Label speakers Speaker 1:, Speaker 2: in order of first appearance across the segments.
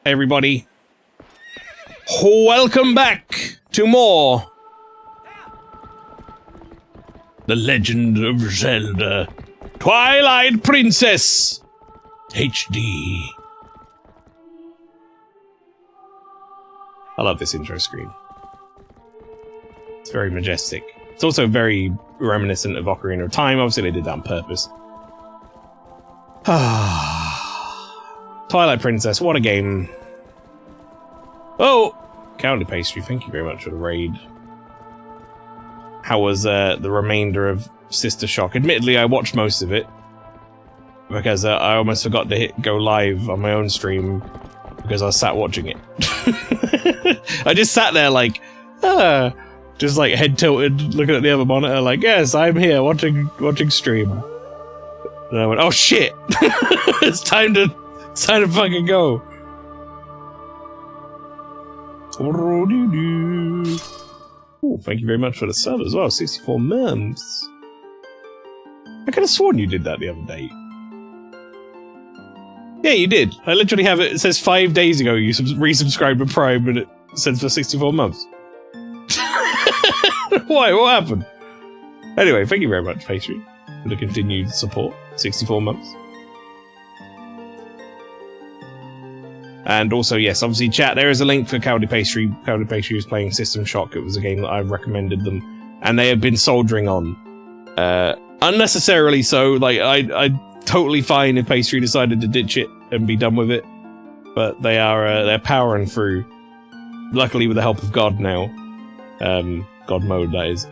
Speaker 1: everybody. Welcome back to more The Legend of Zelda Twilight Princess HD. I love this intro screen. It's very majestic. It's also very reminiscent of Ocarina of Time. Obviously, they did that on purpose. Twilight Princess, what a game. Oh! Counter Pastry, thank you very much for the raid. How was the remainder of Sister Shock? Admittedly, I watched most of it. Because I almost forgot to hit go live on my own stream. Because I was sat watching it. I just sat there like, just like head tilted, looking at the other monitor like, yes, I'm here watching stream. And I went, oh shit! It's time to fucking go. Ooh, thank you very much for the sub as well. 64 months. I could have sworn you did that the other day. Yeah, you did. I literally have it. It says 5 days ago you resubscribed to Prime, and it says for 64 months. Why? What happened? Anyway, thank you very much, Pastry, for the continued support. 64 months. And also, yes, obviously, chat, there is a link for Cowdy Pastry. Cowdy Pastry is playing System Shock. It was a game that I recommended them. And they have been soldiering on. Unnecessarily so. Like, I'd totally fine if Pastry decided to ditch it and be done with it. But they are, they're powering through. Luckily, with the help of God now. God mode, that is.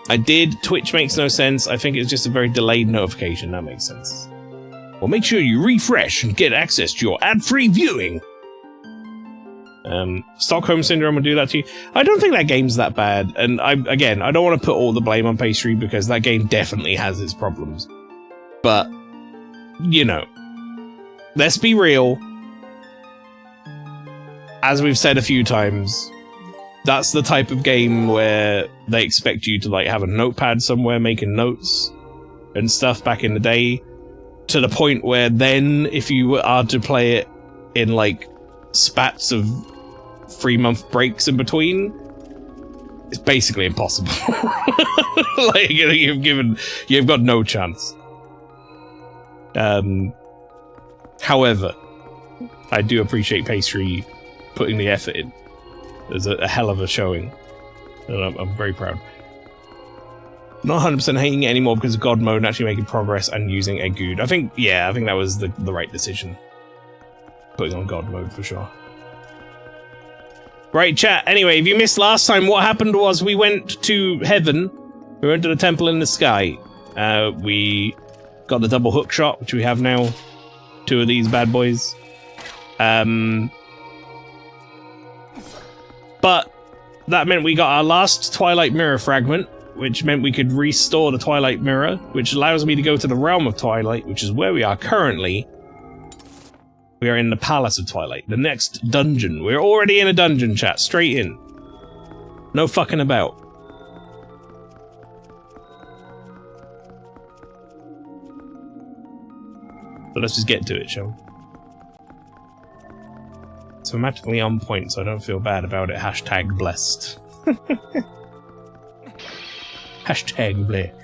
Speaker 1: I did. Twitch makes no sense. I think it's just a very delayed notification. That makes sense. Well, make sure you refresh and get access to your ad-free viewing. Stockholm Syndrome will do that to you. I don't think that game's that bad. And I don't want to put all the blame on Pastry because that game definitely has its problems. But, you know, let's be real. As we've said a few times, that's the type of game where they expect you to like have a notepad somewhere making notes and stuff back in the day, to the point where then if you are to play it in like spats of 3-month breaks in between, it's basically impossible. Like you've got no chance. However, I do appreciate Pastry putting the effort in. There's a hell of a showing, and I'm very proud. Not 100% hating it anymore because of God mode and actually making progress and using a good. I think that was the right decision. Putting on God mode for sure. Right, chat. Anyway, if you missed last time, what happened was we went to heaven. We went to the temple in the sky. We got the double hook shot, which we have now. 2 of these bad boys. But that meant we got our last Twilight Mirror fragment, which meant we could restore the Twilight Mirror, which allows me to go to the Realm of Twilight, which is where we are currently. We are in the Palace of Twilight, the next dungeon. We're already in a dungeon, chat. Straight in. No fucking about. So let's just get to it, shall we? It's thematically on point, so I don't feel bad about it. Hashtag blessed. Hashtag blessed.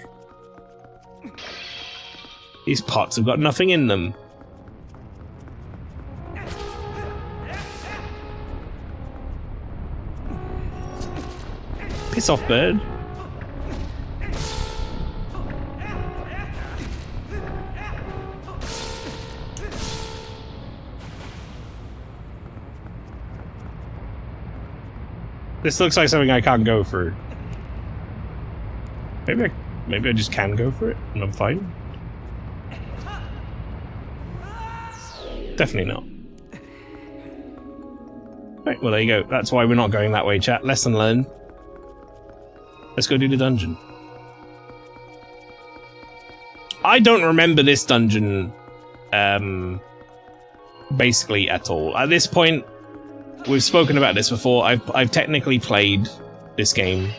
Speaker 1: These pots have got nothing in them. Piss off, bird. This looks like something I can't go through. Maybe I just can go for it and I'm fine. Definitely not. Right, well there you go. That's why we're not going that way, chat. Lesson learned. Let's go do the dungeon. I don't remember this dungeon basically at all. At this point, we've spoken about this before. I've technically played this game.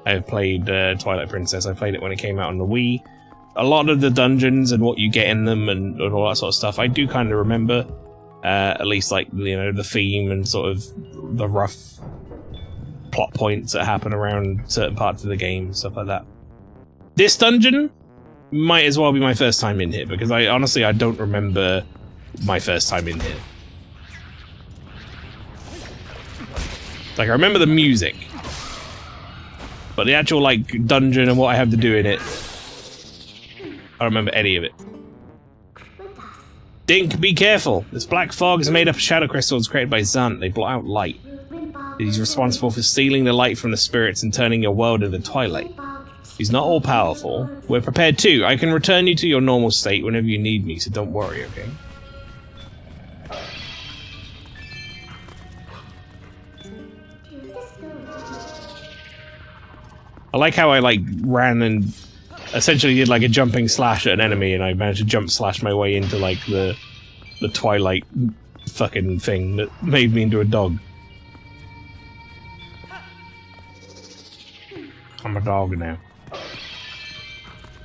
Speaker 1: I've played Twilight Princess. I played it when it came out on the Wii. A lot of the dungeons and what you get in them and all that sort of stuff, I do kind of remember. At least, like, you know, the theme and sort of the rough plot points that happen around certain parts of the game, stuff like that. This dungeon might as well be my first time in here, because I honestly don't remember my first time in here. Like, I remember the music, but the actual, like, dungeon and what I have to do in it, I don't remember any of it. Dink, be careful! This black fog is made up of shadow crystals created by Zant. They blot out light. He's responsible for stealing the light from the spirits and turning your world into twilight. He's not all-powerful. We're prepared too. I can return you to your normal state whenever you need me, so don't worry, okay? I like how I, like, ran and essentially did, like, a jumping slash at an enemy, and I managed to jump slash my way into, like, the Twilight fucking thing that made me into a dog. I'm a dog now.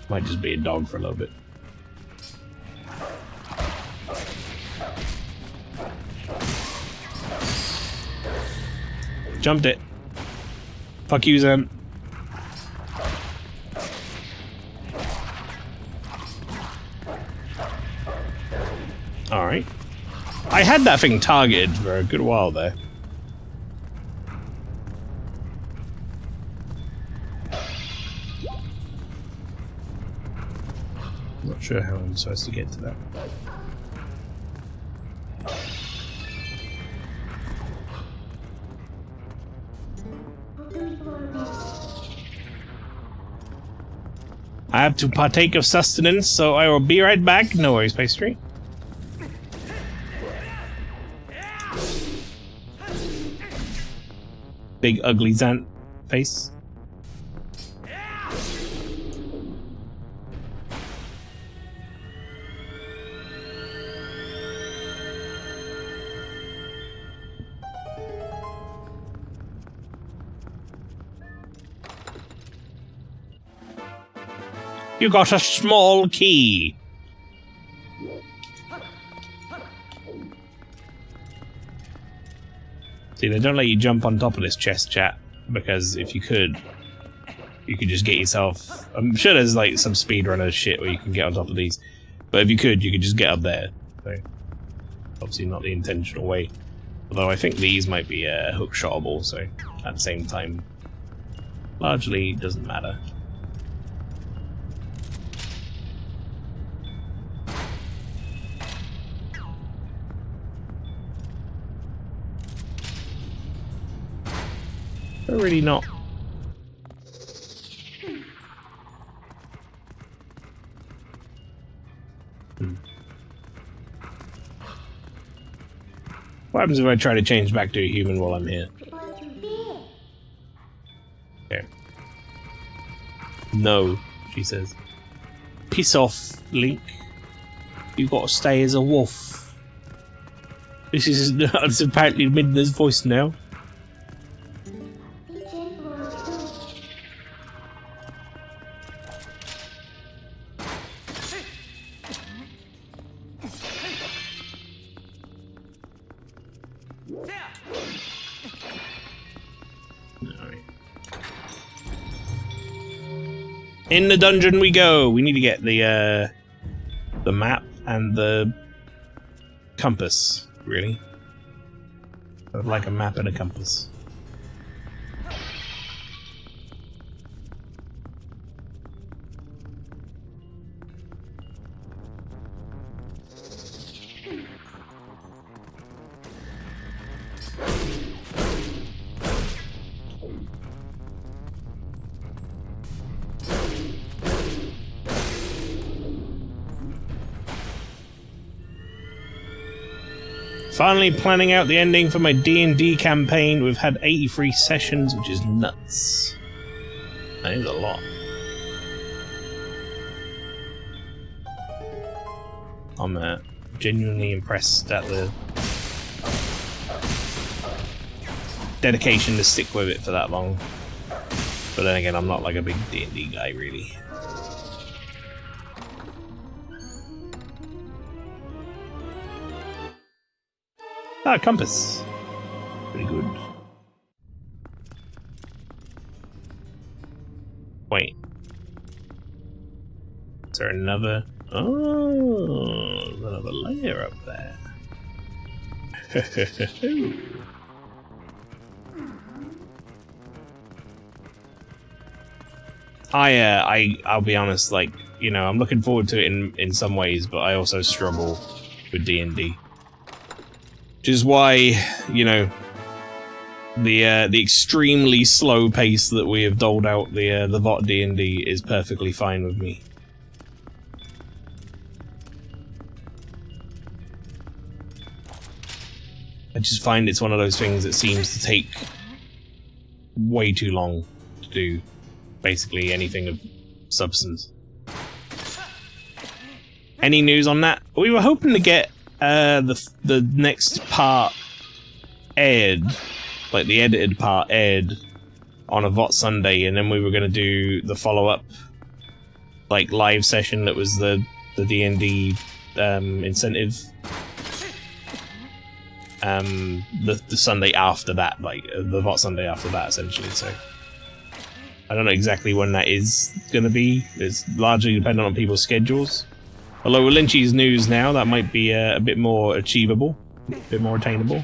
Speaker 1: Might just be a dog for a little bit. Jumped it. Fuck you, Zen. Alright. I had that thing targeted for a good while there. Not sure how I'm supposed to get to that. I have to partake of sustenance, so I will be right back. No worries, pastry. Big ugly Zant face. You got a small key. See, they don't let you jump on top of this chest, chat, because if you could just get yourself... I'm sure there's, like, some speedrunner shit where you can get on top of these, but if you could just get up there. So, obviously not the intentional way. Although I think these might be hook shotable, so at the same time, largely doesn't matter. They're really not. What happens if I try to change back to a human while I'm here? Okay. No, she says. Piss off, Link. You gotta stay as a wolf. This is apparently Midna's voice now. In the dungeon we go. We need to get the map and the compass, really. I'd like a map and a compass. Finally planning out the ending for my D&D campaign. We've had 83 sessions, which is nuts. That is a lot. I'm genuinely impressed at the dedication to stick with it for that long. But then again, I'm not like a big D&D guy, really. Ah, compass. Pretty good. Wait. Is there another? Oh, there's another layer up there. I'll be honest, like, you know, I'm looking forward to it in some ways, but I also struggle with D&D. Which is why, you know, the extremely slow pace that we have doled out the VOT D&D is perfectly fine with me. I just find it's one of those things that seems to take way too long to do basically anything of substance. Any news on that? We were hoping to get the next part aired, like the edited part aired on a VOT Sunday, and then we were going to do the follow-up like live session that was the D&D incentive. The Sunday after that, like the VOT Sunday after that, essentially. So I don't know exactly when that is going to be. It's largely dependent on people's schedules. Although with Lynchy's news now, that might be a bit more achievable, a bit more attainable.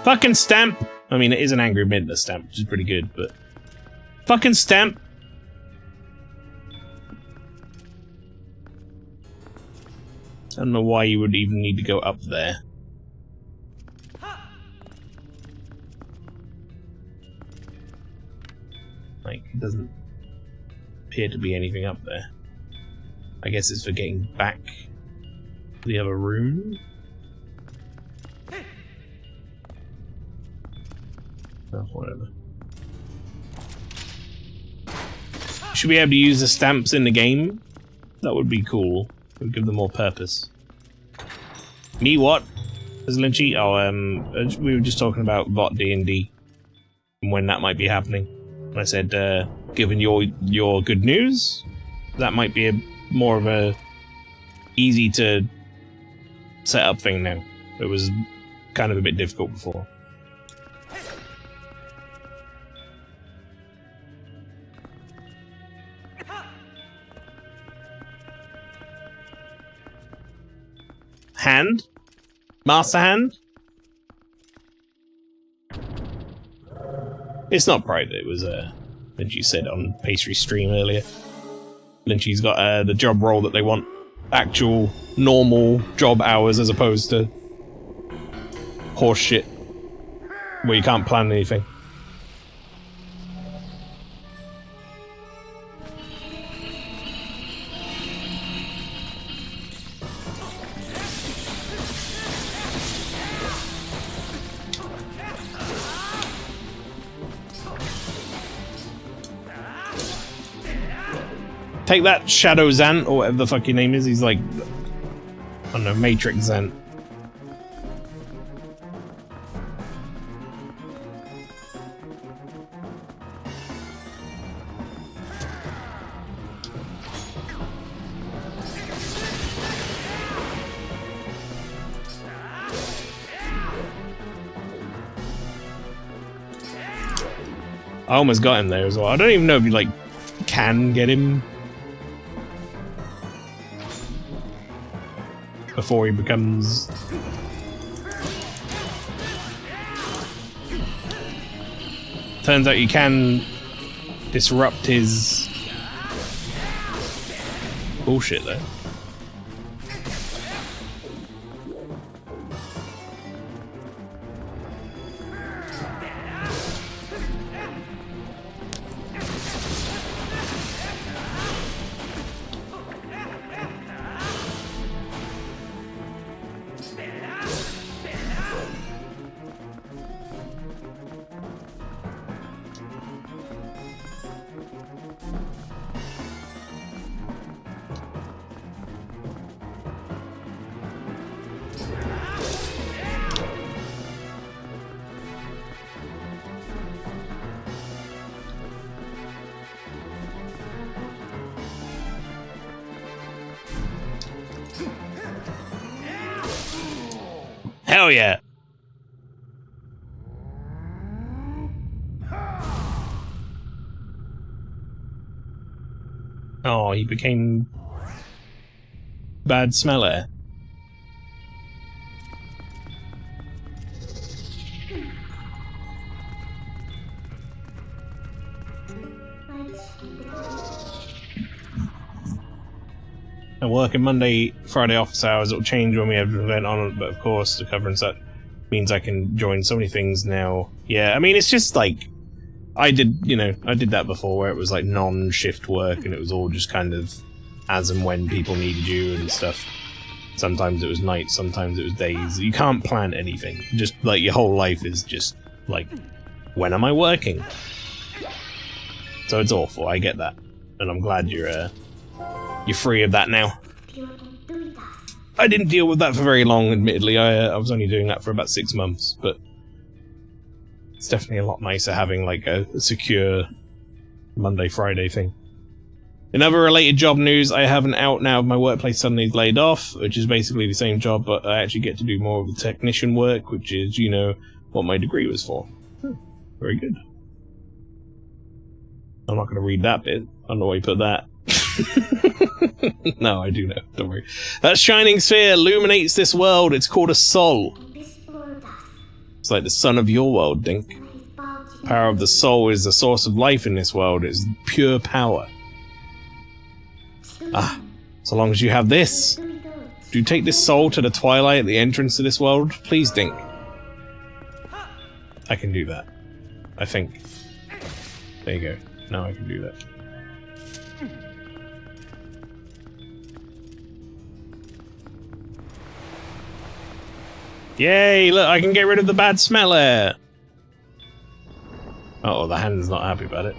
Speaker 1: Fucking stamp! I mean, it is an Angry Midler stamp, which is pretty good, but... Fucking stamp! I don't know why you would even need to go up there. Like, it doesn't appear to be anything up there. I guess it's for getting back to the other room? Oh, whatever. Should we be able to use the stamps in the game? That would be cool. It would give them more purpose. Me what? As Lynchy? Oh, we were just talking about VOT D&D and when that might be happening. And I said, given your good news, that might be more of a easy to set up thing now. It was kind of a bit difficult before. Hand? Master hand? It's not private, it was, Lynchy said on Pastry Stream earlier. Lynchy's got, the job role that they want. Actual, normal job hours as opposed to horse shit where you can't plan anything. Take that, Shadow Zant, or whatever the fuck your name is. He's like, I don't know, Matrix Zant. I almost got him there as well. I don't even know if you, like, can get him before he becomes... Turns out you can disrupt his bullshit though. Hell yeah. Oh, he became bad smeller. I'm working Monday, Friday office hours. It'll change when we have an event on it, but of course, the cover and such means I can join so many things now. Yeah, I mean, it's just like, I did that before where it was like non-shift work and it was all just kind of as and when people needed you and stuff. Sometimes it was nights, sometimes it was days. You can't plan anything. Just like your whole life is just like, when am I working? So it's awful, I get that. And I'm glad you're free of that now. I didn't deal with that for very long, admittedly. I was only doing that for about 6 months, but it's definitely a lot nicer having like a secure Monday, Friday thing. In other related job news, I have an out now of my workplace suddenly laid off, which is basically the same job, but I actually get to do more of the technician work, which is, you know, what my degree was for. Very good. I'm not going to read that bit. I don't know why you put that. No, I do know. Don't worry. That shining sphere illuminates this world. It's called a soul. It's like the sun of your world, Dink. The power of the soul is the source of life in this world. It's pure power. Ah, so long as you have this. Do you take this soul to the twilight at the entrance to this world? Please, Dink. I can do that. I think. There you go. Now I can do that. Yay, look, I can get rid of the bad smeller! Uh-oh, the hand's not happy about it.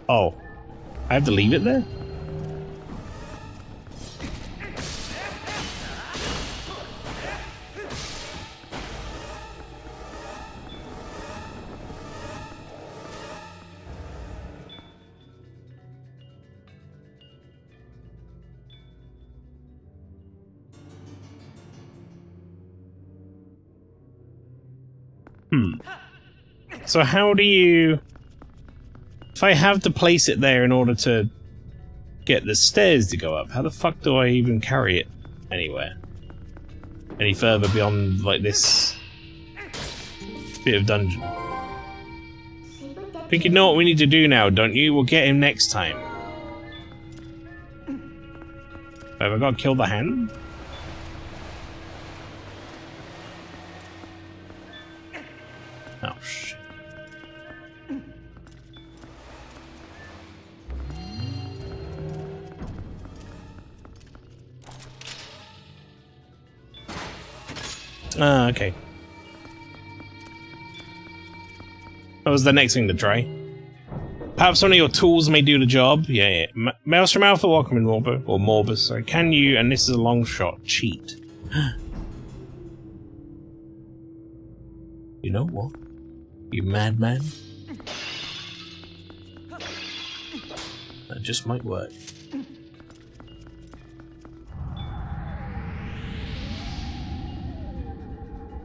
Speaker 1: Oh. I have to leave it there? So how do you... If I have to place it there in order to get the stairs to go up, how the fuck do I even carry it anywhere? Any further beyond, like, this bit of dungeon? I think you know what we need to do now, don't you? We'll get him next time. Have I got to kill the hand? Oh, shit. Ah, okay. That was the next thing to try. Perhaps one of your tools may do the job. Yeah. MaelstromALPHA, welcome in Morbus, or Morbus. So can you, and this is a long shot, cheat? You know what? You madman? That just might work.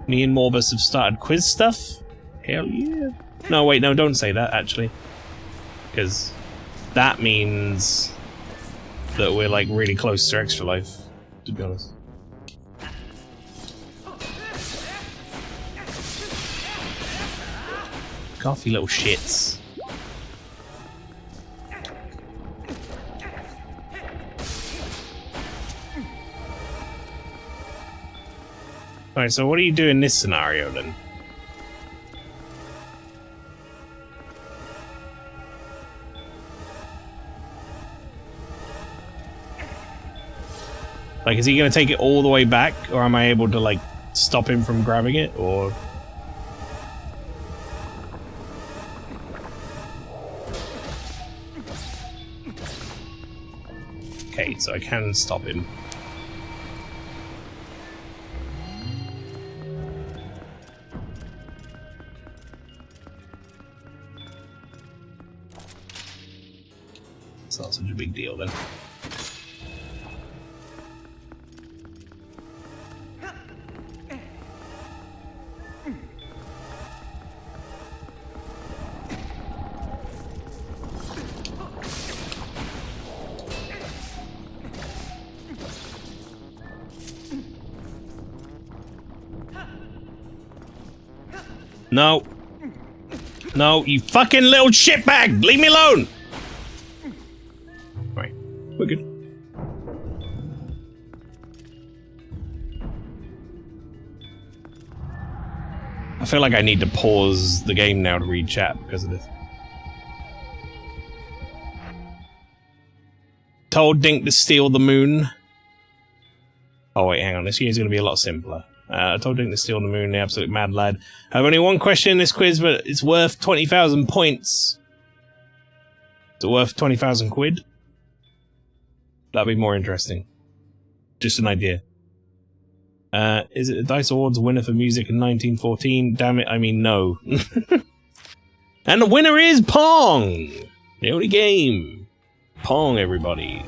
Speaker 1: Me and Morbus have started quiz stuff? Hell yeah. No, wait, no, don't say that, actually. Because that means that we're, like, really close to Extra Life, to be honest. Coffee little shits. Alright, so what do you do in this scenario then? Like, is he gonna take it all the way back, or am I able to, like, stop him from grabbing it, or... Okay, so I can stop him. It's not such a big deal then. No. No, you fucking little shitbag! Leave me alone! Right, we're good. I feel like I need to pause the game now to read chat because of this. Told Dink to steal the moon. Oh wait, hang on, this game's gonna be a lot simpler. Told Dink to steal the moon, the absolute mad lad. I have only one question in this quiz, but it's worth 20,000 points. Is it worth 20,000 quid? That'd be more interesting. Just an idea. Is it the Dice Awards winner for music in 1914? Damn it, I mean no. And the winner is Pong! The only game. Pong, everybody.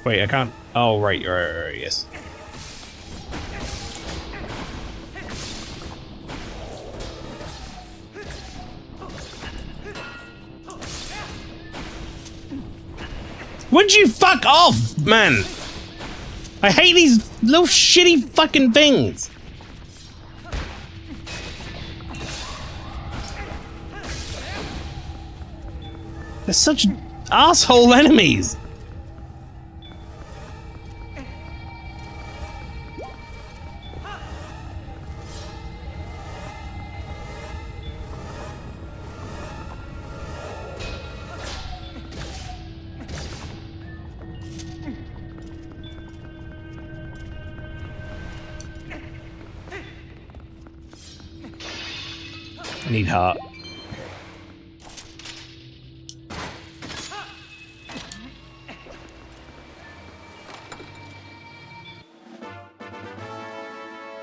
Speaker 1: Wait, I can't. Oh, right, yes. Would you fuck off, man? I hate these little shitty fucking things. They're such asshole enemies. I need heart.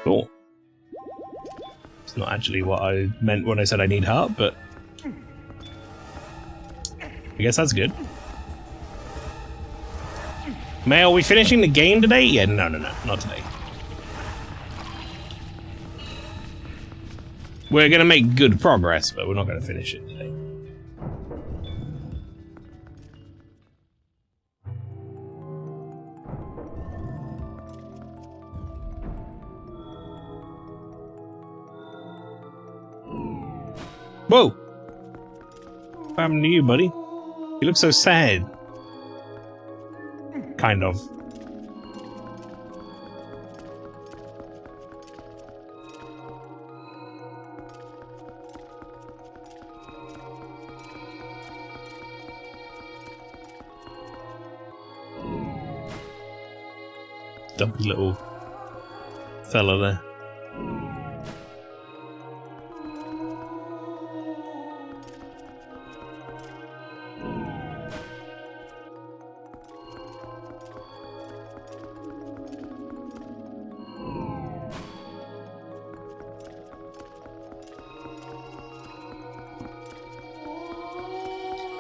Speaker 1: Cool. It's not actually what I meant when I said I need heart, but I guess that's good. May, are we finishing the game today? Yeah, no, not today. We're gonna make good progress, but we're not gonna finish it today. Whoa! What happened to you, buddy? You look so sad. Kind of. Dumpy little fella there.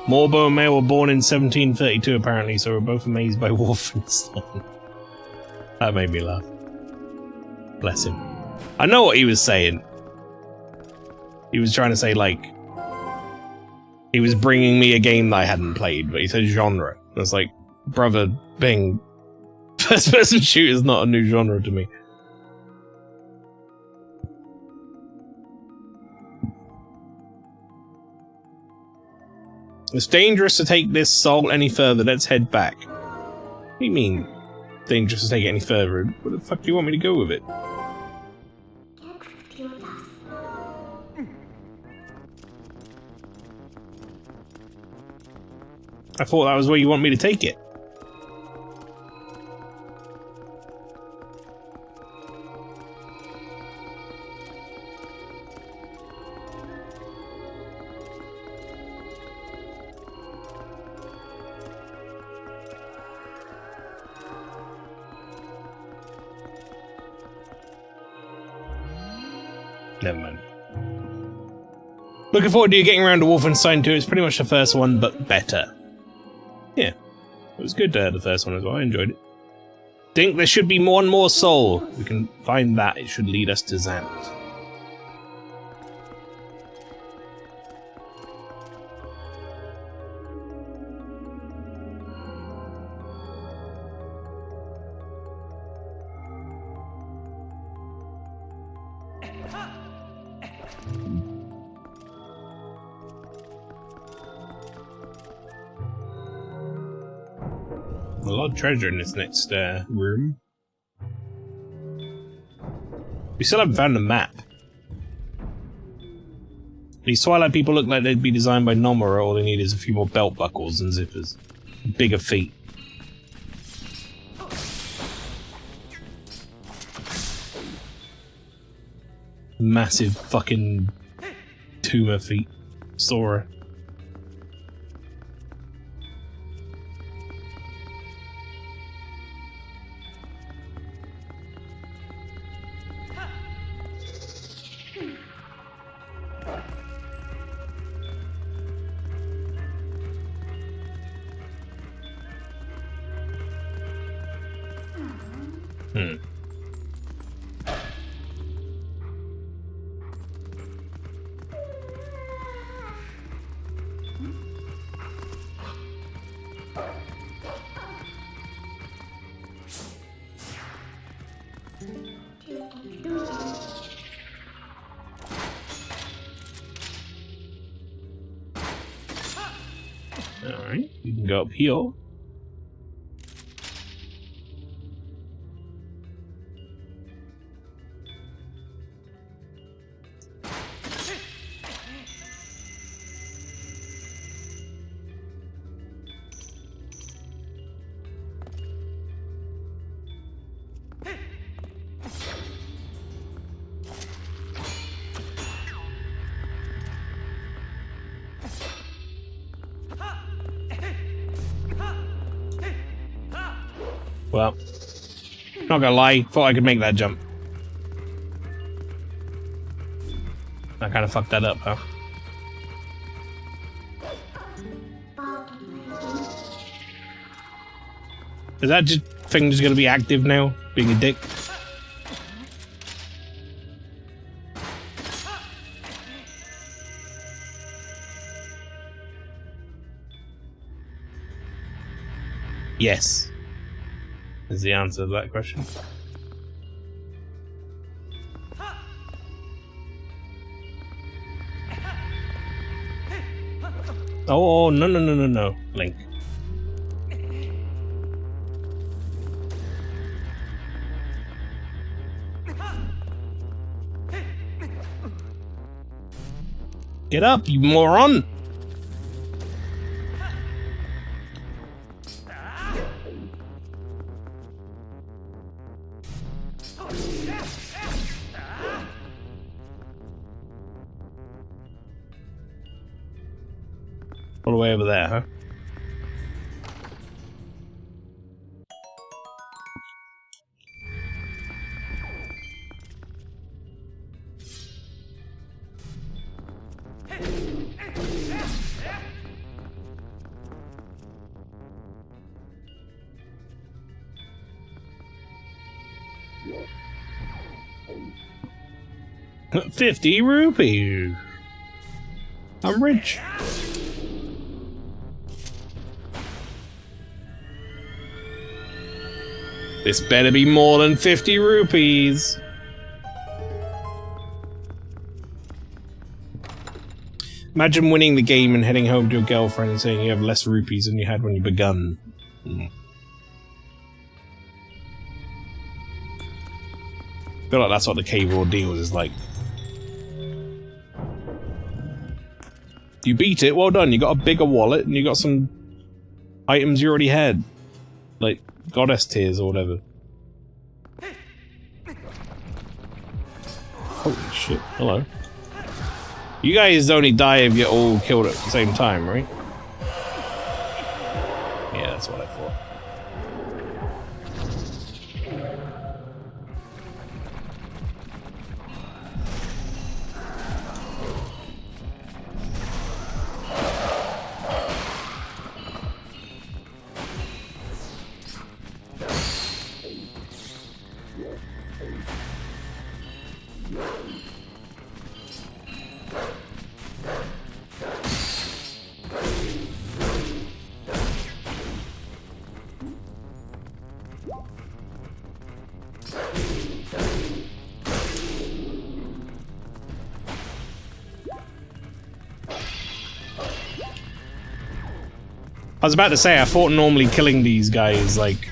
Speaker 1: Morbo and Mael were born in 1732 apparently, so we're both amazed by Wolfenstein. That made me laugh. Bless him. I know what he was saying. He was trying to say, like, he was bringing me a game that I hadn't played, but he said genre. I was like, brother, Bing, first-person shooter is not a new genre to me. It's dangerous to take this soul any further. Let's head back. What do you mean? Dangerous to take it any further? Where the fuck do you want me to go with it? I thought that was where you want me to take it. Never mind. Looking forward to you getting around to Wolfenstein 2. It's pretty much the first one, but better. Yeah. It was good, the first one as well. I enjoyed it. Think there should be more and more soul. We can find that. It should lead us to Zant. A lot of treasure in this next room. We still haven't found a map. These Twilight people look like they'd be designed by Nomura. All they need is a few more belt buckles and zippers. Bigger feet. Massive fucking tumor feet. Sora. Alright, you can go up here. Well, not gonna lie, thought I could make that jump. I kind of fucked that up, huh? Is that thing just gonna be active now? Being a dick? Yes. Is the answer to that question. Oh, no, no, no, no, no, Link. Get up, you moron! All the way over there, huh? ₹50. I'm rich. This better be more than 50 rupees. Imagine winning the game and heading home to your girlfriend and saying you have less rupees than you had when you begun. I feel like that's what the cave ordeal is like. You beat it, well done. You got a bigger wallet and you got some items you already had. Like goddess tears or whatever. Holy shit, hello. You guys only die if you're all killed at the same time, right? Yeah, that's what I thought. I was about to say, I thought normally killing these guys, like,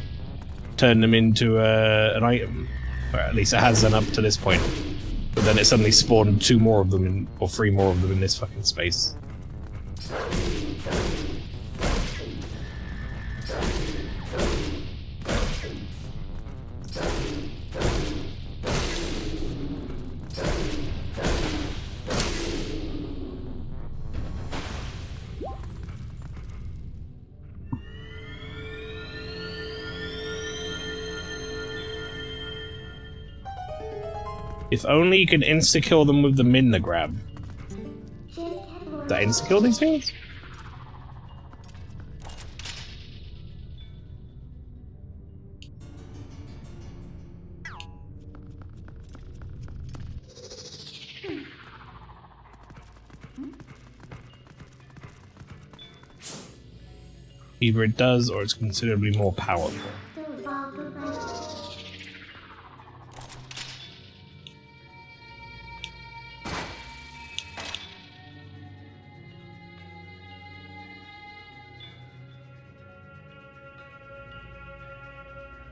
Speaker 1: turned them into an item. Or at least it has done up to this point. But then it suddenly spawned 2 more of them, or 3 more of them in this fucking space. If only you could insta-kill them with the Minna grab. Did I insta-kill these things? Either it does, or it's considerably more powerful.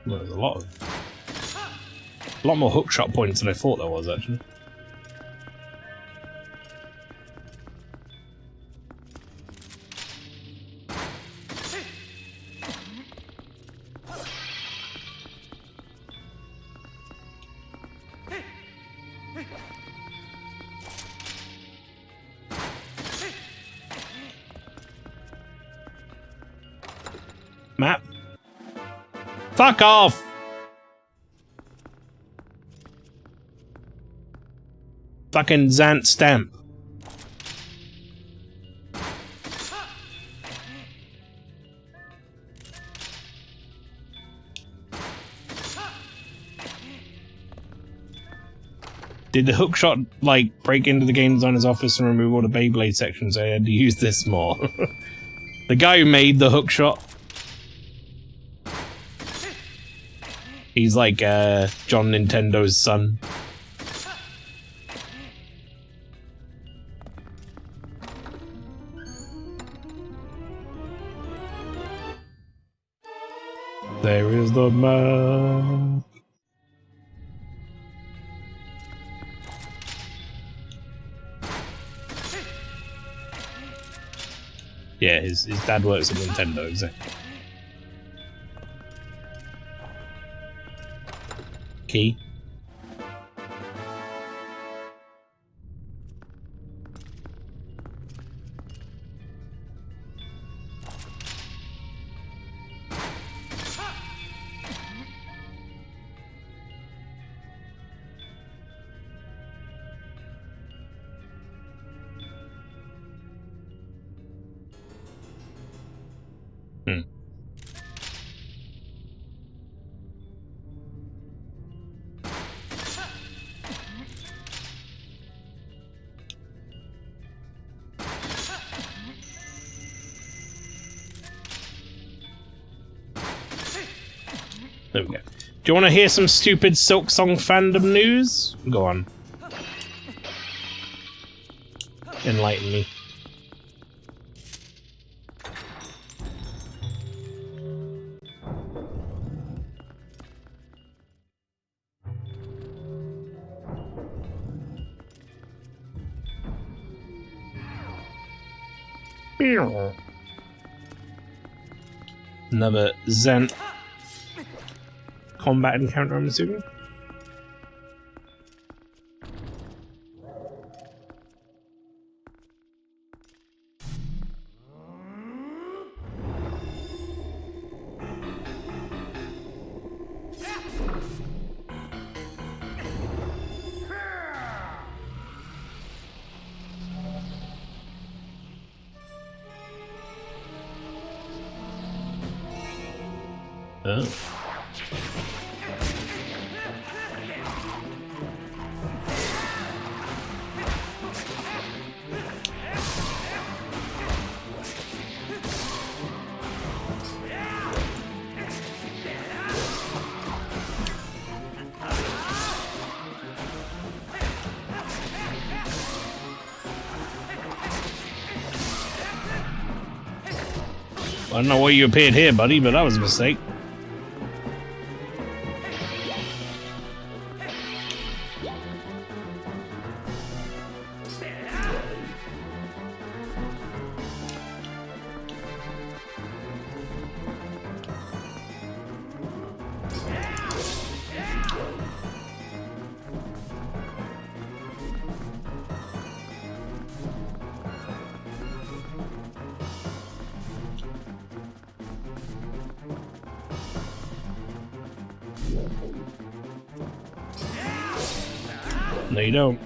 Speaker 1: Well, there's a lot more hookshot points than I thought there was, actually. Map. Fuck off! Fucking Zant stamp. Did the hookshot, like, break into the game designer's office and remove all the Beyblade sections? I had to use this more. The guy who made the hookshot. He's like, John Nintendo's son. There is the map. Yeah, his dad works at Nintendo, exactly. Key. There we go. Do you want to hear some stupid Silk Song fandom news? Go on. Enlighten me. Another Zen combat encounter, I'm assuming. Oh. I don't know why you appeared here, buddy, but that was a mistake. No, you don't.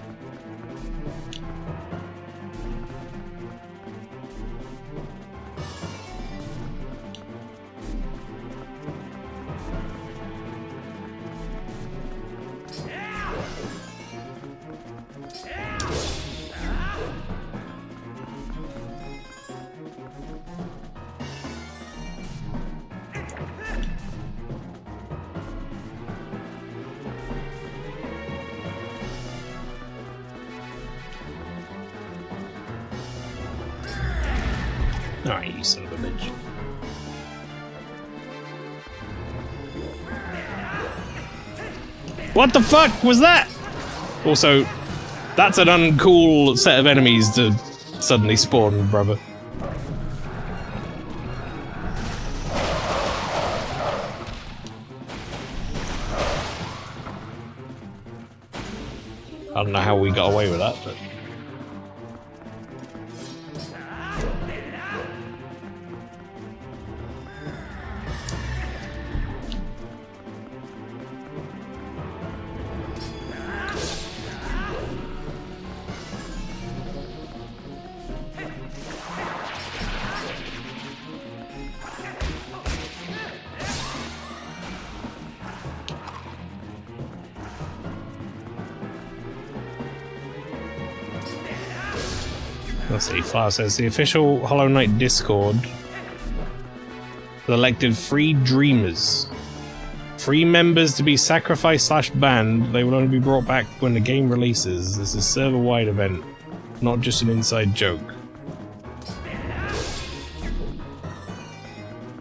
Speaker 1: Alright, you son of a bitch. What the fuck was that? Also, that's an uncool set of enemies to suddenly spawn, brother. I don't know how we got away with that, but... Let's see, Fire says, the official Hollow Knight Discord selected 3 Dreamers. 3 members to be sacrificed/banned. They will only be brought back when the game releases. This is a server-wide event, not just an inside joke.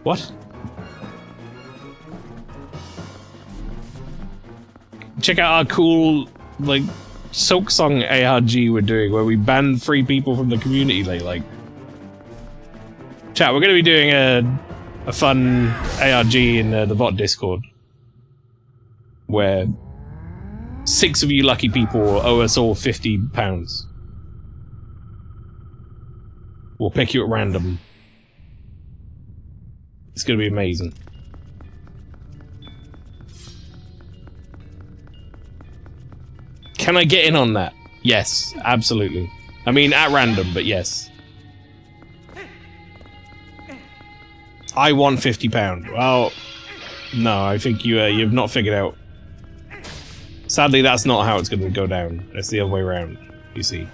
Speaker 1: What? Check out our cool, like, Silk Song ARG we're doing, where we banned 3 people from the community. Like, chat, we're going to be doing a fun ARG in the bot Discord, where 6 of you lucky people owe us all £50. We'll pick you at random. It's going to be amazing. Can I get in on that? Yes, absolutely. I mean, at random, but yes. I want £50. Well, no, I think you've not figured out. Sadly, that's not how it's going to go down. It's the other way around, you see.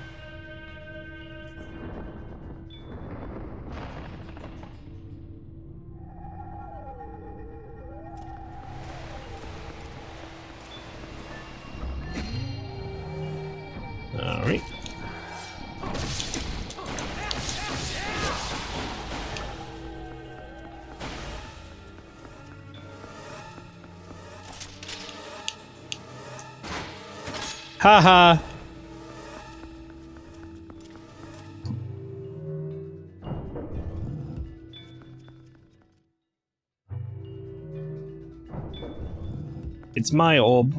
Speaker 1: Alright. Haha. It's my orb.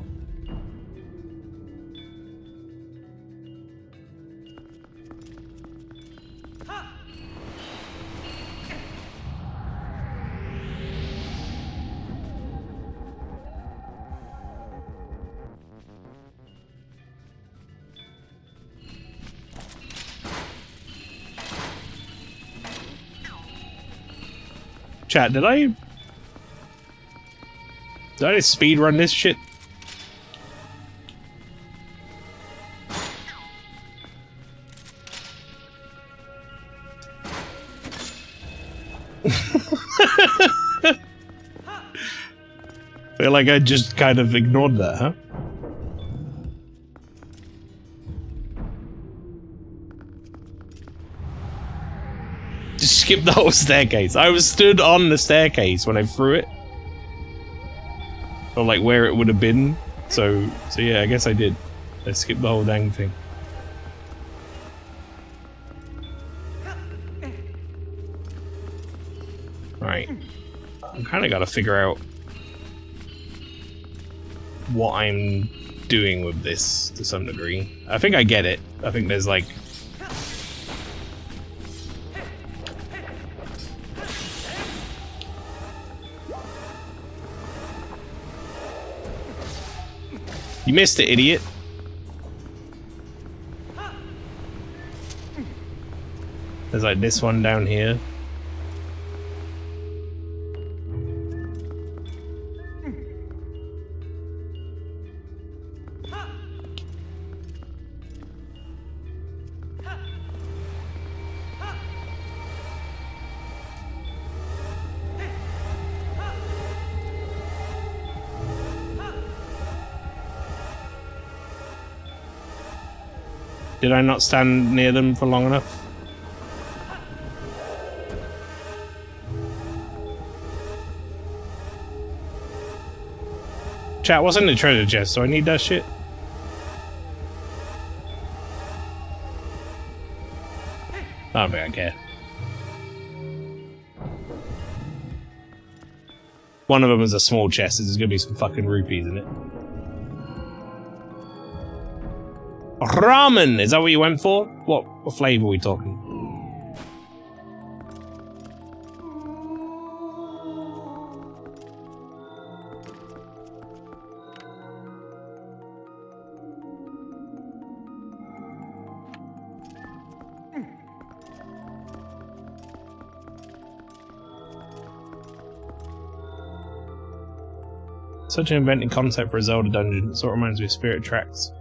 Speaker 1: Chat, did I just speed run this shit? Feel like I just kind of ignored that, huh? Just skip the whole staircase. I was stood on the staircase when I threw it. Or like where it would have been. So yeah, I guess I did. I skipped the whole dang thing. Right. I kind of got to figure out what I'm doing with this to some degree. I think I get it. I think there's like... You missed it, idiot. There's like this one down here. Did I not stand near them for long enough? Chat, what's in the treasure chest? So I need that shit? I don't think I care. One of them is a small chest. There's gonna be some fucking rupees in it. Ramen! Is that what you went for? What flavor are we talking? Such an inventing concept for a Zelda dungeon. It sort of reminds me of Spirit Tracks.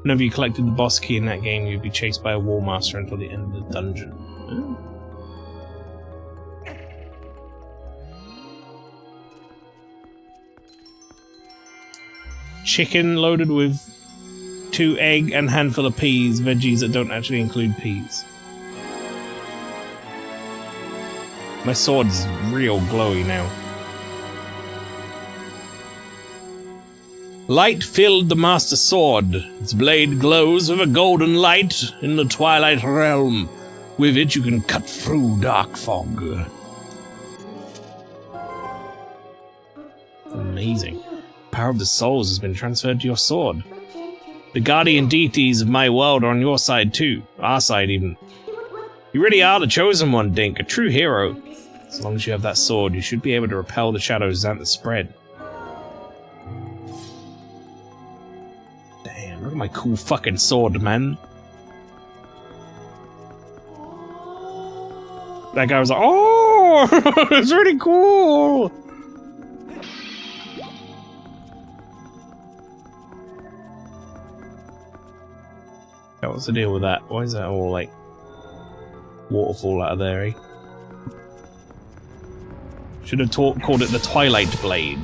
Speaker 1: Whenever you collected the boss key in that game, you'd be chased by a wall master until the end of the dungeon. Oh. Chicken loaded with 2 egg and handful of peas, veggies that don't actually include peas. My sword's real glowy now. Light filled the Master Sword. Its blade glows with a golden light in the Twilight realm. With it you can cut through dark fog. Amazing. Power of the souls has been transferred to your sword. The guardian deities of my world are on your side too. Our side even. You really are the chosen one, Dink, a true hero. As long as you have that sword, you should be able to repel the shadows Xanth spread. Look at my cool fucking sword, man. That guy was like, oh, it's really cool. Yeah, what's the deal with that? Why is that all like waterfall out of there, eh? Should have called it the Twilight Blade.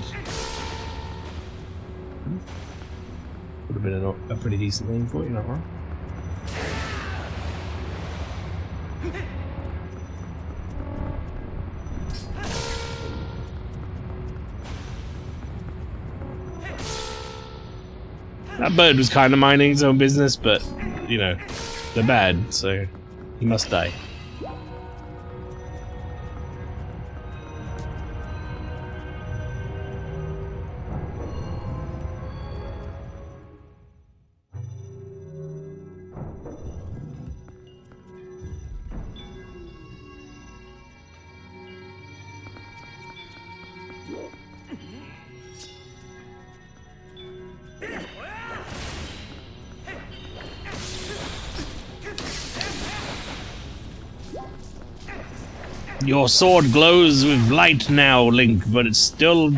Speaker 1: Would have been a pretty decent name for it, you're not wrong. That bird was kind of minding his own business, but, you know, they're bad, so he must die. Your sword glows with light now, Link, but it still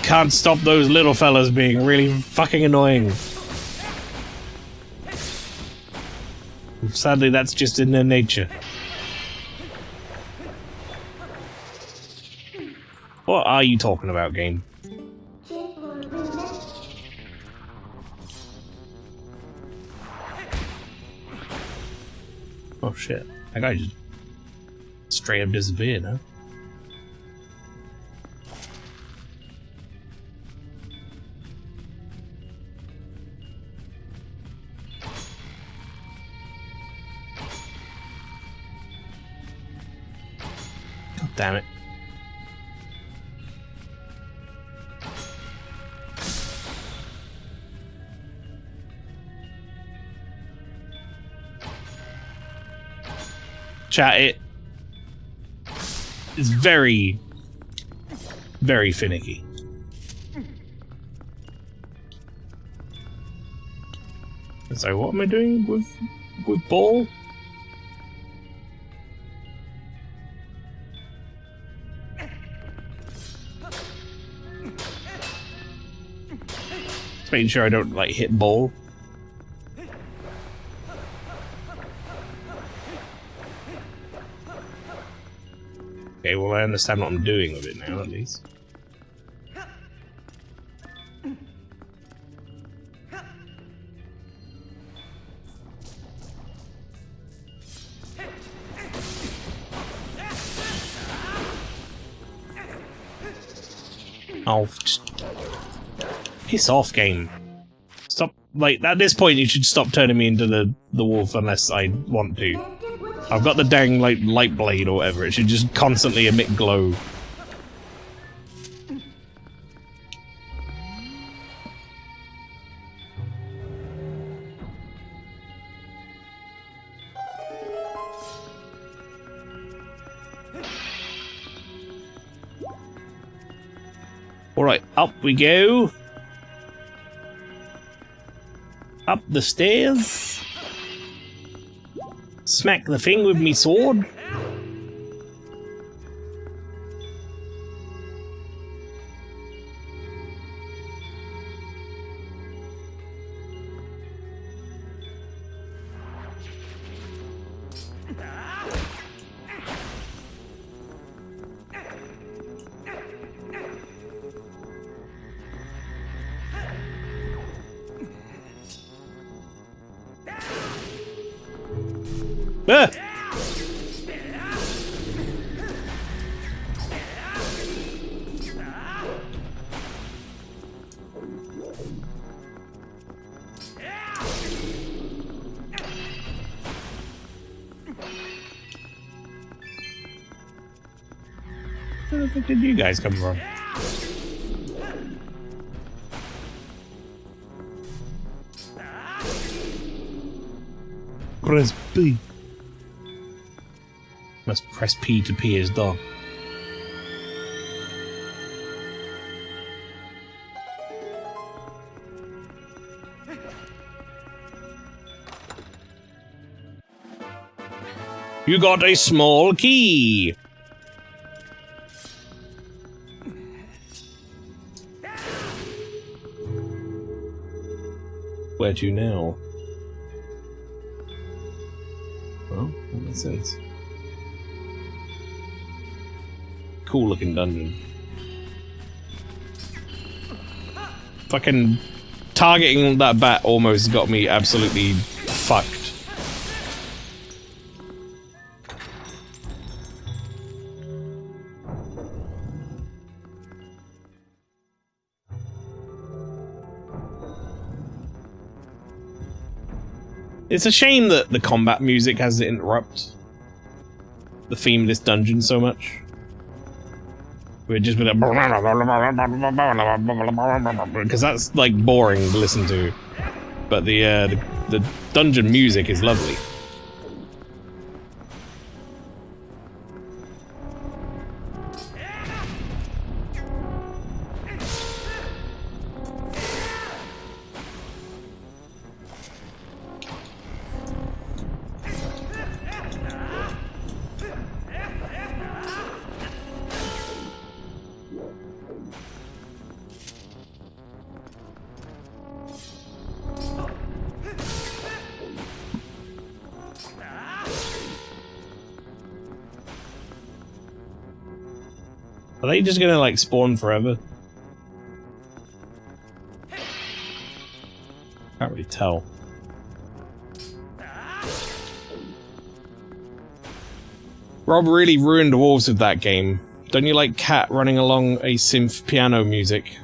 Speaker 1: can't stop those little fellas being really fucking annoying. Sadly, that's just in their nature. What are you talking about, game? Oh shit, that guy just straight up disappeared, huh? God damn it. Chat, it is very, very finicky. So what am I doing with ball? Just making sure I don't like hit ball. Okay, well I understand what I'm doing with it now, at least. Oh, just piss off, game. Stop, like, at this point you should stop turning me into the wolf unless I want to. I've got the dang, like, light blade or whatever. It should just constantly emit glow. Alright, up we go. Up the stairs. Smack the thing with me sword. Ah! Where the fuck did you guys come from? Press B. Must press P to pee his dog. You got a small key. Where to now? Well, that makes sense. Cool looking dungeon. Fucking targeting that bat almost got me absolutely fucked. It's a shame that the combat music has to interrupt the theme of this dungeon so much. We're just because that's like boring to listen to, but the dungeon music is lovely. Are they just gonna, like, spawn forever? Can't really tell. Rob really ruined wolves with that game. Don't you like Cat running along a synth piano music?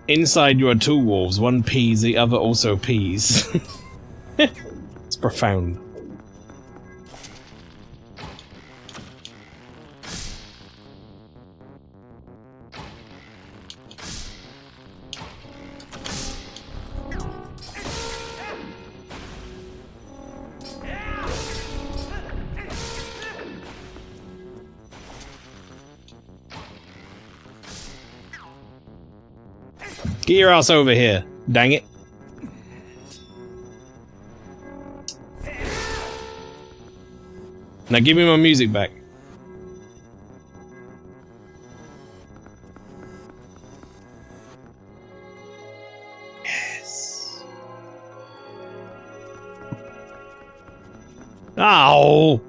Speaker 1: Inside you are two wolves, one pees, the other also pees. It's profound. Get your ass over here, dang it. Now give me my music back. Yes. Ow!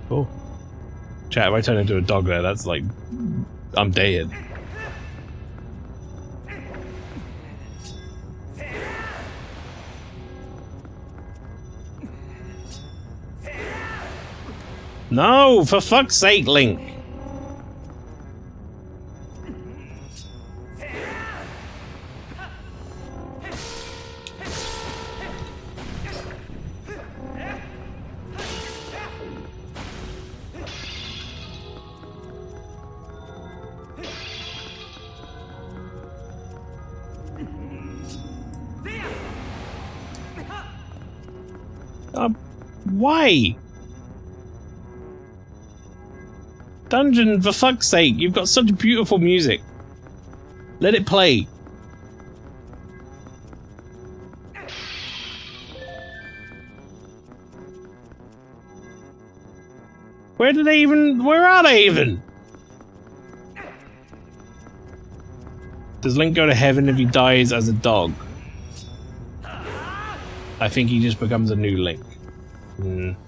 Speaker 1: Oh. Chat, if I turn into a dog there, that's like... I'm dead. No, for fuck's sake, Link! Why? Dungeon, for fuck's sake, you've got such beautiful music. Let it play. Where are they even? Does Link go to heaven if he dies as a dog? I think he just becomes a new Link.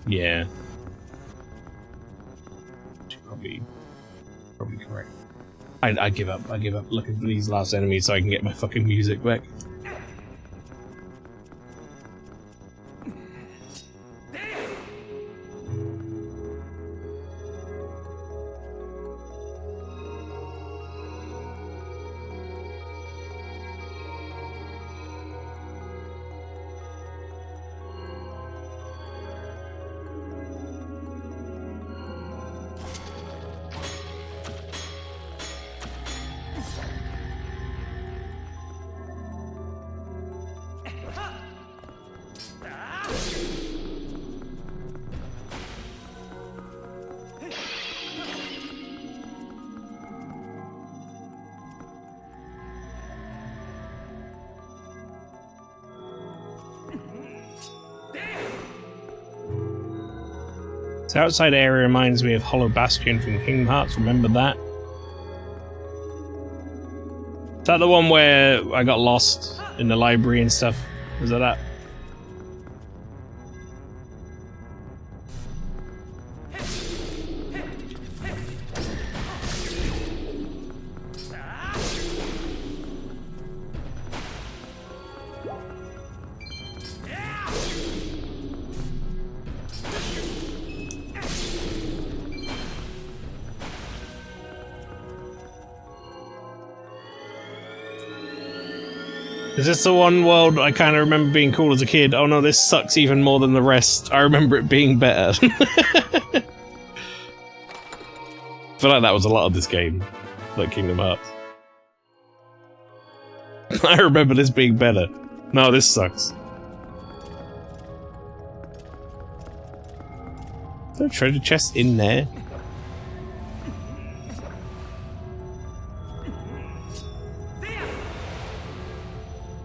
Speaker 1: Yeah. Probably correct. I give up. I give up looking for these last enemies so I can get my fucking music back. This outside area reminds me of Hollow Bastion from Kingdom Hearts, remember that? Is that the one where I got lost in the library and stuff? Was that? Is this the one world I kind of remember being cool as a kid? Oh no, this sucks even more than the rest. I remember it being better. I feel like that was a lot of this game, like Kingdom Hearts. I remember this being better. No, this sucks. Is there a treasure chest in there?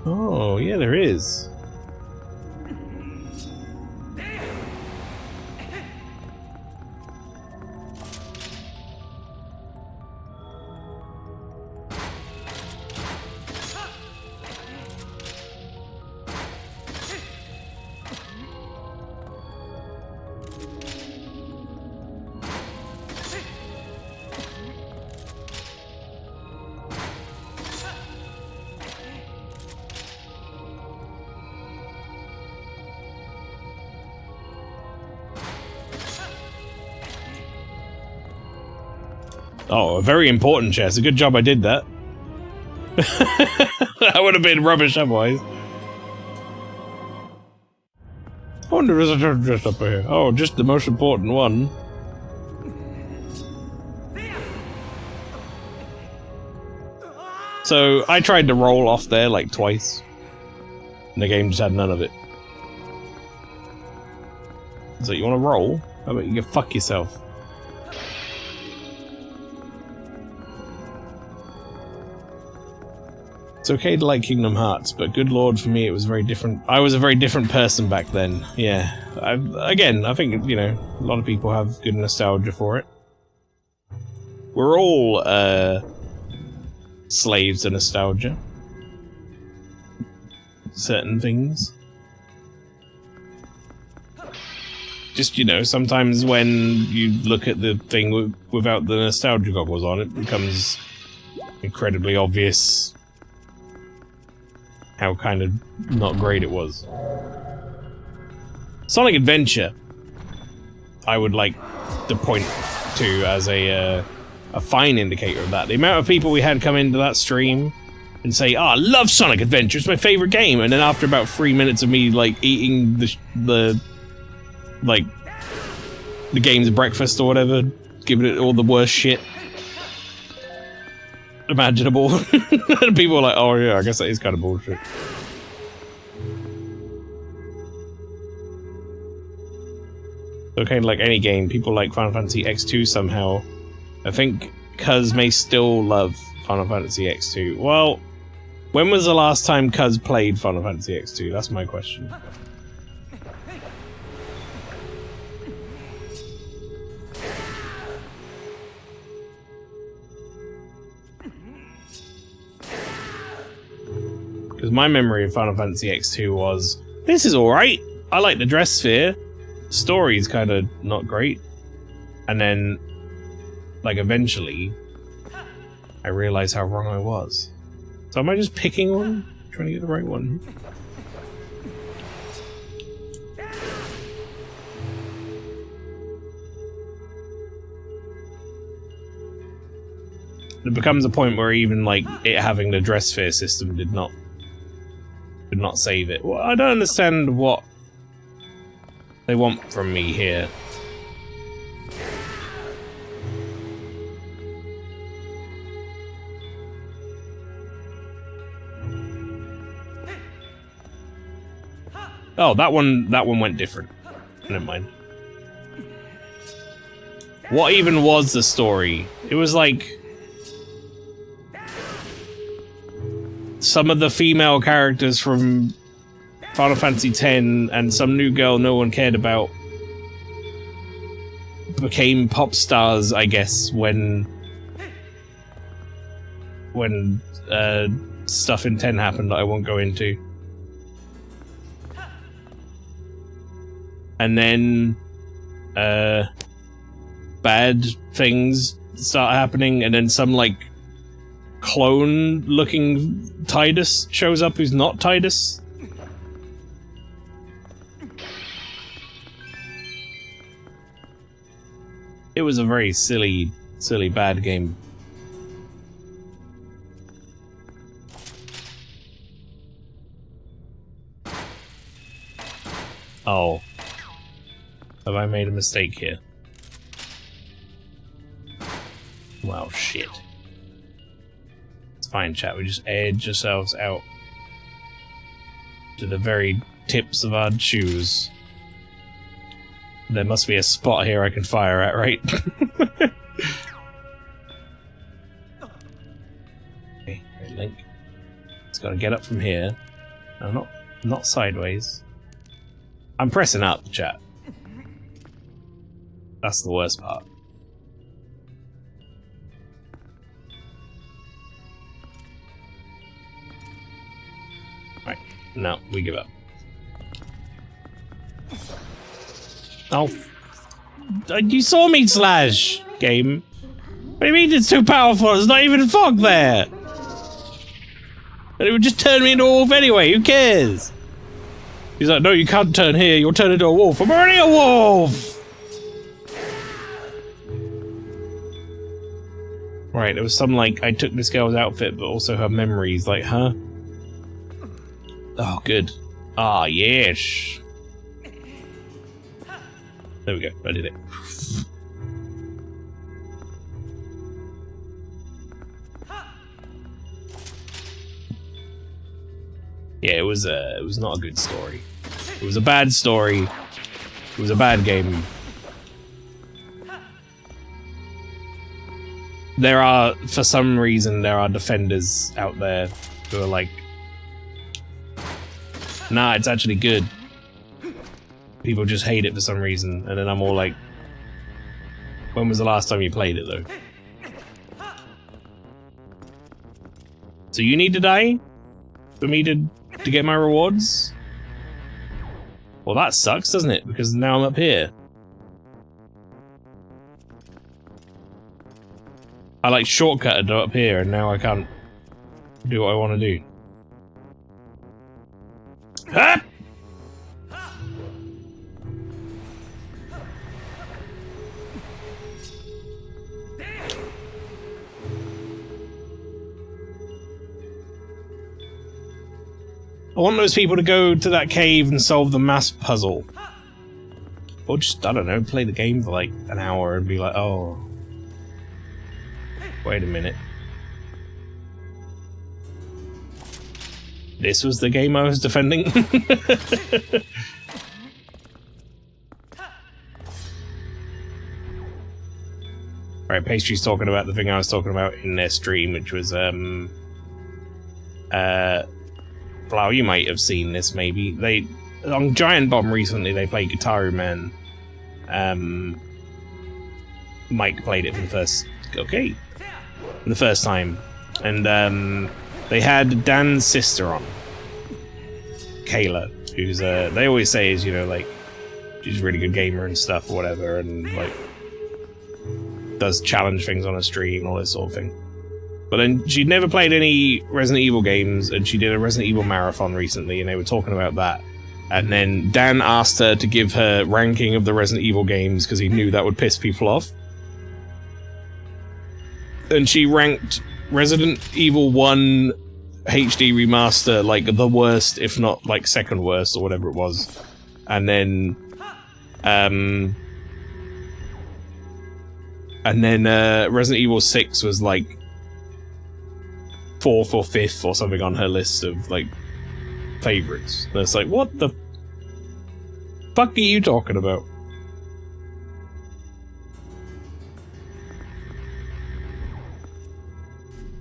Speaker 1: Oh, yeah, there is. Oh, a very important chest. A good job I did that. That would have been rubbish otherwise. I wonder if there's a chest up here. Oh, just the most important one. So, I tried to roll off there like twice. And the game just had none of it. So, you want to roll? How about you go fuck yourself? It's okay to like Kingdom Hearts, but good lord, for me it was very different. I was a very different person back then. Yeah. Again, I think, you know, a lot of people have good nostalgia for it. We're all, slaves to nostalgia. Certain things. Just, you know, sometimes when you look at the thing without the nostalgia goggles on, it becomes incredibly obvious how kind of not great it was. Sonic Adventure, I would like to point to as a fine indicator of that. The amount of people we had come into that stream and say, "Oh, I love Sonic Adventure, it's my favorite game," and then after about 3 minutes of me like eating the game's breakfast or whatever, giving it all the worst shit imaginable. And people are like, "Oh yeah, I guess that is kind of bullshit." Okay, like any game, people like Final Fantasy X2 somehow. I think Cuz may still love Final Fantasy X2. Well, when was the last time Cuz played Final Fantasy X2? That's my question. Because my memory of Final Fantasy X2 was, this is alright, I like the dress sphere, story's kind of not great, and then, like, eventually, I realized how wrong I was. So am I just picking one? Trying to get the right one? It becomes a point where even, like, it having the dress sphere system did not save it. Well, I don't understand what they want from me here. Oh, that one went different. Never mind. What even was the story? It was like some of the female characters from Final Fantasy X and some new girl no one cared about became pop stars, I guess, when stuff in 10 happened that I won't go into. And then bad things start happening, and then some like clone-looking Tidus shows up who's not Tidus. It was a very silly, bad game. Oh. Have I made a mistake here? Well, shit. It's fine, chat. We just edge ourselves out to the very tips of our shoes. There must be a spot here I can fire at, right? Okay, right, Link. It's got to get up from here. No, not sideways. I'm pressing up, chat. That's the worst part. Right, no, we give up. Oh, you saw me slash, game. What do you mean it's too powerful? There's not even fog there. And it would just turn me into a wolf anyway, who cares? He's like, no, you can't turn here, you'll turn into a wolf. I'm already a wolf! Right, there was some, like, I took this girl's outfit, but also her memories, like, huh? Oh, good. Ah, yes! There we go, I did it. Yeah, it was not a good story. It was a bad story. It was a bad game. There are, for some reason, there are defenders out there who are like, nah, it's actually good. People just hate it for some reason, and then I'm all like, when was the last time you played it, though? So you need to die? For me to get my rewards? Well, that sucks, doesn't it? Because now I'm up here. I like shortcutted up here, and now I can't do what I want to do. Ah! I want those people to go to that cave and solve the mask puzzle. Or just, I don't know, play the game for like an hour and be like, oh... Wait a minute. This was the game I was defending? Right, Pastry's talking about the thing I was talking about in their stream, which was, Flower, you might have seen this, maybe. They, on Giant Bomb recently, they played Guitar Man. Mike played it for the first... Okay. For the first time. And, they had Dan's sister on. Kayla, who's, they always say is, you know, like, she's a really good gamer and stuff or whatever, and, like, does challenge things on a stream and all this sort of thing. But then she'd never played any Resident Evil games, and she did a Resident Evil marathon recently, and they were talking about that. And then Dan asked her to give her ranking of the Resident Evil games, because he knew that would piss people off. And she ranked Resident Evil 1 HD Remaster, like, the worst, if not, like, second worst, or whatever it was. And then, Resident Evil 6 was, like, 4th or 5th or something on her list of, like, favorites. And it's like, what the fuck are you talking about?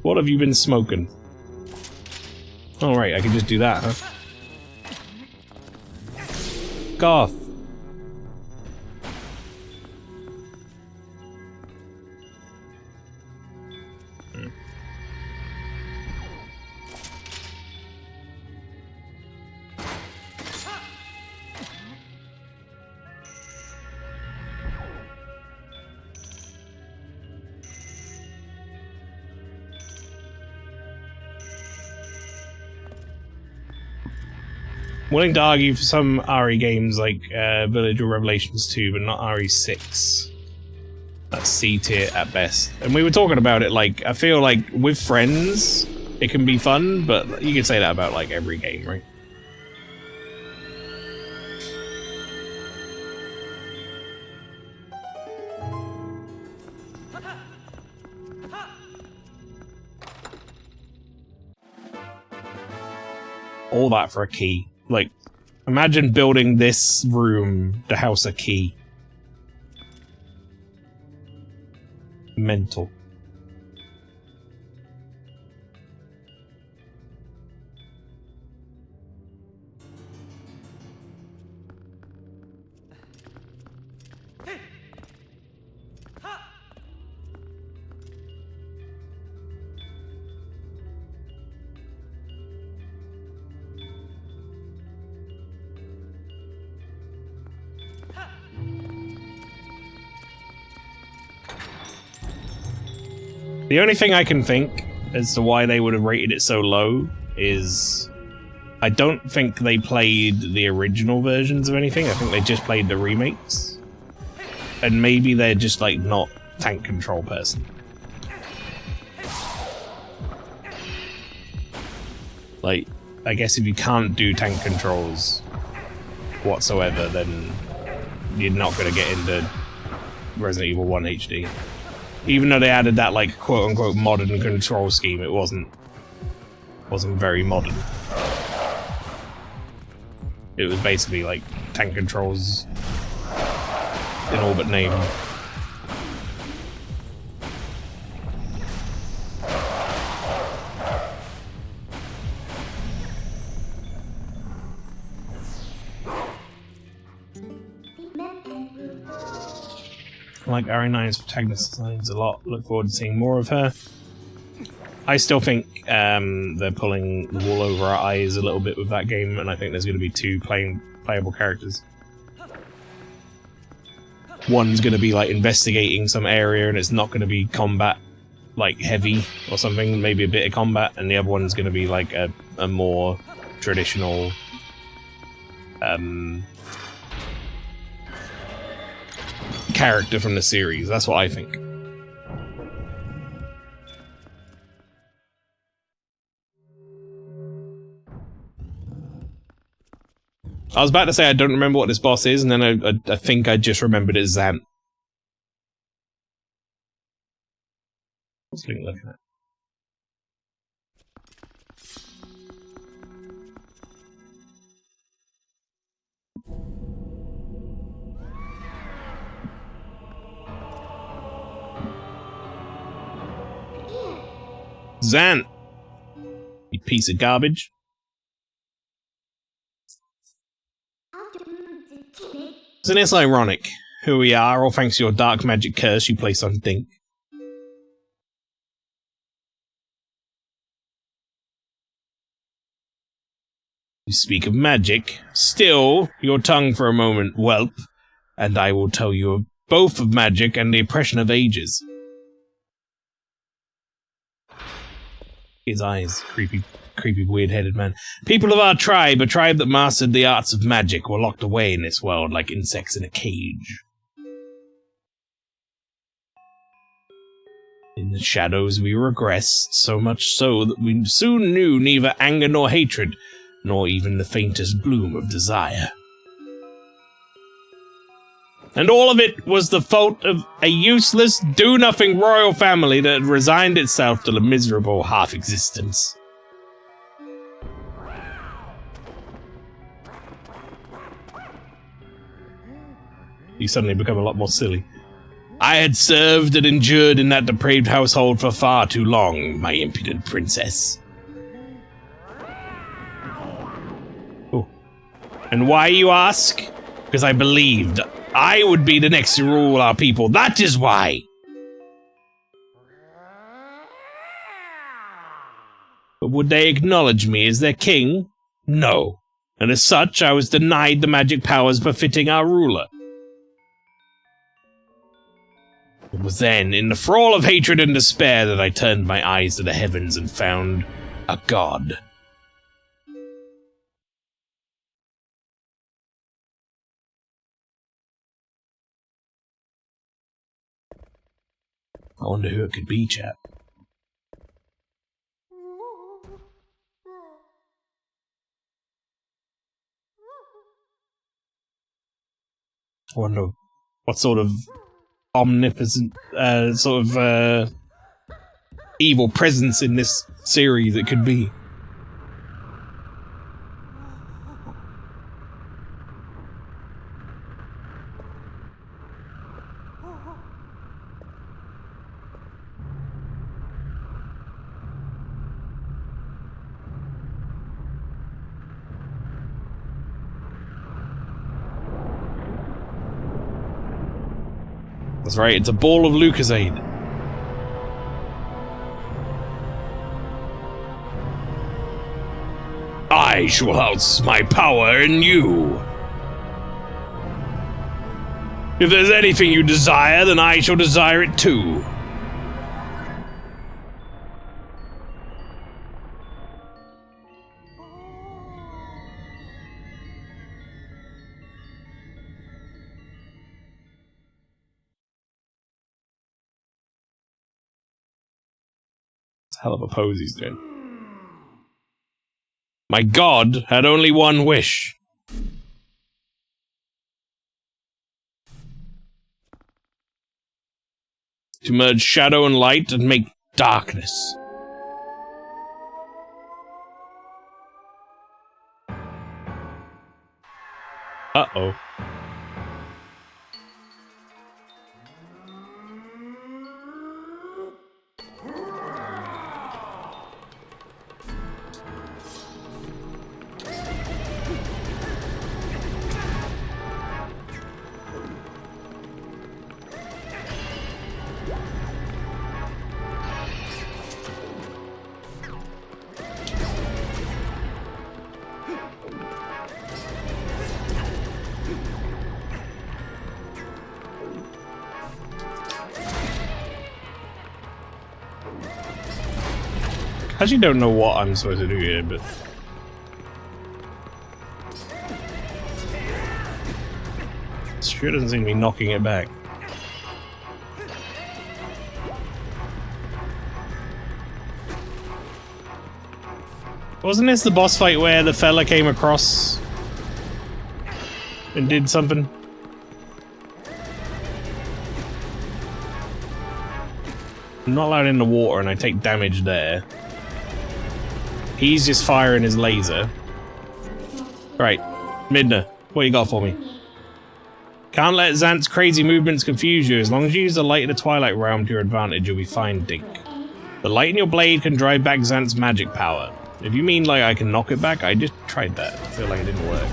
Speaker 1: What have you been smoking? Oh, right, I can just do that, huh? Goth. Willing to argue for some RE games like Village or Revelations 2, but not RE6. That's C tier at best. And we were talking about it, like, I feel like with friends, it can be fun, but you can say that about, like, every game, right? All that for a key. Like, imagine building this room to house a key. Mental. The only thing I can think as to why they would have rated it so low is I don't think they played the original versions of anything. I think they just played the remakes. And maybe they're just, like, not tank control person. Like, I guess if you can't do tank controls whatsoever, then you're not going to get into Resident Evil 1 HD. Even though they added that, like, quote-unquote modern control scheme, it wasn't very modern. It was basically, like, tank controls in all but name. I like RE9's protagonist designs a lot. Look forward to seeing more of her. I still think they're pulling the wool over our eyes a little bit with that game, and I think there's going to be two playable characters. One's going to be like investigating some area, and it's not going to be combat like heavy or something, maybe a bit of combat, and the other one's going to be like a more traditional character from the series. That's what I think. I was about to say I don't remember what this boss is, and then I think I just remembered it as Zant. What's Link looking at? Zant! You piece of garbage. Isn't this ironic? Who we are, all thanks to your dark magic curse you placed on Dink. You speak of magic. Still, your tongue for a moment, whelp, and I will tell you both of magic and the oppression of ages. His eyes, creepy, weird-headed man. People of our tribe, a tribe that mastered the arts of magic, were locked away in this world like insects in a cage. In the shadows we regressed, so much so that we soon knew neither anger nor hatred, nor even the faintest bloom of desire. And all of it was the fault of a useless, do-nothing royal family that had resigned itself to the miserable half-existence. You suddenly become a lot more silly. I had served and endured in that depraved household for far too long, my impudent princess. Oh. And why, you ask? Because I believed I would be the next to rule our people. That is why! But would they acknowledge me as their king? No. And as such, I was denied the magic powers befitting our ruler. It was then, in the thrall of hatred and despair, that I turned my eyes to the heavens and found a god. I wonder who it could be, chap. I wonder what sort of omnipotent, evil presence in this series it could be. That's right, it's a ball of Lucasade. I shall house my power in you. If there's anything you desire, then I shall desire it too. It's a hell of a pose he's doing. My god had only one wish. To merge shadow and light and make darkness. Uh-oh. I actually don't know what I'm supposed to do here, but... sure doesn't seem to be knocking it back. Wasn't this the boss fight where the fella came across and did something? I'm not allowed in the water and I take damage there. He's just firing his laser. Right, Midna, what you got for me? Can't let Xant's crazy movements confuse you. As long as you use the light of the Twilight Realm to your advantage, you'll be fine, Dink. The light in your blade can drive back Xant's magic power. If you mean like I can knock it back, I just tried that. I feel like it didn't work.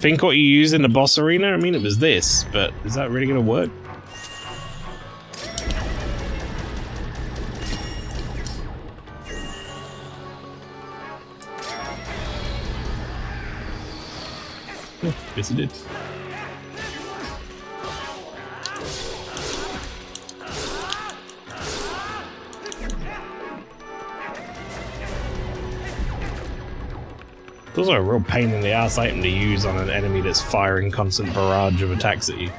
Speaker 1: Think what you use in the boss arena? I mean, it was this, but is that really gonna work? Yeah, guess it did. Those are a real pain in the ass item to use on an enemy that's firing constant barrage of attacks at you.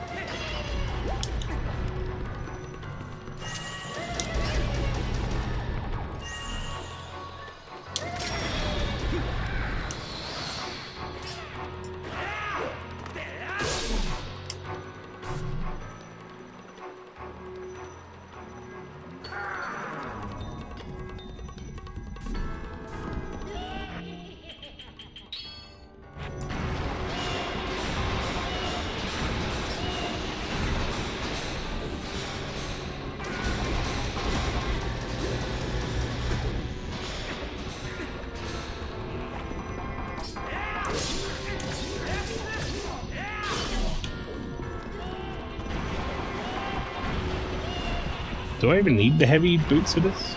Speaker 1: Do I even need the heavy boots for this?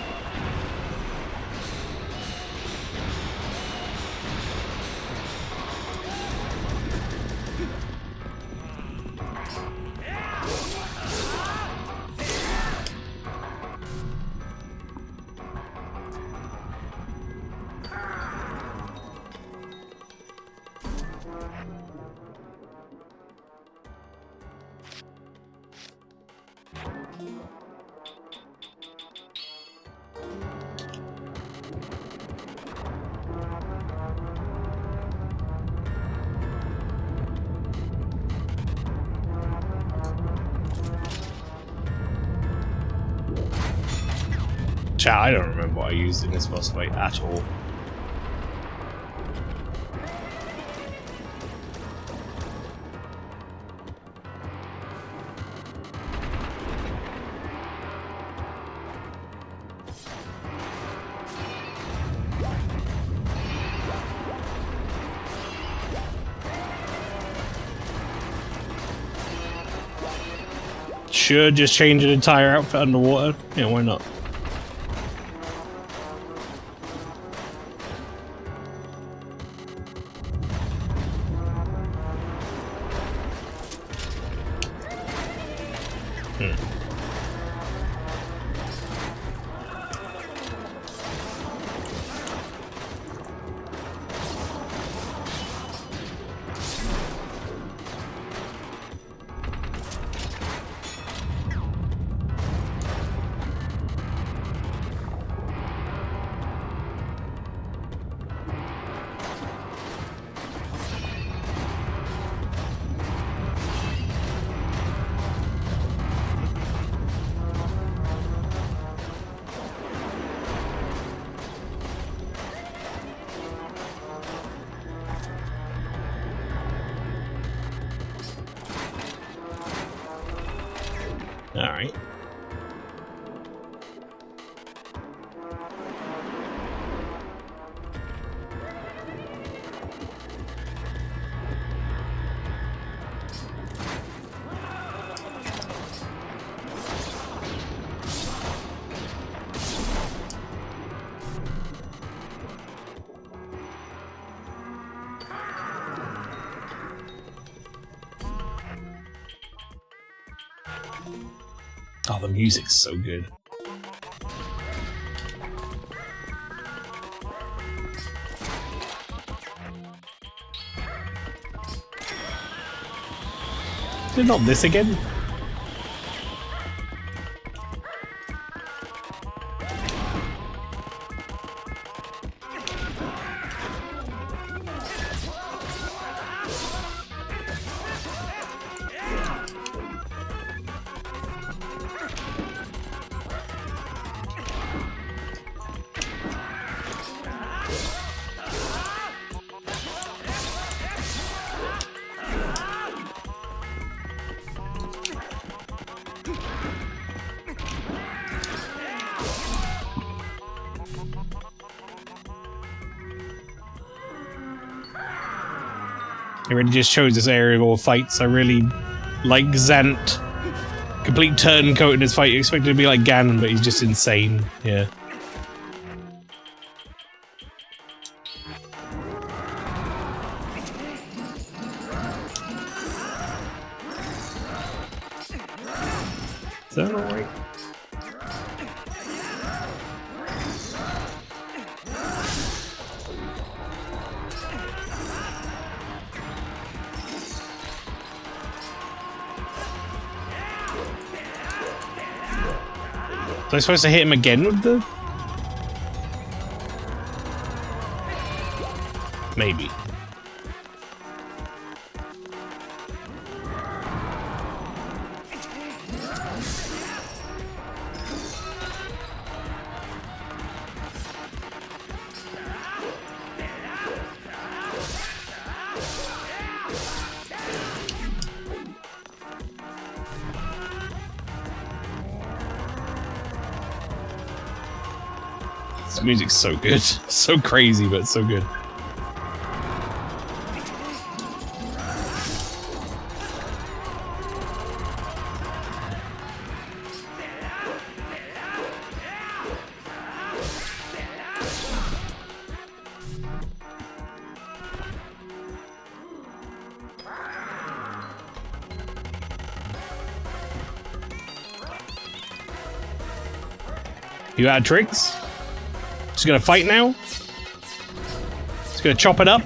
Speaker 1: Chat, I don't remember what I used in this boss fight at all. Sure, just change an entire outfit underwater? Yeah, why not? Alright. Oh, the music's so good. Is it not this again? It really just shows this area of all fights. I really like Zant. Complete turncoat in his fight. You expect it to be like Ganon, but he's just insane. Yeah. Is that alright? Am I supposed to hit him again with the... Maybe. This music's so good. So crazy, but so good. You out of tricks? Just gonna fight now? Just gonna chop it up?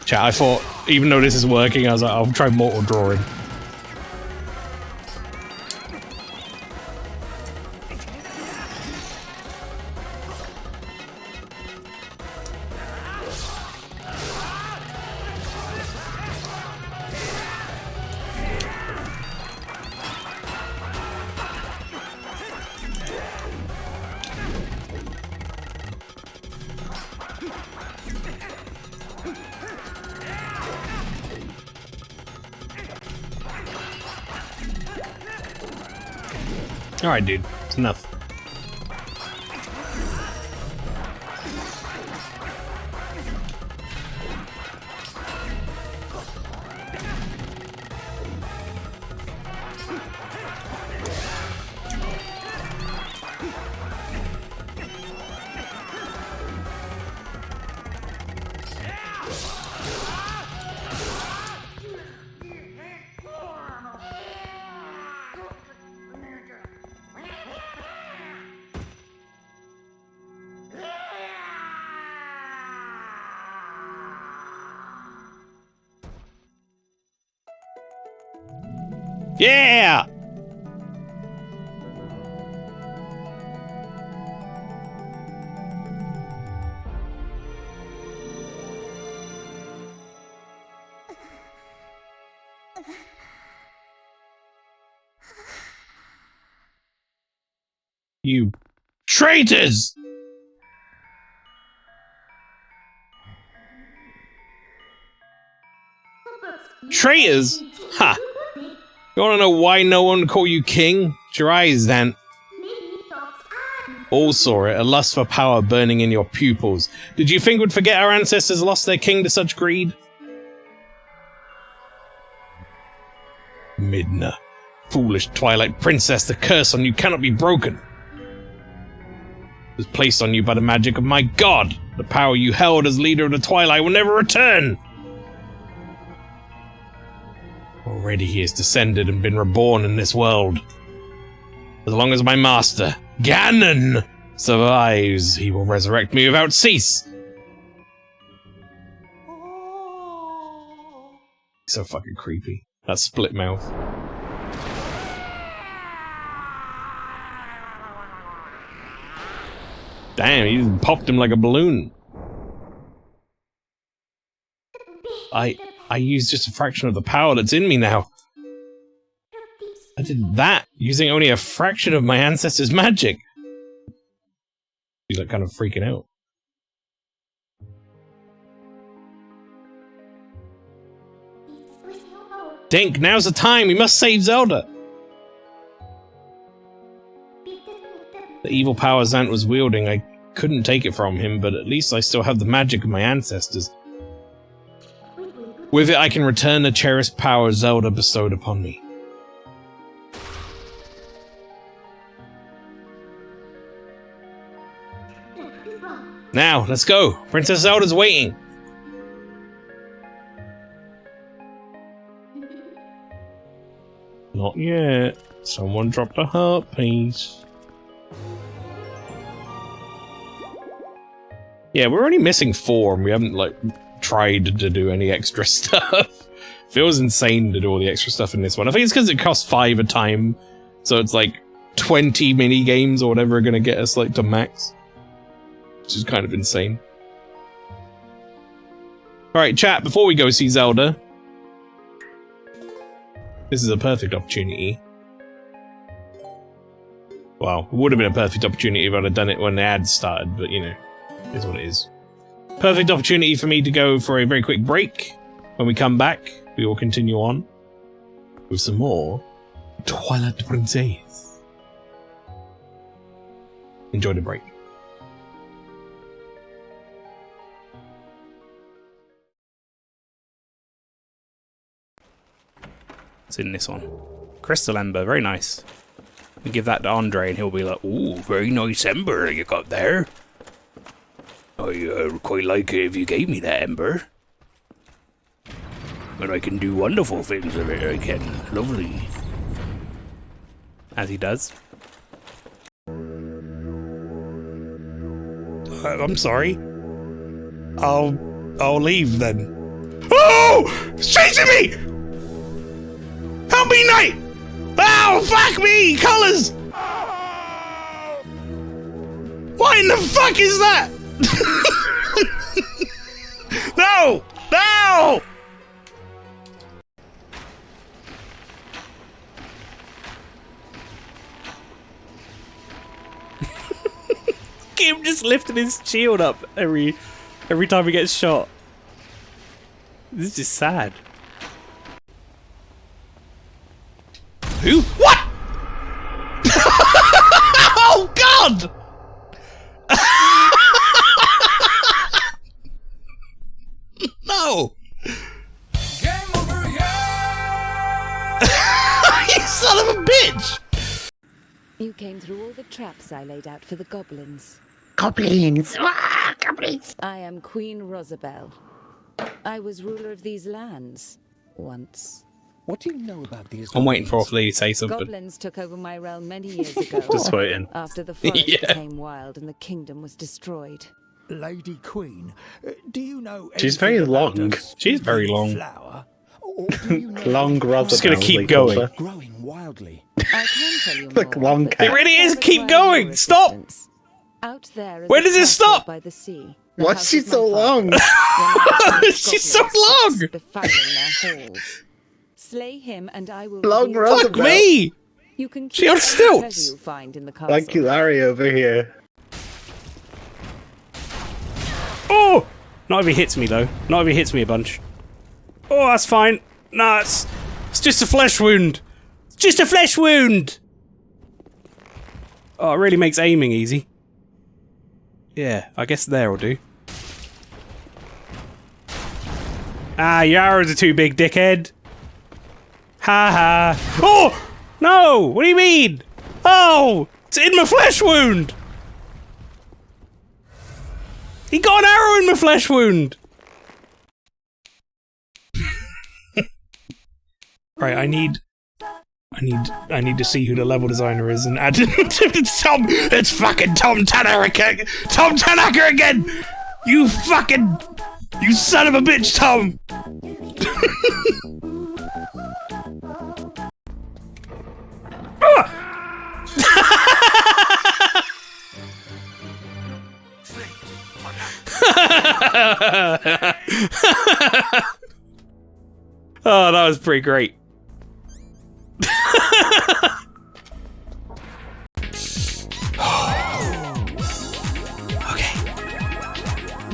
Speaker 1: Chat, I thought, even though this is working, I was like, I'll try mortal drawing. Alright, dude. It's enough. Yeah! You traitors! Traitors? Ha! You wanna know why no one call you king? It's your eyes, then. All saw it, a lust for power burning in your pupils. Did you think we'd forget our ancestors lost their king to such greed? Midna, foolish Twilight Princess, the curse on you cannot be broken. It was placed on you by the magic of my god. The power you held as leader of the Twilight will never return. Already he has descended and been reborn in this world. As long as my master, Ganon, survives, he will resurrect me without cease. So fucking creepy. That split mouth. Damn, he just popped him like a balloon. I used just a fraction of the power that's in me now. I did that using only a fraction of my ancestors' magic. He's like kind of freaking out. Dink, now's the time! We must save Zelda! The evil power Zant was wielding, I couldn't take it from him, but at least I still have the magic of my ancestors. With it, I can return the cherished power Zelda bestowed upon me. Now, let's go! Princess Zelda's waiting! Not yet. Someone dropped a heart piece. Yeah, we're only missing 4 and we haven't, like, tried to do any extra stuff. Feels insane to do all the extra stuff in this one. I think it's because it costs 5 a time. So it's like 20 mini games or whatever are gonna get us, like, to max. Which is kind of insane. Alright, chat, before we go see Zelda. This is a perfect opportunity. Well, it would have been a perfect opportunity if I'd have done it when the ads started, but you know, it is what it is. Perfect opportunity for me to go for a very quick break. When we come back, we will continue on with some more Twilight Princess. Enjoy the break. In this one. Crystal Ember, very nice. We give that to Andre and he'll be like, ooh, very nice ember you got there. I quite like it if you gave me that ember. But I can do wonderful things with it, I can. Lovely. As he does. I'm sorry. I'll leave then. Oh! It's chasing me! Help me, Knight! Oh, fuck me! Colors! What in the fuck is that? No! No! Keep him just lifting his shield up every time he gets shot. This is sad. Who? What? Oh God! No! Game over, yeah! You son of a bitch!
Speaker 2: You came through all the traps I laid out for the goblins.
Speaker 3: Goblins! Ah, goblins!
Speaker 2: I am Queen Rosabelle. I was ruler of these lands once.
Speaker 3: What do you know about these?
Speaker 1: I'm waiting for Lee to say something.
Speaker 2: Goblins took over my realm many years ago.
Speaker 1: Just waiting.
Speaker 2: After the forest became wild and the kingdom was destroyed.
Speaker 3: Lady Queen, do you know?
Speaker 4: She's very long.
Speaker 1: She's very long.
Speaker 3: Flower? Or do you know
Speaker 4: Long Rosabelle.
Speaker 1: Just gonna keep going.
Speaker 3: growing wildly.
Speaker 2: I can tell you
Speaker 4: Like
Speaker 2: more,
Speaker 4: long
Speaker 2: but
Speaker 4: cat.
Speaker 1: It really is.
Speaker 2: that
Speaker 1: Keep
Speaker 2: requires
Speaker 1: going.
Speaker 2: your
Speaker 1: Stop.
Speaker 2: assistance. Out there is
Speaker 1: Where
Speaker 2: a
Speaker 1: does it
Speaker 2: castle
Speaker 1: stop?
Speaker 2: By the sea.
Speaker 4: What's she so long?
Speaker 1: She's so long.
Speaker 2: Befouling their halls. Slay him, and I will.
Speaker 4: Long
Speaker 2: reveal-
Speaker 1: Fuck me!
Speaker 2: You can
Speaker 1: She on
Speaker 2: keep the
Speaker 1: stilts.
Speaker 2: treasure you find in the castle.
Speaker 4: Thank you, Larry, over here.
Speaker 1: Oh! Not if he hits me, though. Not if he hits me a bunch. Oh, that's fine. Nah, it's just a flesh wound. It's just a flesh wound! Oh, it really makes aiming easy. Yeah, I guess there'll do. Ah, your arrows are too big, dickhead. Ha ha. Oh! No! What do you mean? Oh! It's in my flesh wound! He got an arrow in my flesh wound! Right, I need to see who the level designer is and add it's Tom! It's fucking Tom Tanaka! Tom Tanaka again! You fucking... You son of a bitch, Tom! Oh, that was pretty great. Okay.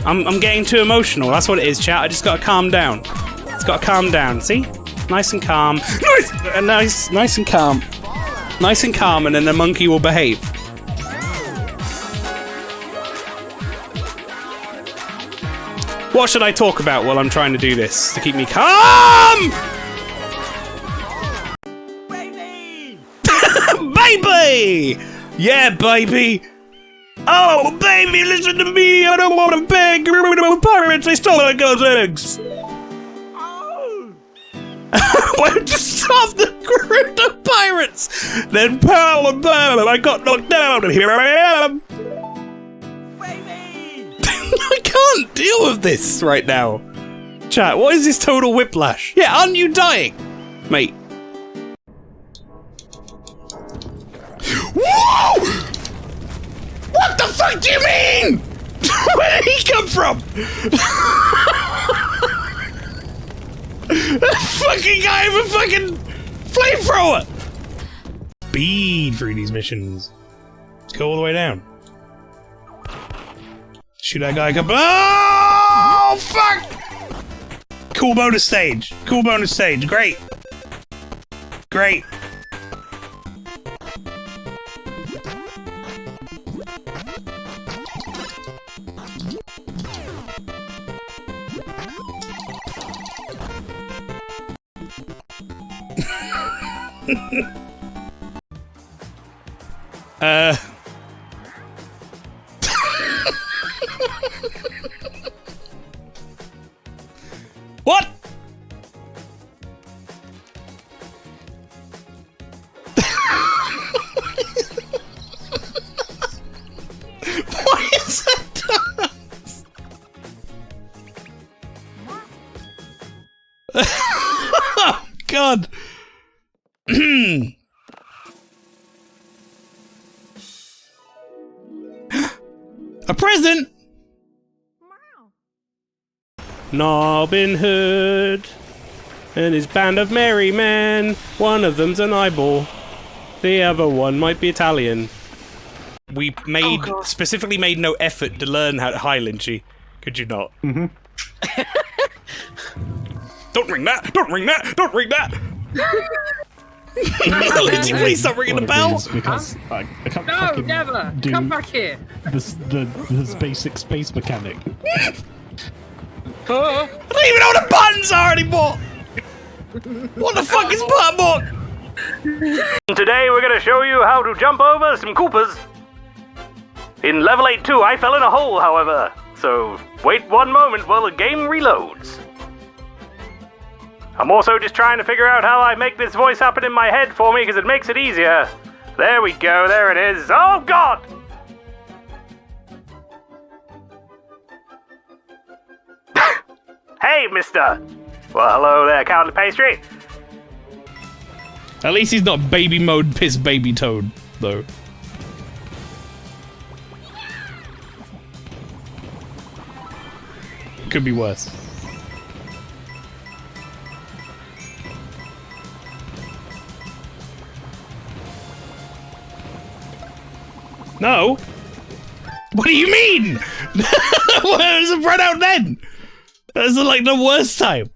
Speaker 1: I'm getting too emotional. That's what it is, chat. I just gotta calm down. It's gotta calm down. See? Nice and calm. Nice and calm. Nice and calm, and then the monkey will behave. What should I talk about while I'm trying to do this to keep me calm? Baby! Baby! Yeah, baby! Oh, baby, listen to me! I don't want to beg pirates! They stole my girl's eggs! Oh! Why just stop the group of pirates? Then pal and bam, I got knocked down, and here I am! I can't deal with this right now. Chat, what is this total whiplash? Yeah, aren't you dying? Mate. Whoa! What the fuck do you mean? Where did he come from? That fucking guy with a fucking flamethrower! Speed through these missions. Let's go all the way down. Shoot that guy. Oh, fuck! Cool bonus stage. Cool bonus stage. Great. Great. What? Why is that? Oh, God. A present? Robin Hood and his band of merry men. One of them's an eyeball. The other one might be Italian. We made specifically made no effort to learn how to Highlandry. Could you not? Mm-hmm. Don't ring that! Don't ring that! Don't ring that! Lindsay, please stop ringing the bell!
Speaker 5: Because I can't
Speaker 6: No,
Speaker 5: fucking
Speaker 6: never!
Speaker 5: do
Speaker 6: Come back here!
Speaker 5: this basic space mechanic.
Speaker 6: Oh.
Speaker 1: I don't even know what the buttons are anymore! What the fuck is button block? Today we're gonna show you how to jump over some Koopas. In level 8-2 I fell in a hole, however, so wait one moment while the game reloads. I'm also just trying to figure out how I make this voice happen in my head for me because it makes it easier. There we go, there it is. Oh God! Hey, mister! Well, hello there, Count Pastry. At least he's not baby mode piss baby Toad, though. Could be worse. No. What do you mean? Why does it run out then? That's like the worst time.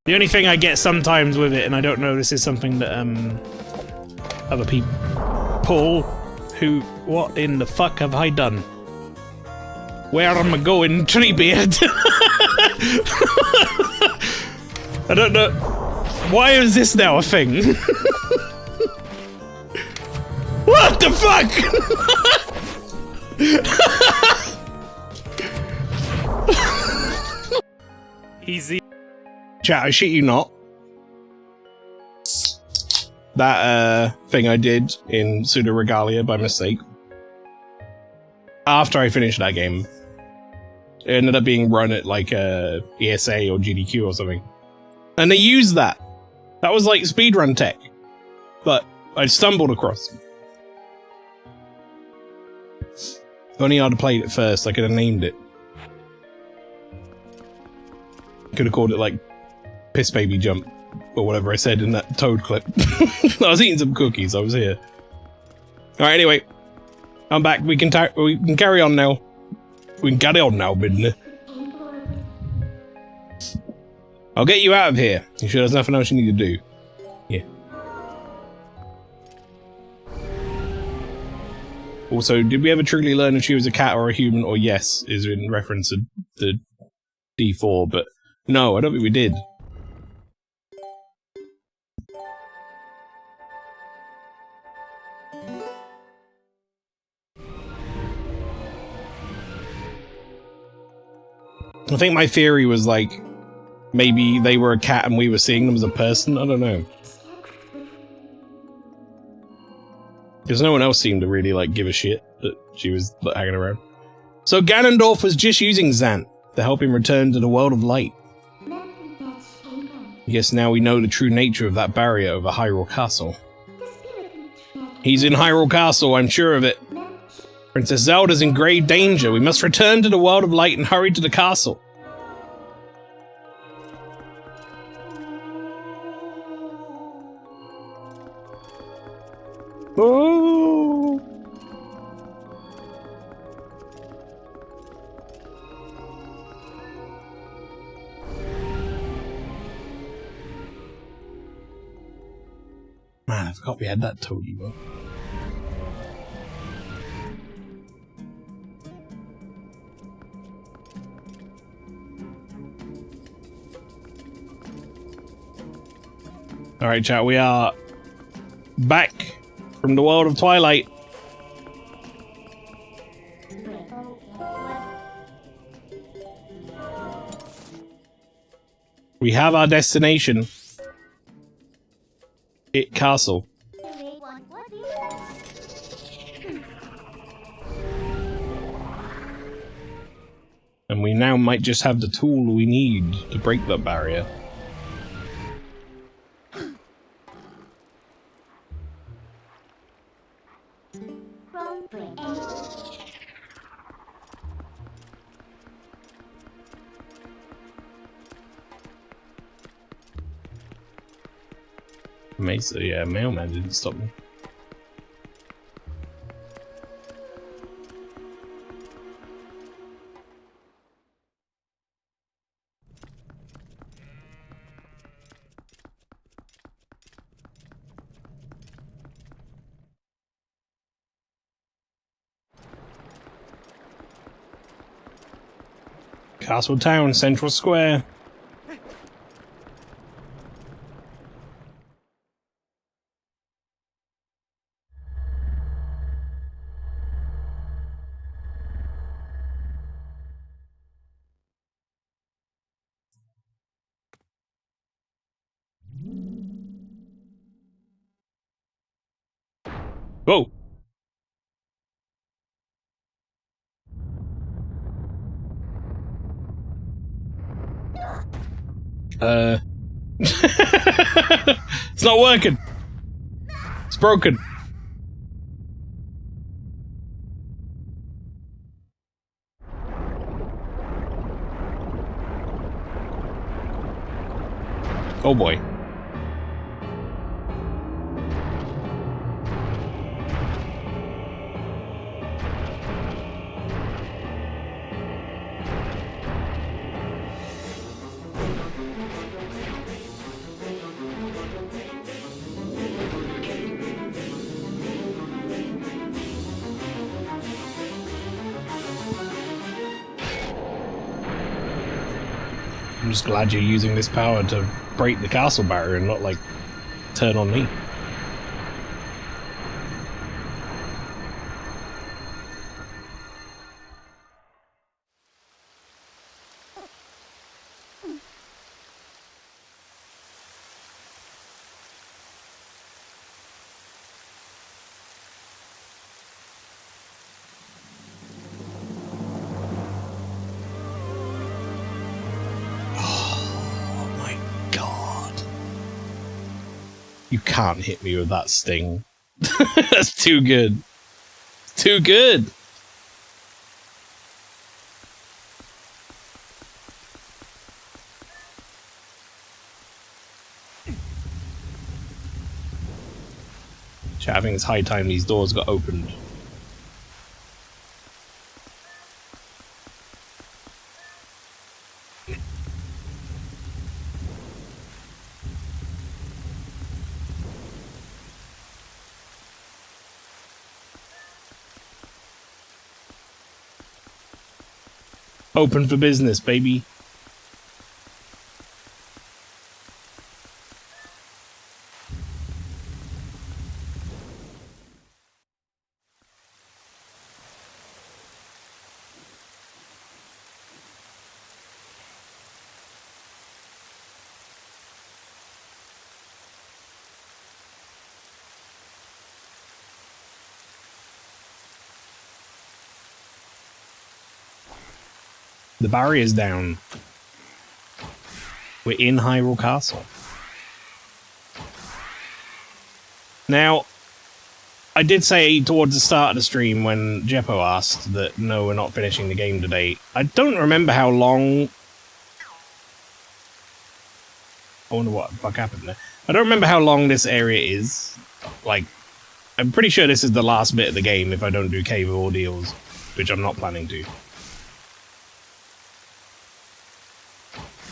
Speaker 1: The only thing I get sometimes with it, and I don't know, this is something that other people, Paul, who, what in the fuck have I done? Where am I going, Treebeard? I don't know. Why is this now a thing? What the fuck? Easy. Chat, I shit you not. That thing I did in Pseudo Regalia by mistake. After I finished that game, it ended up being run at like ESA or GDQ or something. And they used that. That was like speedrun tech. But I stumbled across. If only I'd have played it first, I could have named it. Could have called it like Piss Baby Jump, or whatever I said in that Toad clip. I was eating some cookies, I was here. Alright, anyway. I'm back, we can carry on now. We can carry on now, Midna. I'll get you out of here. You sure there's nothing else you need to do? Yeah. Also, did we ever truly learn if she was a cat or a human, or yes, is in reference to the D4, but no, I don't think we did. I think my theory was like, maybe they were a cat and we were seeing them as a person, I don't know. Because no one else seemed to really like give a shit that she was like, hanging around. So Ganondorf was just using Zant to help him return to the world of light. Yes, now we know the true nature of that barrier over Hyrule Castle. He's in Hyrule Castle, I'm sure of it. Princess Zelda's in grave danger. We must return to the world of light and hurry to the castle. Oh! Man, I forgot we had that Toady book. Alright, chat, we are back from the world of Twilight. We have our destination. It Castle. And we now might just have the tool we need to break that barrier. Mesa, yeah, Mailman didn't stop me. Castle Town, Central Square. Whoa! It's not working! It's broken! Oh boy. I'm just glad you're using this power to break the castle barrier and not, like, turn on me. You can't hit me with that sting. That's too good. Too good. I think it's high time these doors got opened. Open for business, baby. The barrier's down. We're in Hyrule Castle. Now, I did say towards the start of the stream when Jeppo asked that no, we're not finishing the game today. I don't remember how long... I wonder what the fuck happened there. I don't remember how long this area is. Like, I'm pretty sure this is the last bit of the game if I don't do Cave of Ordeals, which I'm not planning to.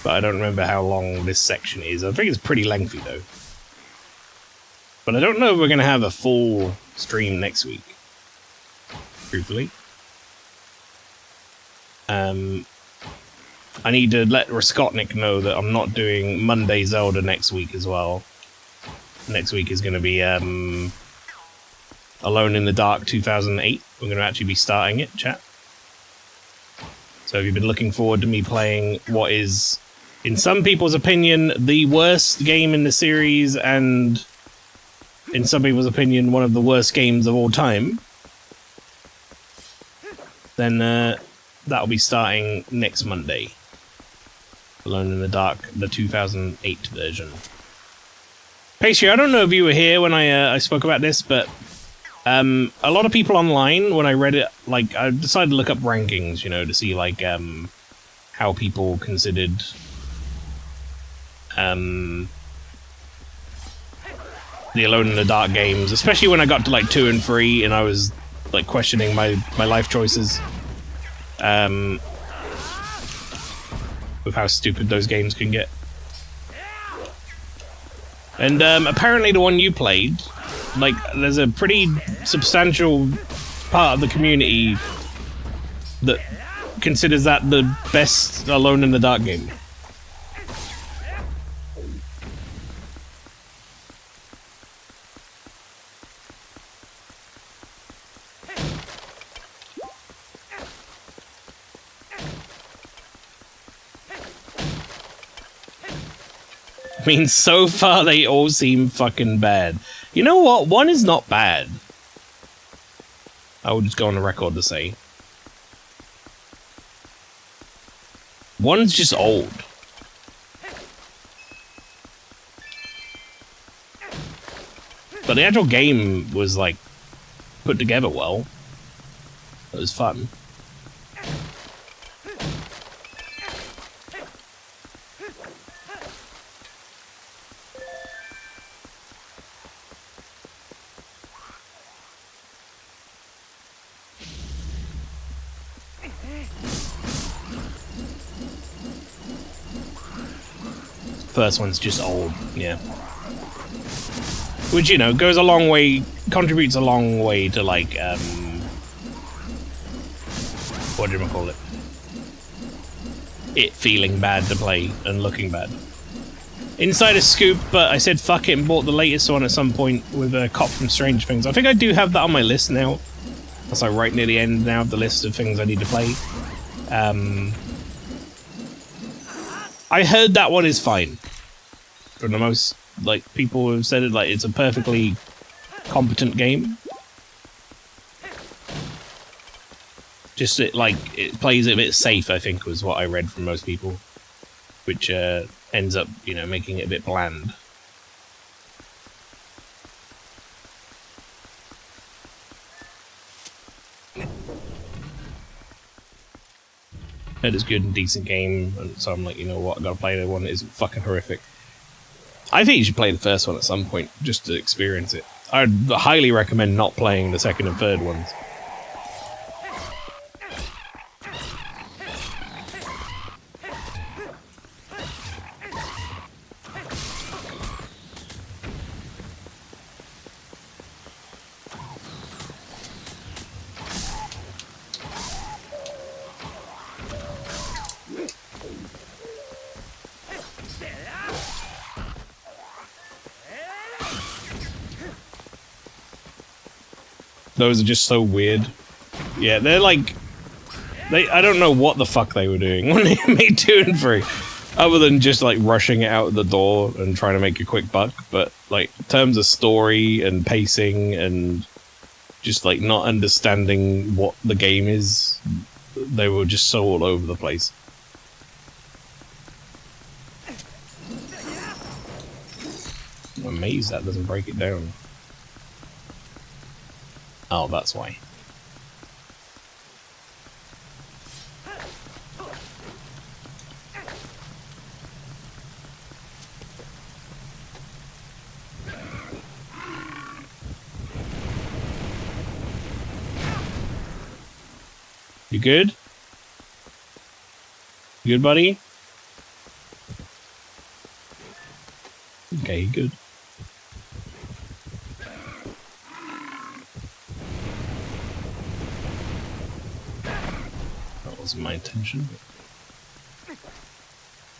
Speaker 1: But I don't remember how long this section is. I think it's pretty lengthy, though. But I don't know if we're going to have a full stream next week. Truthfully. I need to let Raskotnik know that I'm not doing Monday Zelda next week as well. Next week is going to be Alone in the Dark 2008. We're going to actually be starting it, chat. So if you've been looking forward to me playing what is, in some people's opinion, the worst game in the series, and in some people's opinion, one of the worst games of all time, then that'll be starting next Monday. Alone in the Dark, the 2008 version. Pacey, I don't know if you were here when I spoke about this, but a lot of people online, when I read it, like, I decided to look up rankings, you know, to see, like, how people considered the Alone in the Dark games, especially when I got to, like, 2 and 3, and I was, like, questioning my life choices. With how stupid those games can get. And apparently the one you played, like, there's a pretty substantial part of the community that considers that the best Alone in the Dark game. I mean, so far they all seem fucking bad. You know what? 1 is not bad. I will just go on the record to say. 1's just old. But the actual game was, like, put together well. It was fun. First one's just old, yeah. Which, you know, goes a long way, contributes a long way to, like, what do you call it? it feeling bad to play and looking bad. Inside a scoop, but I said fuck it and bought the latest one at some point with a cop from Strange Things. I think I do have that on my list now. That's like right near the end now of the list of things I need to play. I heard that one is fine. For the most, like, people have said it, like, it's a perfectly competent game. Just, it plays it a bit safe, I think, was what I read from most people. Which, ends up, you know, making it a bit bland. It is good and decent game, and so I'm like, you know what, I gotta play the one that isn't fucking horrific. I think you should play the first one at some point, just to experience it. I'd highly recommend not playing the second and third ones. Those are just so weird. Yeah, they're like... I don't know what the fuck they were doing when they made 2 and 3. Other than just, like, rushing it out the door and trying to make a quick buck. But, like, in terms of story and pacing and just, like, not understanding what the game is, they were just so all over the place. I'm amazed that doesn't break it down. Oh, that's why. You good? You good, buddy? Okay, good. Wasn't my intention.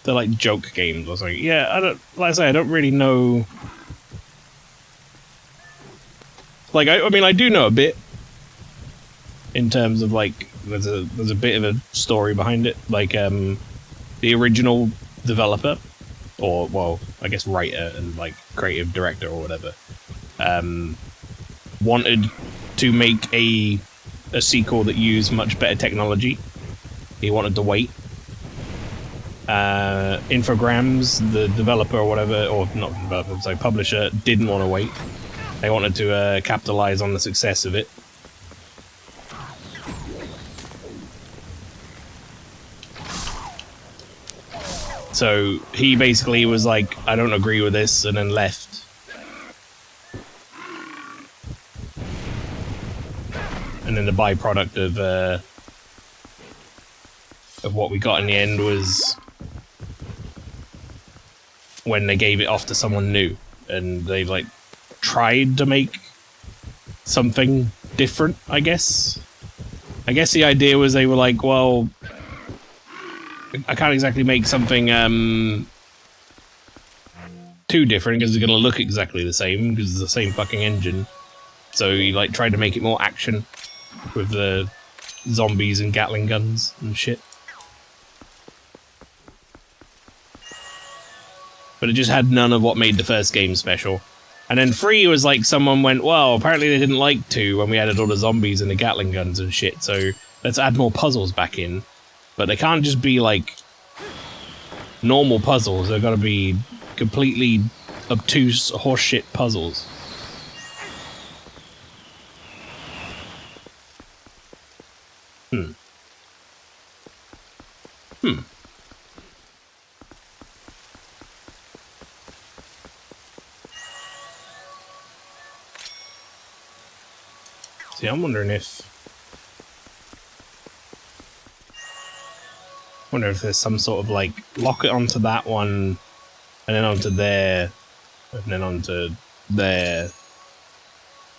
Speaker 1: They're like joke games. I was like, yeah, like I say, I don't really know. Like, I mean, I do know a bit in terms of like, there's a bit of a story behind it. Like, the original developer, or well, I guess writer and like creative director or whatever, wanted to make a sequel that used much better technology. He wanted to wait. Infogrames, the developer or whatever, or not developer, so publisher, didn't want to wait. They wanted to capitalize on the success of it. So he basically was like, I don't agree with this, and then left. And then the byproduct of what we got in the end was when they gave it off to someone new, and they like tried to make something different, I guess. I guess the idea was they were like, well, I can't exactly make something too different because it's gonna look exactly the same because it's the same fucking engine. So you like tried to make it more action with the zombies and Gatling guns and shit. But it just had none of what made the first game special. And then 3 was like someone went, well, apparently they didn't like 2 when we added all the zombies and the Gatling guns and shit, so let's add more puzzles back in. But they can't just be like normal puzzles, they've got to be completely obtuse horseshit puzzles. See, I'm wondering if... wonder if there's some sort of, like, lock it onto that one, and then onto there, and then onto there,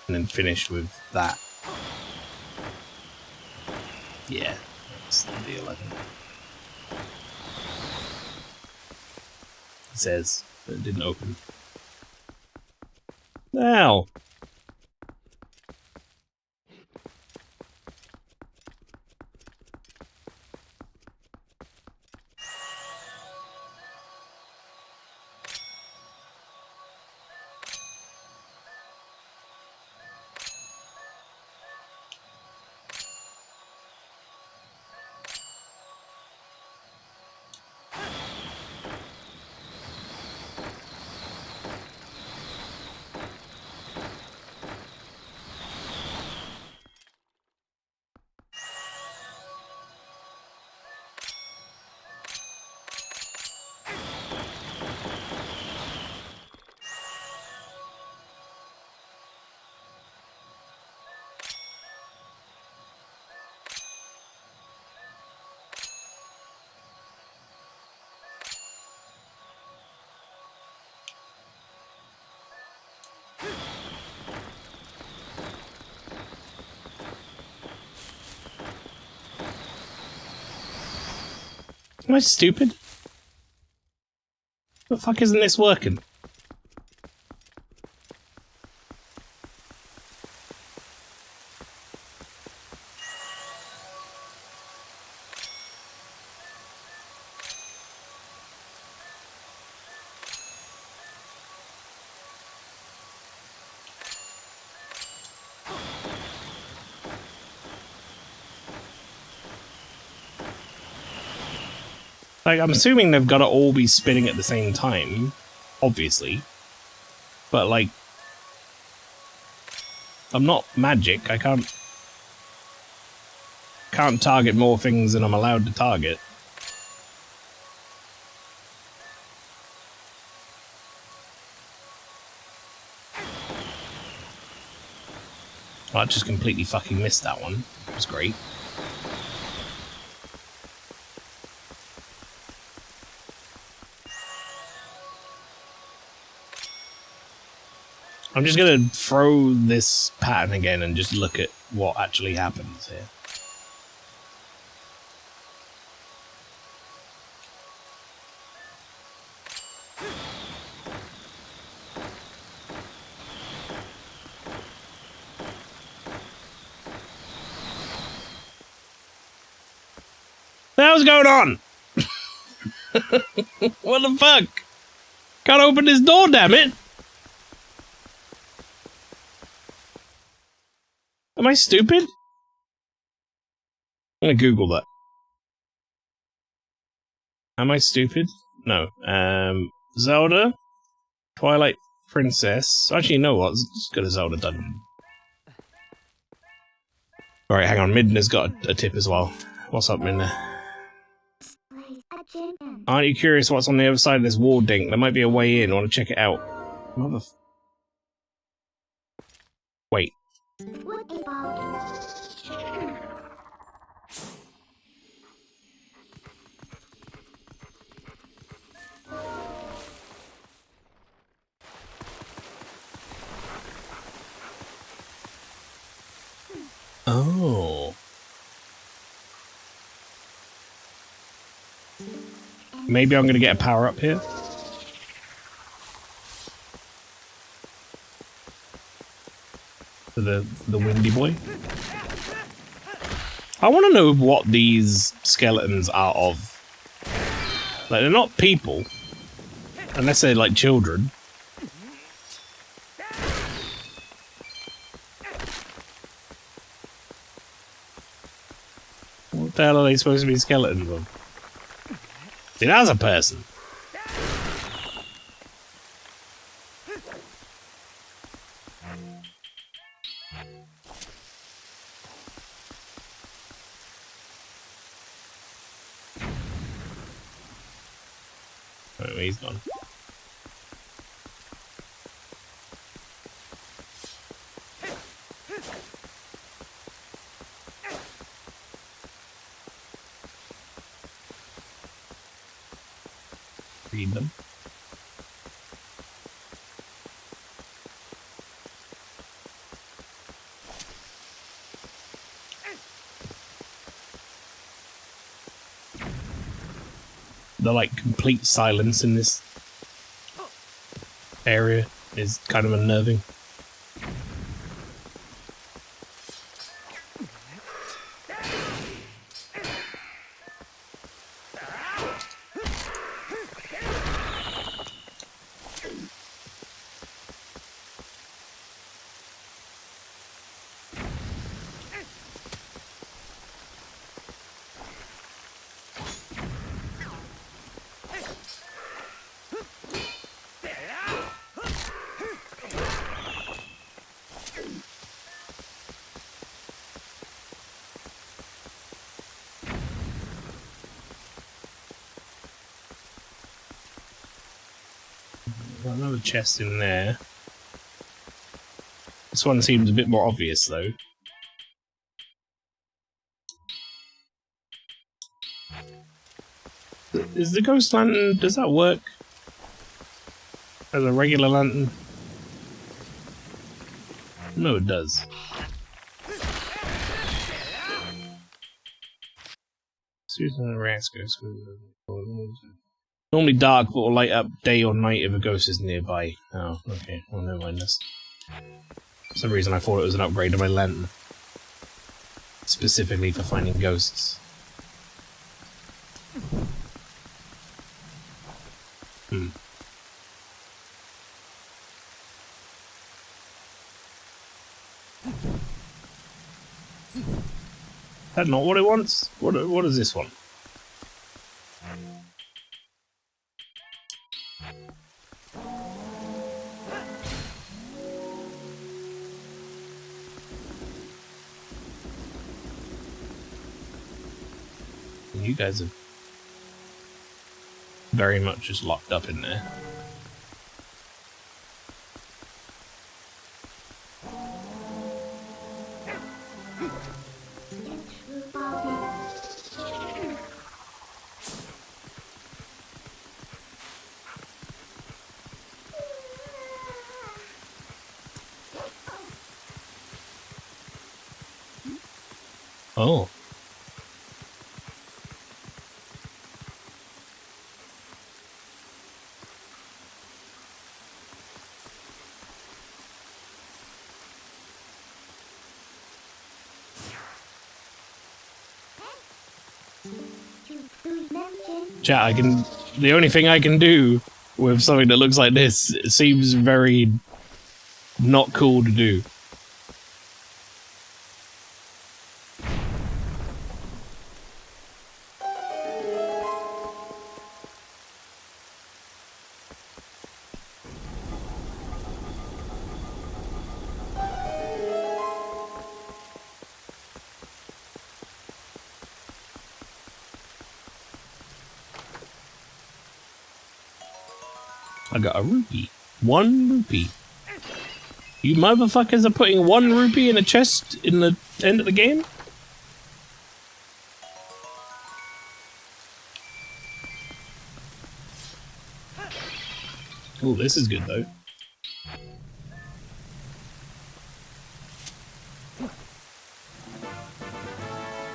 Speaker 1: and then finish with that. Yeah, that's the deal, I think. says. But it didn't open. Now. Am I stupid? The fuck isn't this working? Like, I'm assuming they've got to all be spinning at the same time, obviously. But, like, I'm not magic. I can't target more things than I'm allowed to target. Oh, I just completely fucking missed that one. That was great. I'm just gonna throw this pattern again and just look at what actually happens here. What the hell's going on? What the fuck? Can't open this door, damn it! Am I stupid? I'm gonna Google that. Am I stupid? No. Zelda? Twilight Princess. Actually, you know what? Let's go to Zelda Dungeon. Alright, hang on. Midna's got a tip as well. What's up, Midna? Aren't you curious what's on the other side of this wall, Dink? There might be a way in. I want to check it out. Wait. Oh. Maybe I'm gonna get a power up here. For the windy boy. I want to know what these skeletons are of. Like, they're not people. Unless they're like children. What the hell are they supposed to be skeletons of? See, that's a person. Oh, he's gone. Read them. The like complete silence in this area is kind of unnerving. Got another chest in there. This one seems a bit more obvious, though. Is the ghost lantern, does that work as a regular lantern? No, it does. Normally dark, but will light up day or night if a ghost is nearby. Oh, okay. Well, never mind this. For some reason I thought it was an upgrade to my lantern. Specifically for finding ghosts. Is that not what it wants? What does this want? You guys are very much just locked up in there. Oh. Chat, the only thing I can do with something that looks like this, it seems very not cool to do. I got a rupee. 1 rupee. You motherfuckers are putting 1 rupee in a chest in the end of the game? Oh, this is good though.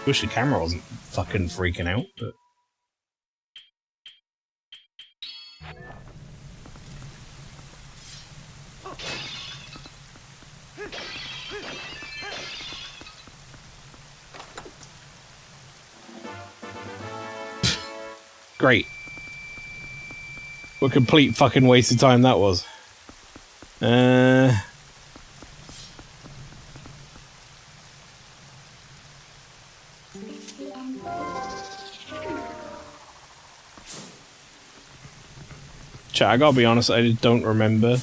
Speaker 1: Wish the camera wasn't fucking freaking out, but... Great. What a complete fucking waste of time that was. Chat, I gotta be honest, I just don't remember.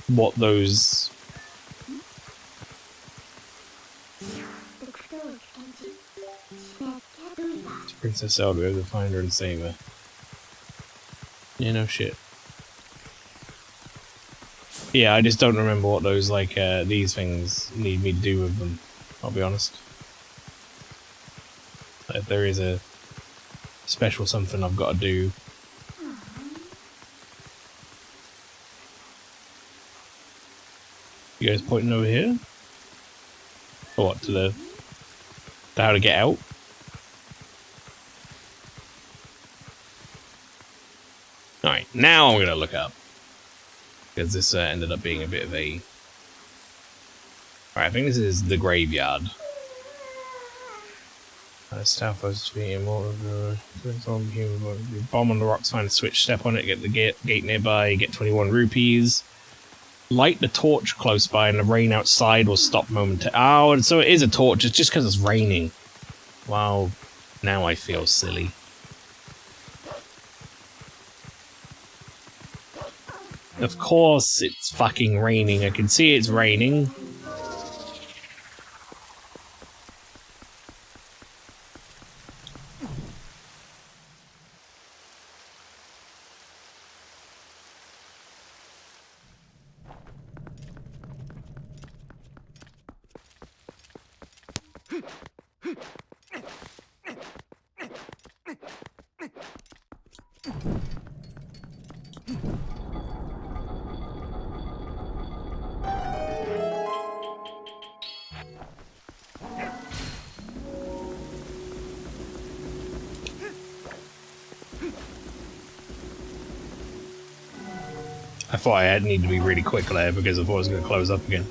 Speaker 1: What those... It's Princess Zelda, we have to find her and save her. Yeah, no shit. Yeah, I just don't remember what those, like, these things need me to do with them, I'll be honest. If there is a special something I've got to do. You guys pointing over here? Or what, to how to get out? Alright, now I'm gonna look up. Because this ended up being a bit of a... Alright, I think this is the graveyard. Southwest being more of the bomb on the rocks, find a switch, step on it, get the gate nearby, get 21 rupees. Light the torch close by and the rain outside will stop momentarily. Oh, and so it is a torch, it's just because it's raining. Wow, now I feel silly. Of course it's fucking raining, I can see it's raining. I thought I had need to be really quick there because I thought it was going to close up again.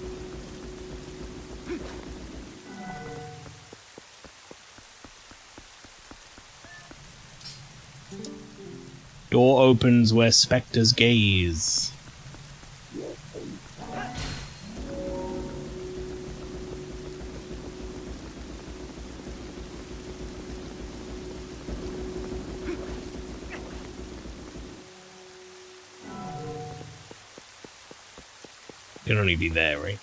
Speaker 1: Door opens where specters gaze. Can only be there, right?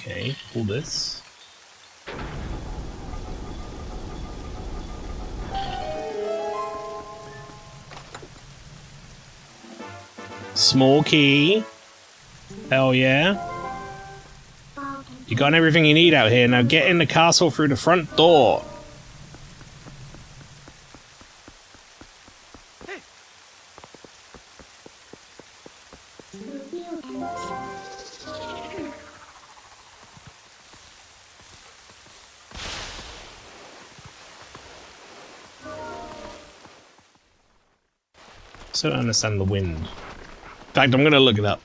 Speaker 1: Okay, pull this. Small key. Hell yeah. You got everything you need out here. Now get in the castle through the front door. So I don't understand the wind. In fact, I'm gonna look it up.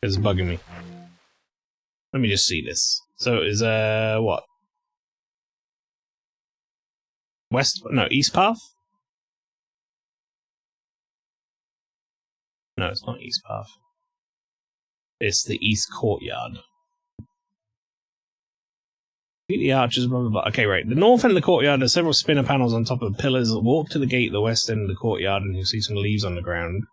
Speaker 1: It's bugging me. Let me just see this. So is what? West? No, east path? No, it's not east path. It's the east courtyard. The arches, blah blah blah. Okay, right. The north end of the courtyard, there's several spinner panels on top of pillars. Walk to the gate at the west end of the courtyard and you'll see some leaves on the ground.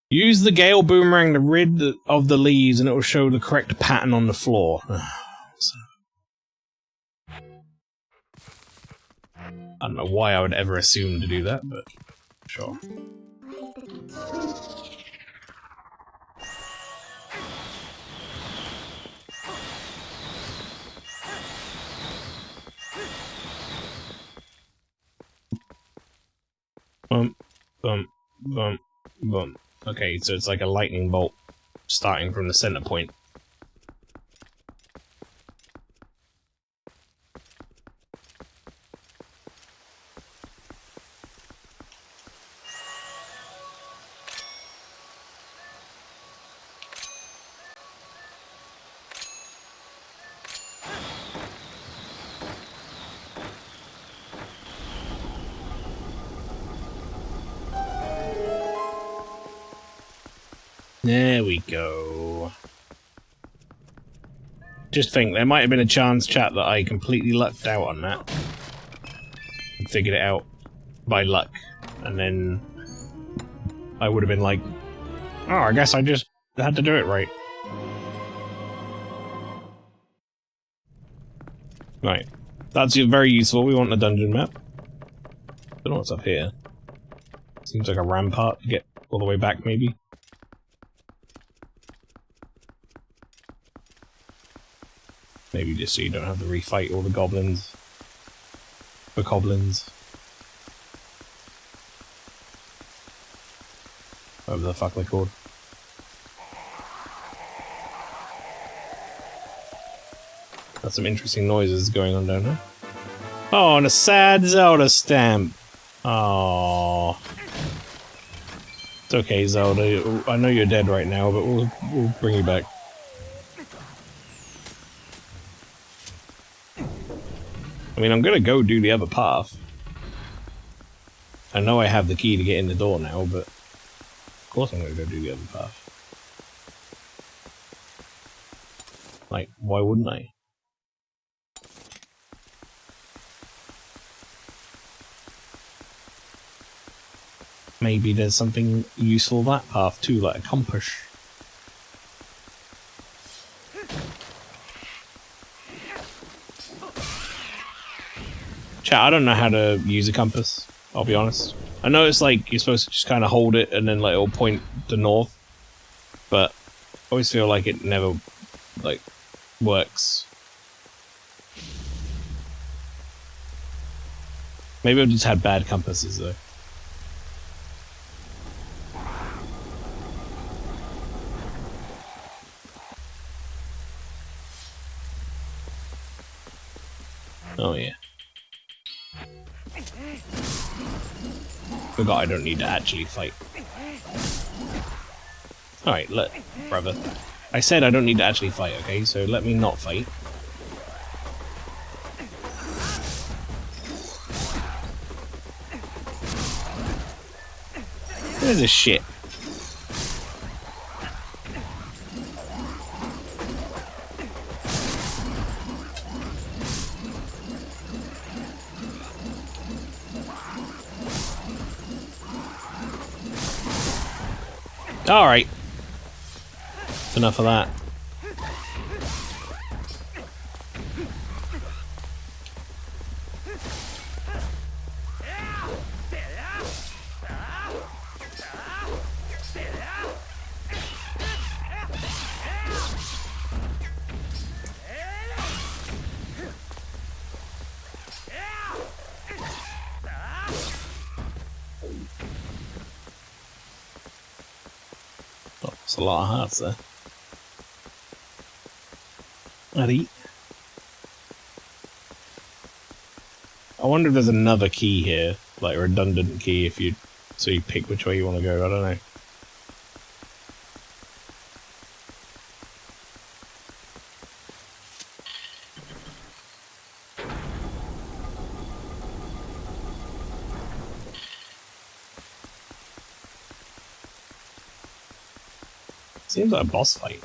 Speaker 1: Use the gale boomerang to rid of the leaves and it will show the correct pattern on the floor. I don't know why I would ever assume to do that, but sure. Bump, bump, bump, bump. Okay, so it's like a lightning bolt starting from the center point. There we go. Just think, there might have been a chance, chat, that I completely lucked out on that. And figured it out by luck. And then I would have been like, oh, I guess I just had to do it right. Right. That's very useful. We want a dungeon map. Don't know what's up here. Seems like a rampart to get all the way back, maybe. Maybe just so you don't have to refight all the goblins. The goblins. Whatever the fuck they're called. Got some interesting noises going on down there. Oh, and a sad Zelda stamp. Oh. It's okay, Zelda. I know you're dead right now, but we'll bring you back. I mean, I'm gonna go do the other path. I know I have the key to get in the door now, but of course I'm gonna go do the other path. Like, why wouldn't I? Maybe there's something useful that path too, like a compass. Chat, I don't know how to use a compass, I'll be honest. I know it's like you're supposed to just kind of hold it and then like it'll point to north, but I always feel like it never like works. Maybe I've just had bad compasses though. Oh yeah. Forgot I don't need to actually fight. Alright, look, brother. I said I don't need to actually fight, okay? So let me not fight. What is this shit? Alright. Enough of that. Oh, that's a lot of hearts there. Eddie. I wonder if there's another key here, like a redundant key, if you so you pick which way you want to go. I don't know. Seems like a boss fight.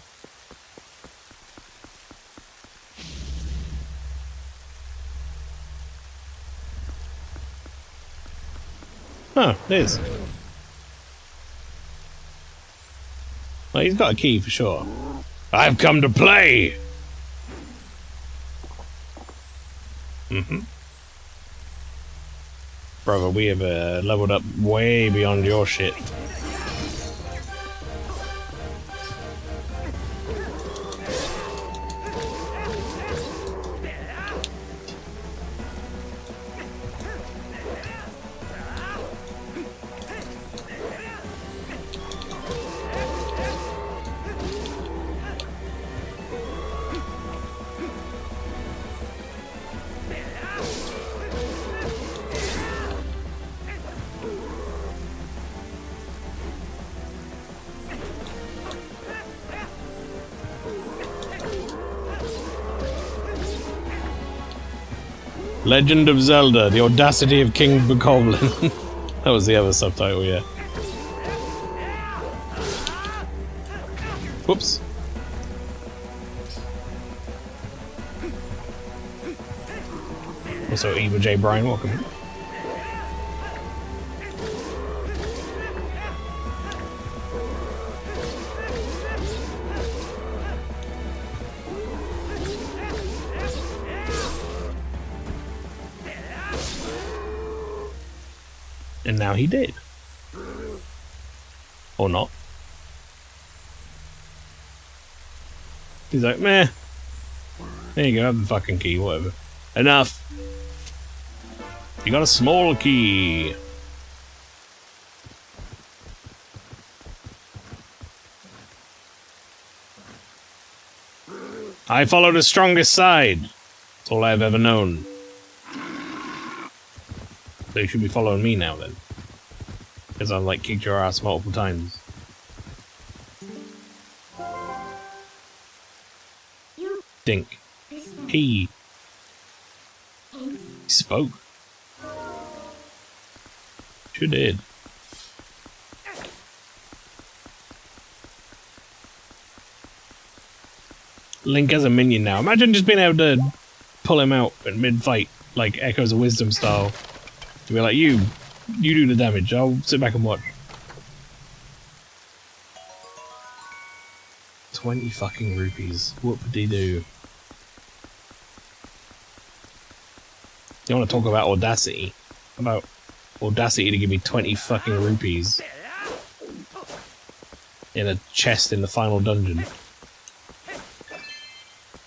Speaker 1: Huh, it is. Well, he's got a key for sure. I've come to play! Mm-hmm. Brother, we have leveled up way beyond your shit. Legend of Zelda, The Audacity of King Bokoblin. That was the other subtitle, yeah. Whoops. Also, Eva J. Bryan, welcome. And now he did. Or not. He's like, meh. There you go, have the fucking key, whatever. Enough. You got a small key. I follow the strongest side. That's all I've ever known. So you should be following me now then. Because I've like kicked your ass multiple times. Dink. He spoke. Sure did. Link as a minion now. Imagine just being able to pull him out in mid-fight, like Echoes of Wisdom style. To be like, you do the damage, I'll sit back and watch. 20 fucking rupees. Whoop-de-doo. You want to talk about audacity? How about audacity to give me 20 fucking rupees in a chest in the final dungeon?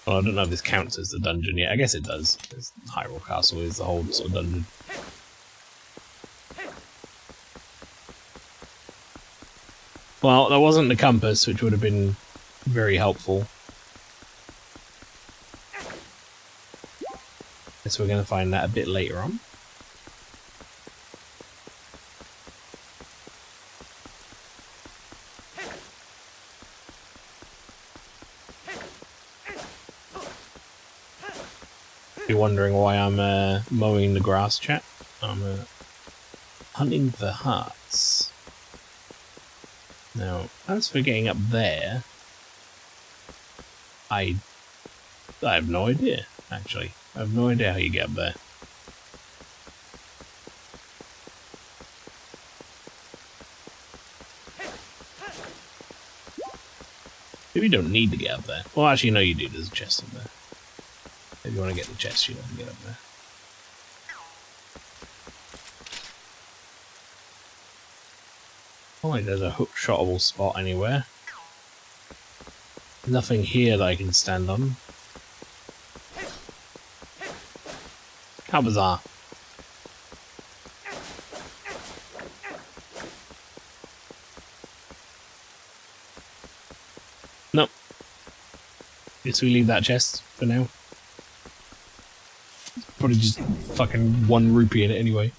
Speaker 1: Well, I don't know if this counts as the dungeon yet. I guess it does. Hyrule Castle is the whole sort of dungeon. Well, there wasn't the compass, which would have been very helpful. Guess we're going to find that a bit later on. You're wondering why I'm mowing the grass, chat? I'm hunting for hearts. Now, as for getting up there, I have no idea, actually. I have no idea how you get up there. Maybe you don't need to get up there. Well, actually, no, you do. There's a chest up there. If you want to get the chest, you have to get up there. Oh, there's a hook-shotable spot anywhere. Nothing here that I can stand on. How bizarre. Nope. Guess we leave that chest for now. Probably just fucking 1 rupee in it anyway.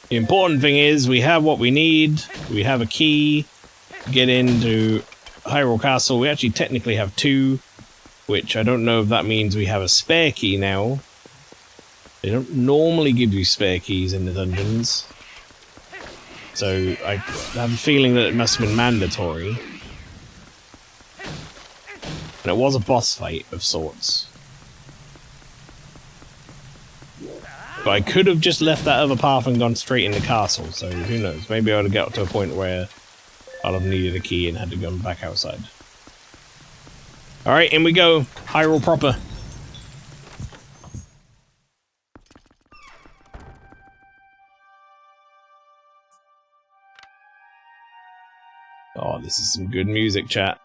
Speaker 1: The important thing is we have what we need. We have a key to get into Hyrule Castle. We actually technically have 2, which I don't know if that means we have a spare key now. They don't normally give you spare keys in the dungeons. So I have a feeling that it must have been mandatory. And it was a boss fight of sorts. But I could have just left that other path and gone straight in the castle, so who knows. Maybe I would have got to a point where I'd have needed a key and had to go back outside. Alright, in we go. Hyrule proper. Oh, this is some good music, chat.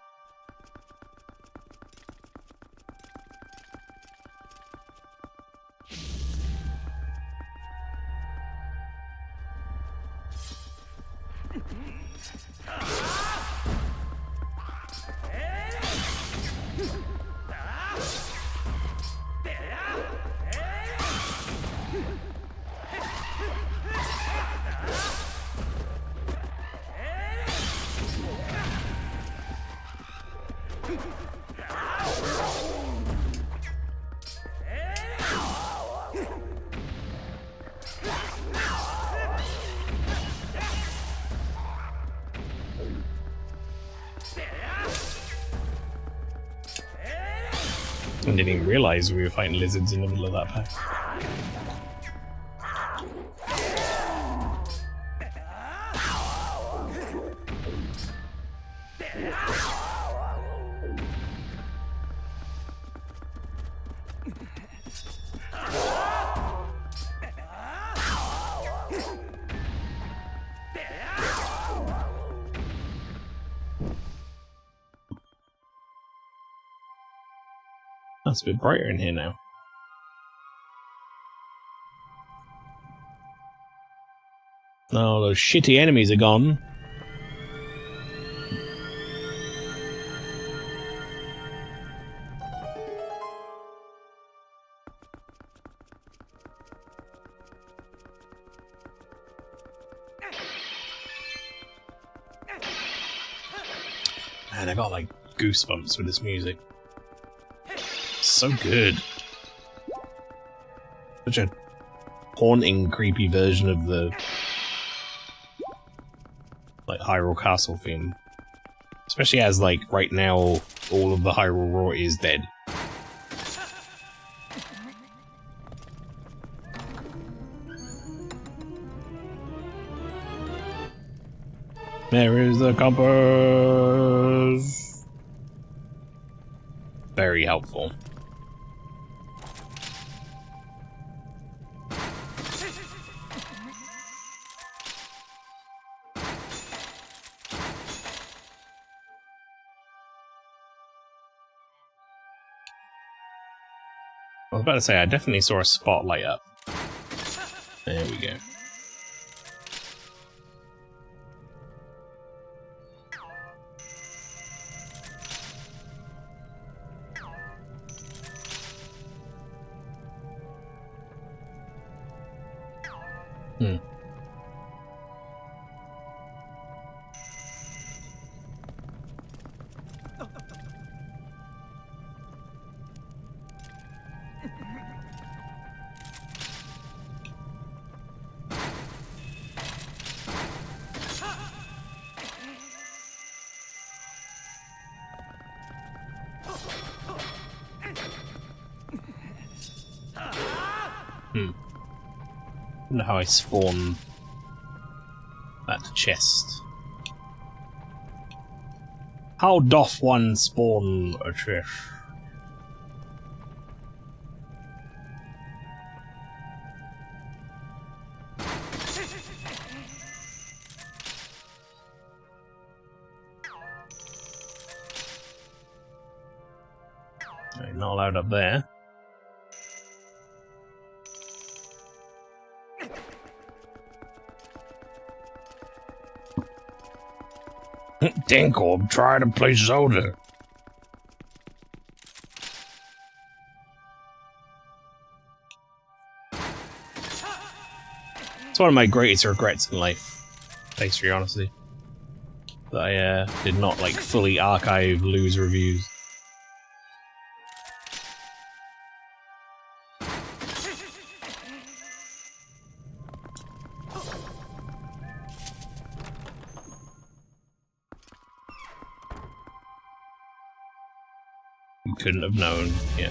Speaker 1: I didn't even realize we were fighting lizards in the middle of that pack. It's a bit brighter in here now. Oh, those shitty enemies are gone. Man, I got like goosebumps with this music. So good. Such a haunting, creepy version of the like Hyrule Castle theme. Especially as like right now all of the Hyrule royalty is dead. There is the compass. Very helpful. I was about to say, I definitely saw a spotlight up. There we go. I wonder how I spawn that chest. How doth one spawn a chest? Okay, not allowed up there. Dinko, I'm trying to play Zelda. It's one of my greatest regrets in life, basically, honestly. That I did not like fully archive Lou's reviews. Couldn't have known, yeah.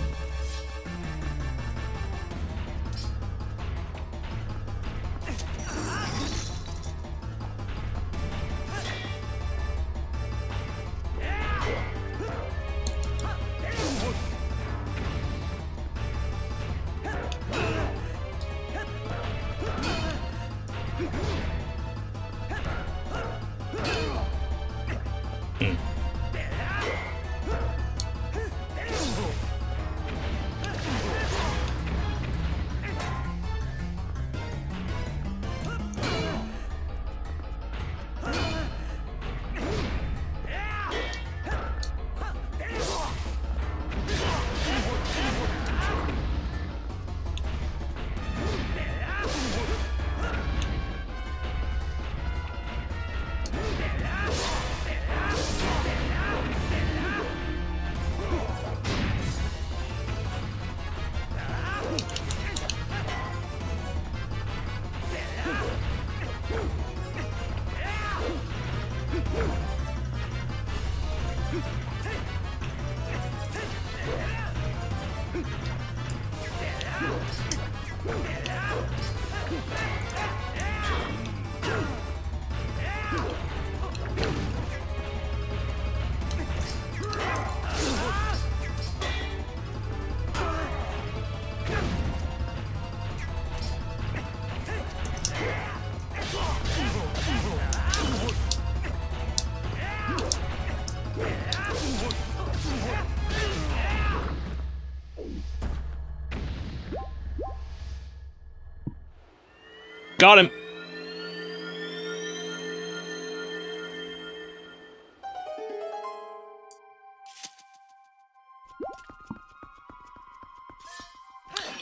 Speaker 1: Got him!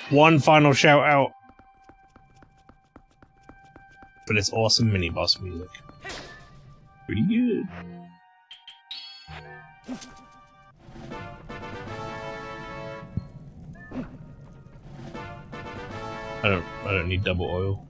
Speaker 1: One final shout out for this awesome mini boss music. Pretty good. I don't need double oil.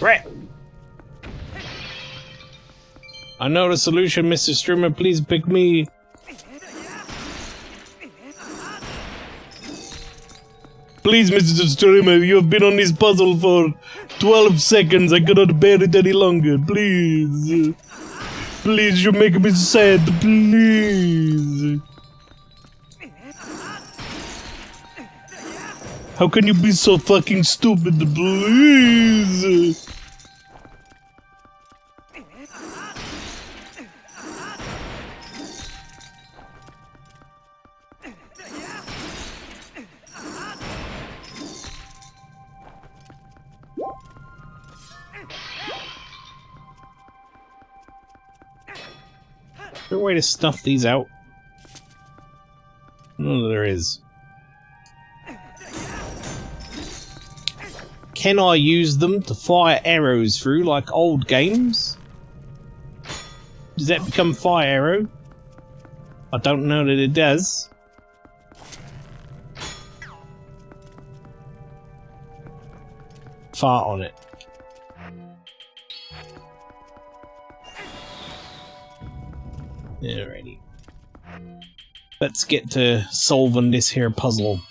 Speaker 1: Right. I know the solution, Mr. Streamer. Please pick me. Please, Mr. Streamer, you have been on this puzzle for 12 seconds. I cannot bear it any longer. Please. Please, you make me sad. Please. How can you be so fucking stupid? Please. Is there a way to stuff these out? No, there is. Can I use them to fire arrows through like old games? Does that become fire arrow? I don't know that it does. Fart on it. Alrighty. Let's get to solving this here puzzle.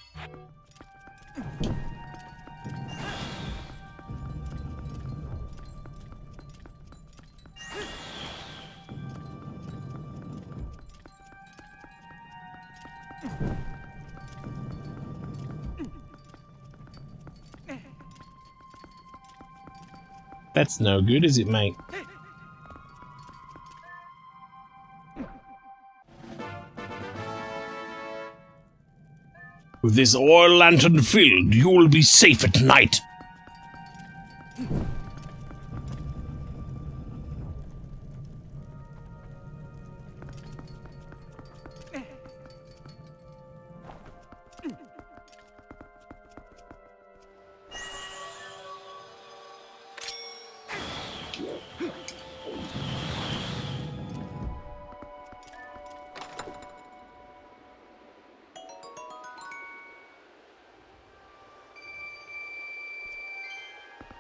Speaker 1: That's no good, is it, mate? With this oil lantern filled, you will be safe at night.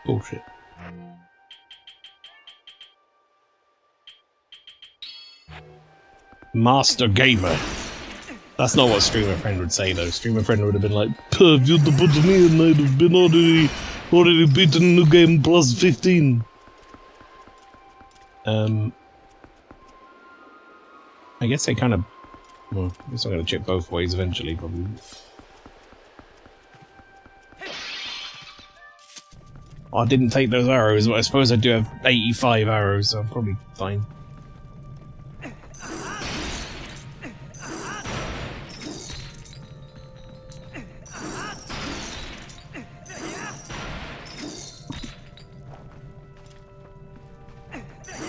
Speaker 1: Bullshit. Master Gamer. That's not what Streamer Friend would say, though. Streamer Friend would have been like, "If you'd have put me in, I'd have been already beaten the game plus 15. I guess I kind of... Well, I guess I'm going to check both ways eventually, probably. I didn't take those arrows, but I suppose I do have 85 arrows, so I'm probably fine.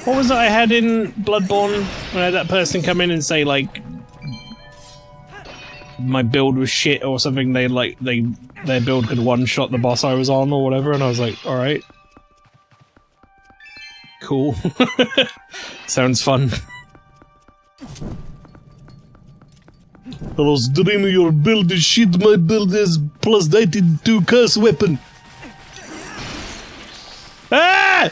Speaker 1: What was it I had in Bloodborne when I had that person come in and say, like, my build was shit or something? Their build could one-shot the boss I was on or whatever, and I was like, alright. cool. Sounds fun. I was dreaming your build is shit, my build is plus 92 curse weapon. Ah!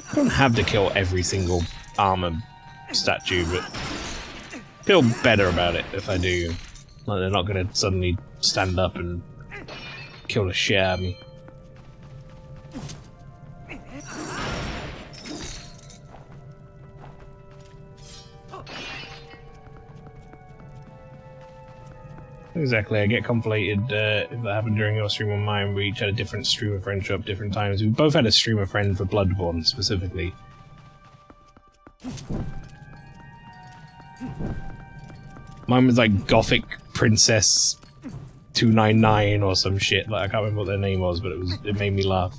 Speaker 1: I don't have to kill every single armor statue, but I feel better about it if I do. Like they're not gonna suddenly stand up and kill the shit out of me. Exactly, I get conflated if that happened during your stream or mine. We each had a different streamer friend show up different times. We both had a streamer friend for Bloodborne, specifically. Mine was like Gothic Princess 299 or some shit. Like I can't remember what their name was, but it made me laugh.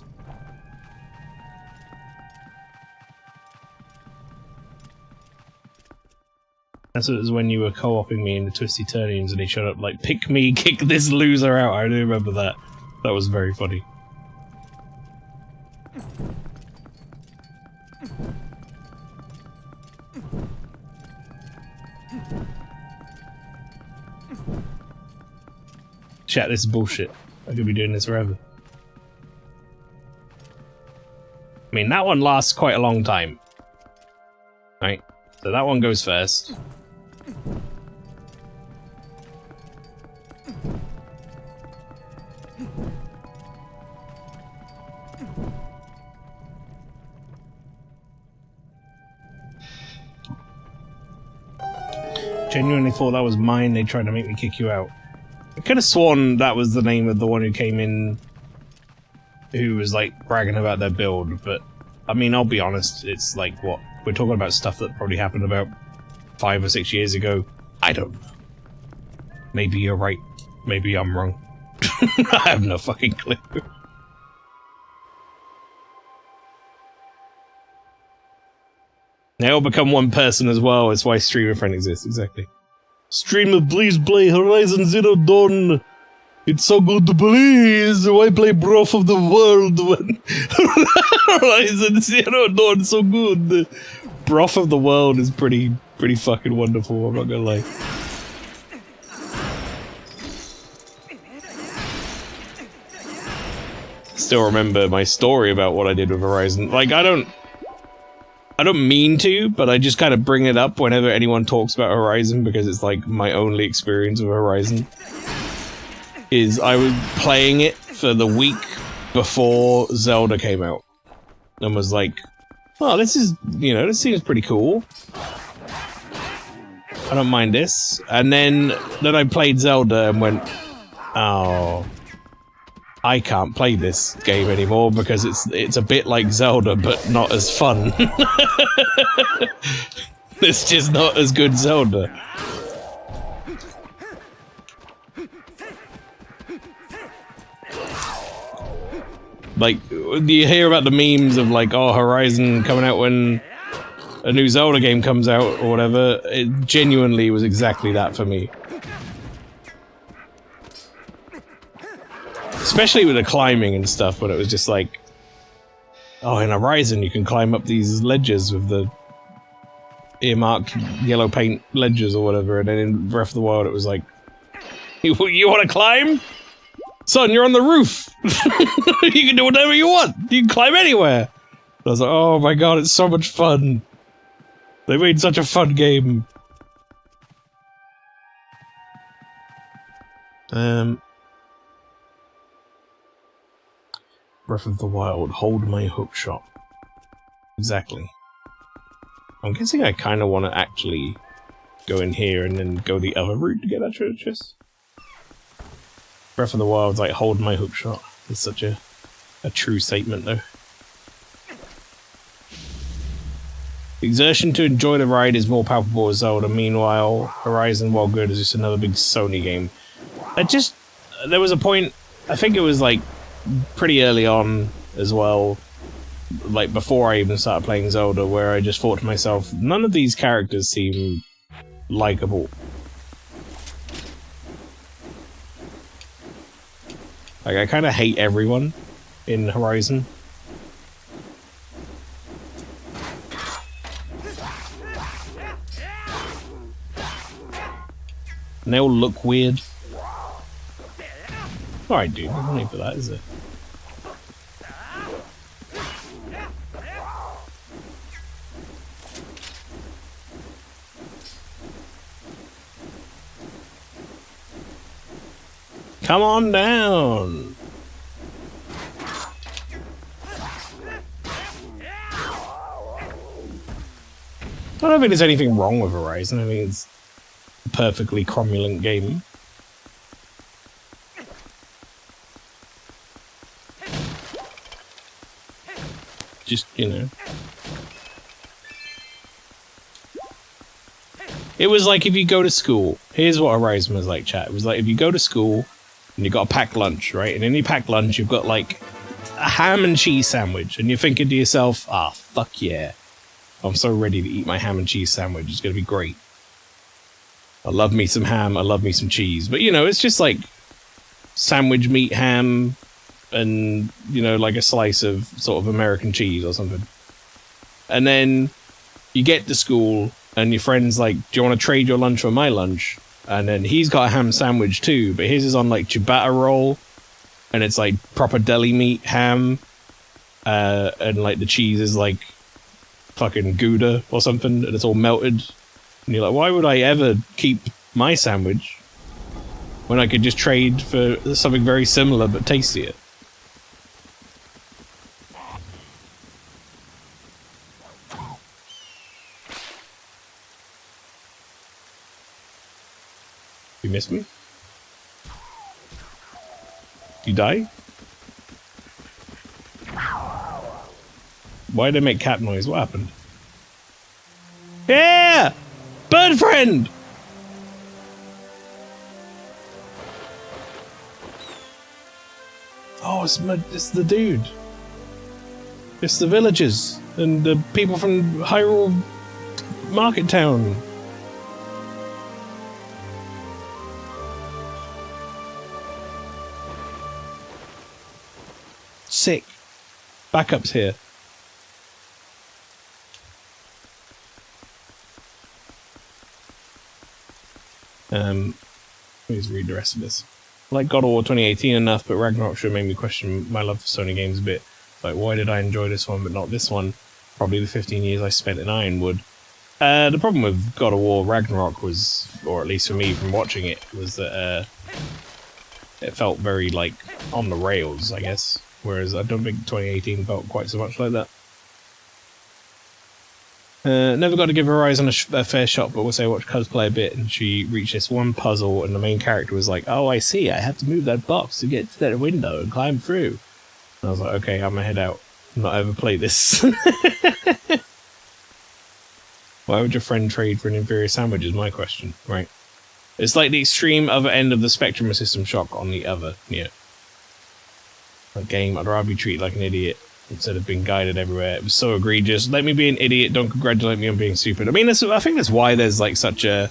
Speaker 1: That's what it was when you were co-oping me in the Twisty Turnians and he showed up like, pick me, kick this loser out. I do remember that. That was very funny. Chat, this is bullshit. I could be doing this forever. I mean, that one lasts quite a long time. Right? So that one goes first. Genuinely thought that was mine, they tried to make me kick you out. I could have sworn that was the name of the one who came in who was like bragging about their build, but I mean, I'll be honest, it's like, what? We're talking about stuff that probably happened about 5 or 6 years ago. I don't know. Maybe you're right. Maybe I'm wrong. I have no fucking clue. They all become one person as well. It's why Streamer Friend exists, exactly. Streamer, please play Horizon Zero Dawn. It's so good, please. Why play Breath of the World when Horizon Zero Dawn so good? Breath of the World is pretty fucking wonderful, I'm not gonna lie. Still remember my story about what I did with Horizon. Like, I don't mean to, but I just kind of bring it up whenever anyone talks about Horizon because it's like my only experience with Horizon. Is I was playing it for the week before Zelda came out. And was like, oh, this is, you know, this seems pretty cool. I don't mind this. And then I played Zelda and went, oh, I can't play this game anymore because it's a bit like Zelda, but not as fun. It's just not as good Zelda. Like, you hear about the memes of like, oh, Horizon coming out when a new Zelda game comes out or whatever. It genuinely was exactly that for me. Especially with the climbing and stuff, when it was just like, oh, in Horizon you can climb up these ledges with the earmarked yellow paint ledges or whatever, and then in Breath of the Wild it was like, you want to climb? Son, you're on the roof! You can do whatever you want! You can climb anywhere! I was like, oh my god, it's so much fun! They made such a fun game. Breath of the Wild, hold my hookshot. Exactly. I'm guessing I kind of want to actually go in here and then go the other route to get that treasure chest. Breath of the Wild's like, hold my hookshot. It's such a true statement, though. The exertion to enjoy the ride is more palpable as Zelda. Meanwhile, Horizon, while good, is just another big Sony game. There was a point, I think it was like pretty early on as well, like before I even started playing Zelda, where I just thought to myself, none of these characters seem likable. Like, I kind of hate everyone in Horizon. And they all look weird. Alright, dude, there's no need for that, is there? Come on down! I don't think there's anything wrong with Horizon. I think it's a perfectly cromulent game. Just, you know. It was like if you go to school. Here's what Horizon was like, chat. It was like if you go to school and you got a packed lunch, right? And in your packed lunch, you've got like a ham and cheese sandwich, and you're thinking to yourself, ah, fuck yeah. I'm so ready to eat my ham and cheese sandwich. It's gonna be great. I love me some ham, I love me some cheese. But, you know, it's just like sandwich meat, ham, and, you know, like a slice of sort of American cheese or something. And then you get to school, and your friend's like, do you want to trade your lunch for my lunch? And then he's got a ham sandwich too, but his is on like ciabatta roll, and it's like proper deli meat ham, and like the cheese is like fucking Gouda or something, and it's all melted. And you're like, why would I ever keep my sandwich when I could just trade for something very similar but tastier? You miss me? You die? Why did I make cat noise? What happened? Yeah! Bird friend! Oh, it's the dude. It's the villagers and the people from Hyrule Market Town. Sick. Backup's here. Please read the rest of this. I like God of War 2018 enough, but Ragnarok should make me question my love for Sony games a bit. Like, why did I enjoy this one but not this one? Probably the 15 years I spent in Ironwood. The problem with God of War Ragnarok was, or at least for me from watching it, was that it felt very, like, on the rails, I guess. Whereas I don't think 2018 felt quite so much like that. Never got to give Horizon a fair shot, but once I watched Cuz play a bit, and she reached this one puzzle, and the main character was like, oh, I see, I have to move that box to get to that window and climb through. And I was like, okay, I'm gonna head out. I'm not ever play this. Why would your friend trade for an inferior sandwich is my question, right? It's like the extreme other end of the spectrum of System Shock on the other, yeah. That game, I'd rather be treated like an idiot instead of being guided everywhere. It was so egregious. Let me be an idiot, don't congratulate me on being stupid. I mean, I think that's why there's like such a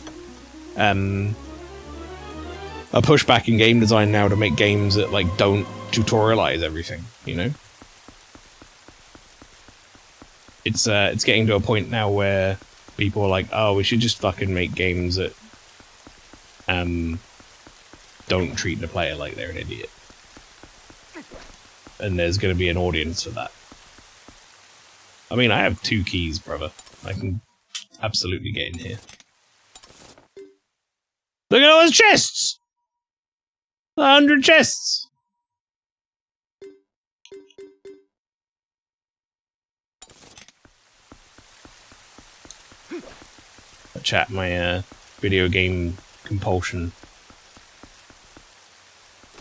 Speaker 1: pushback in game design now to make games that like don't tutorialize everything, you know? It's getting to a point now where people are like, oh, we should just fucking make games that don't treat the player like they're an idiot. And there's going to be an audience for that. I mean, I have 2 keys, brother. I can absolutely get in here. Look at all those chests! 100 chests! Chat, my video game compulsion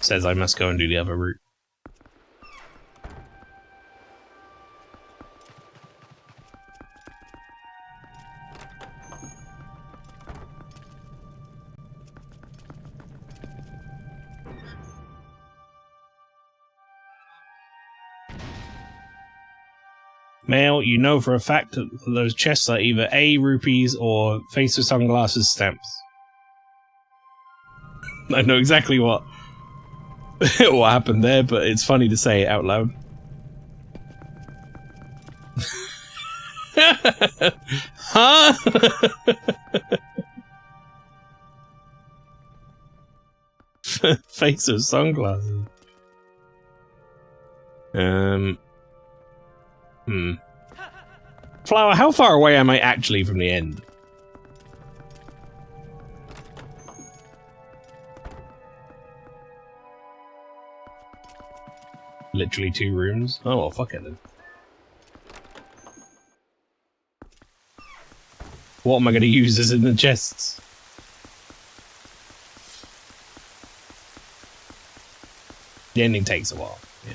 Speaker 1: says I must go and do the other route. Mail, you know for a fact that those chests are either A, rupees, or face with sunglasses stamps. I know exactly what what happened there, but it's funny to say it out loud. Huh? Face of sunglasses. Flower, how far away am I actually from the end? Literally 2 rooms? Oh, well, fuck it then. What am I going to use as in the chests? The ending takes a while, yeah.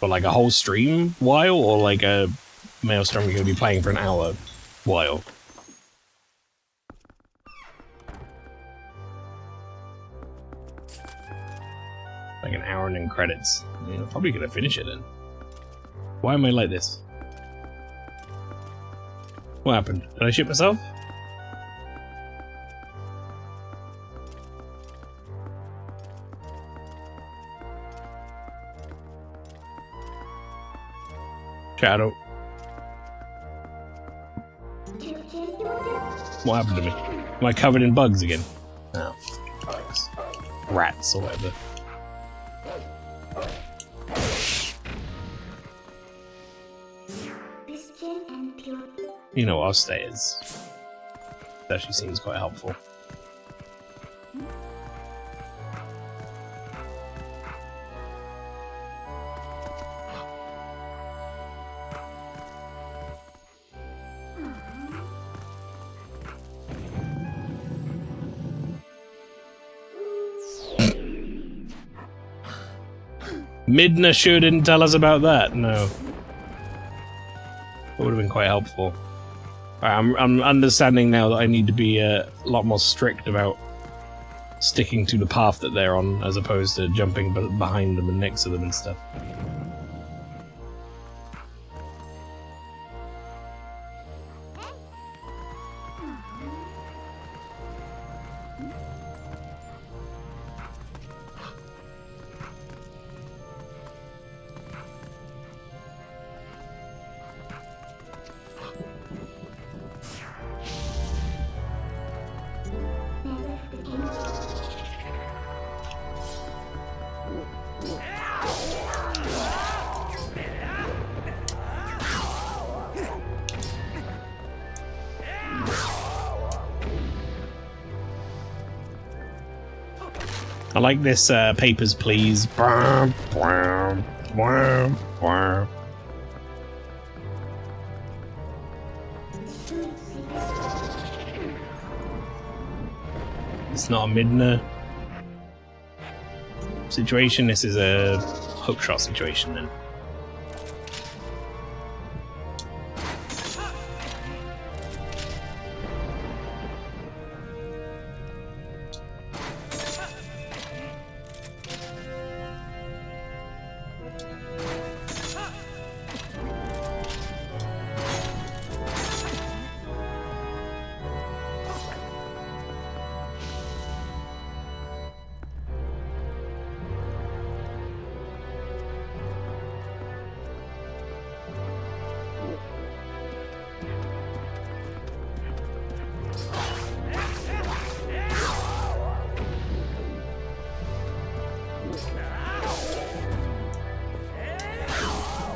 Speaker 1: But like a whole stream while, or like a Maelstrom you're going to be playing for an hour while? Like an hour and then credits. I mean, I'm probably going to finish it then. Why am I like this? What happened? Did I shit myself? Shadow. What happened to me? Am I covered in bugs again? Oh, bugs. Rats or whatever. You know, I'll stay as. That actually seems quite helpful. Midna sure didn't tell us about that, no. That would have been quite helpful. I'm understanding now that I need to be a lot more strict about sticking to the path that they're on, as opposed to jumping behind them and next to them and stuff. I like this papers, please. It's not a Midna situation, this is a hookshot situation then.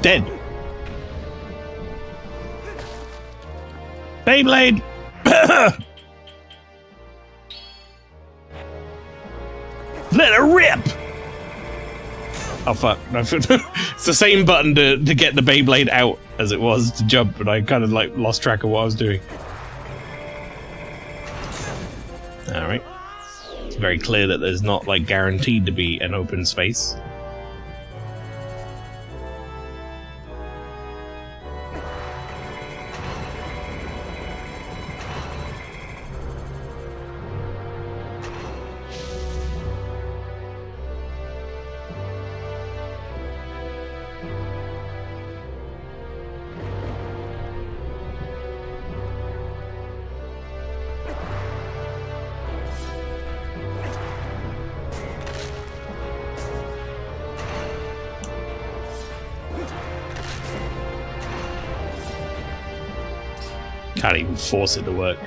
Speaker 1: Dead. Beyblade. Let her rip. Oh fuck! It's the same button to get the Beyblade out as it was to jump, but I kind of like lost track of what I was doing. All right. It's very clear that there's not like guaranteed to be an open space. Can't even force it to work.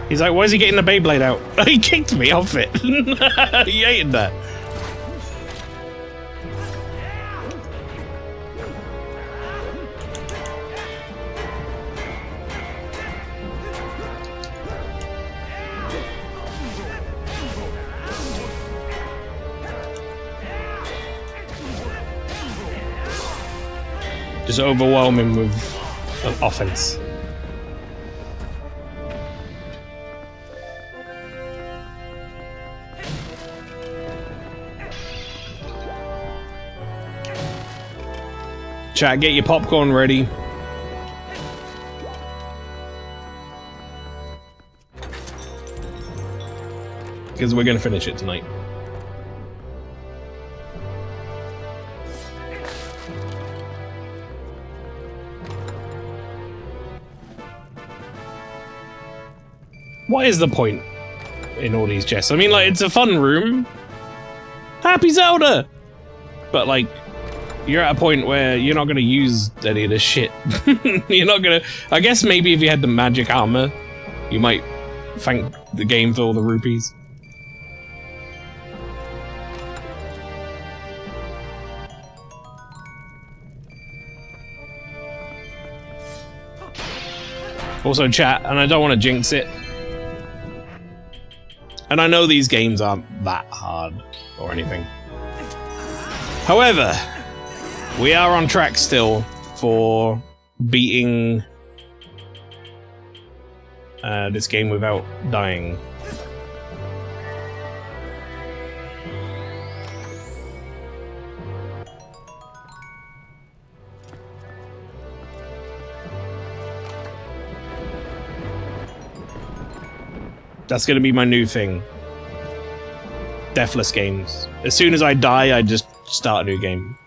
Speaker 1: He's like, why is he getting the Beyblade out? He kicked me off it. He hated that. Just overwhelm him with offense. Chat, get your popcorn ready. Because we're going to finish it tonight. What is the point in all these chests? I mean, like, it's a fun room. Happy Zelda! But, like, you're at a point where you're not going to use any of this shit. You're not going to... I guess maybe if you had the magic armor, you might thank the game for all the rupees. Also, chat, and I don't want to jinx it. And I know these games aren't that hard or anything. However, we are on track still for beating this game without dying. That's gonna be my new thing. Deathless games. As soon as I die, I just start a new game.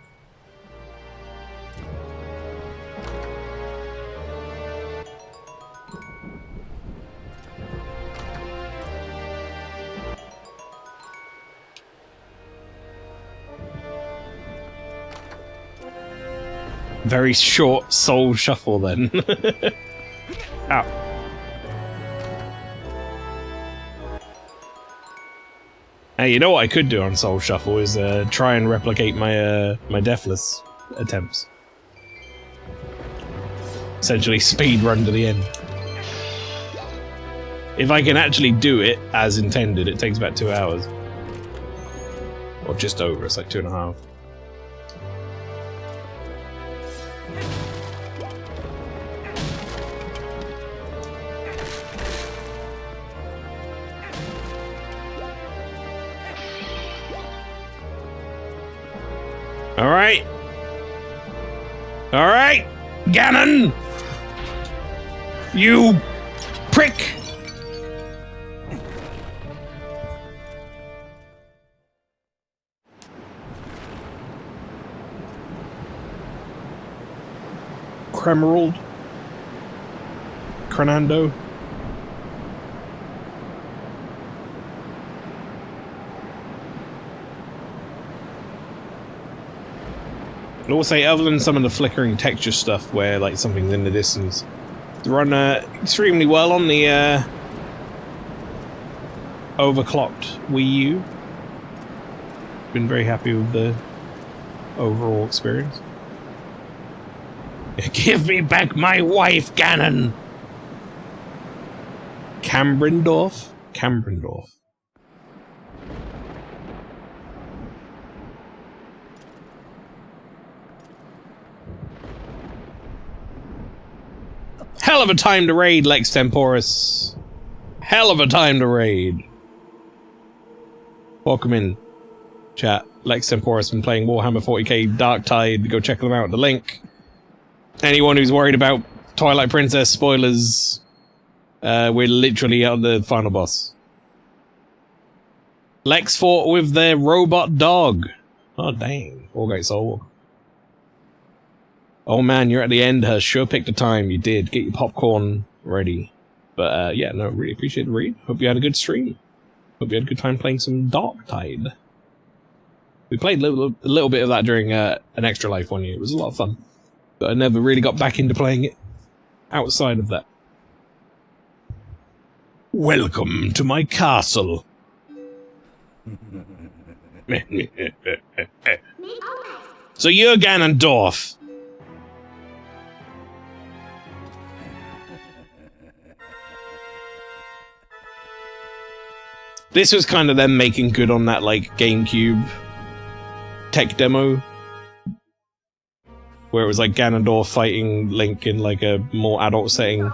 Speaker 1: Very short soul shuffle then. Ow. Hey, you know what I could do on Soul Shuffle is try and replicate my my Deathless attempts. Essentially speed run to the end. If I can actually do it as intended, it takes about 2 hours. Or just over, it's like 2.5. Alright. Alright, Ganon! You prick! Cremerald? Crenando? I will say, other than some of the flickering texture stuff where like something's in the distance, they run extremely well on the overclocked Wii U. Been very happy with the overall experience. Give me back my wife, Ganon! Cambrendorf? Cambrendorf. Hell of a time to raid, Lex Temporis. Hell of a time to raid. Welcome in, chat. Lex Temporis been playing Warhammer 40k Dark Tide. Go check them out. The link. Anyone who's worried about Twilight Princess spoilers, we're literally on the final boss. Lex fought with their robot dog. Oh dang. Wargate Soul. Oh man, you're at the end, Her. Sure picked a time. You did. Get your popcorn ready. But yeah, no, really appreciate the read. Hope you had a good stream. Hope you had a good time playing some Dark Tide. We played a little bit of that during an Extra Life one year. It was a lot of fun. But I never really got back into playing it outside of that. Welcome to my castle. So you're Ganondorf. This was kind of them making good on that, like, GameCube tech demo. Where it was like Ganondorf fighting Link in like a more adult setting.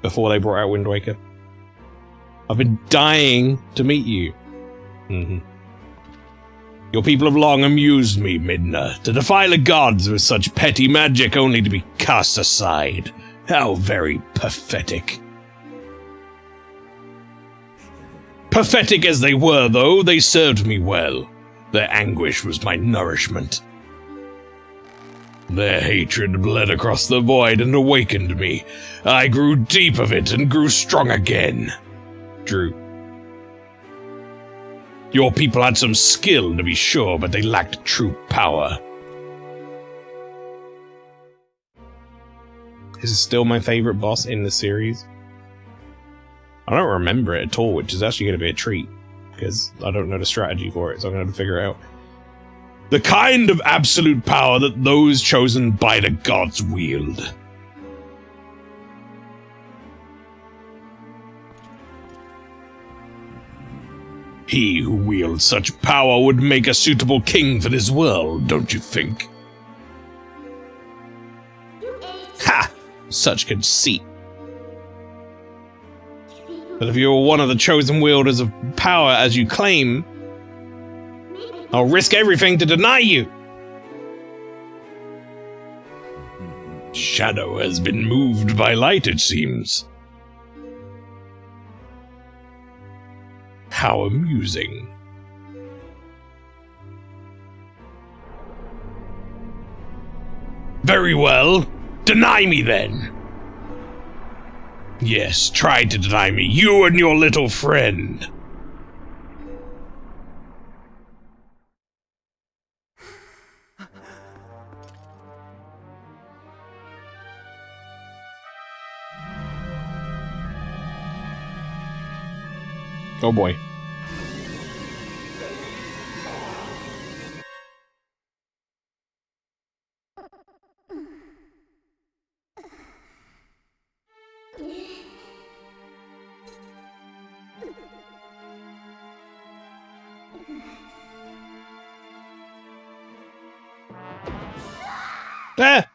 Speaker 1: Before they brought out Wind Waker. I've been dying to meet you. Your people have long amused me, Midna. To defy the gods with such petty magic only to be cast aside. How very pathetic. Pathetic as they were, though, they served me well. Their anguish was my nourishment. Their hatred bled across the void and awakened me. I grew deep of it and grew strong again. Drew. Your people had some skill, to be sure, but they lacked true power. This is still my favorite boss in the series. I don't remember it at all, which is actually going to be a treat, because I don't know the strategy for it, so I'm going to figure it out. The kind of absolute power that those chosen by the gods wield. He who wields such power would make a suitable king for this world, don't you think? Ha! Such conceit. But if you're one of the chosen wielders of power as you claim, I'll risk everything to deny you. Shadow has been moved by light, it seems. How amusing. Very well. Deny me then. Yes, try to deny me, you and your little friend. Oh boy. Ah!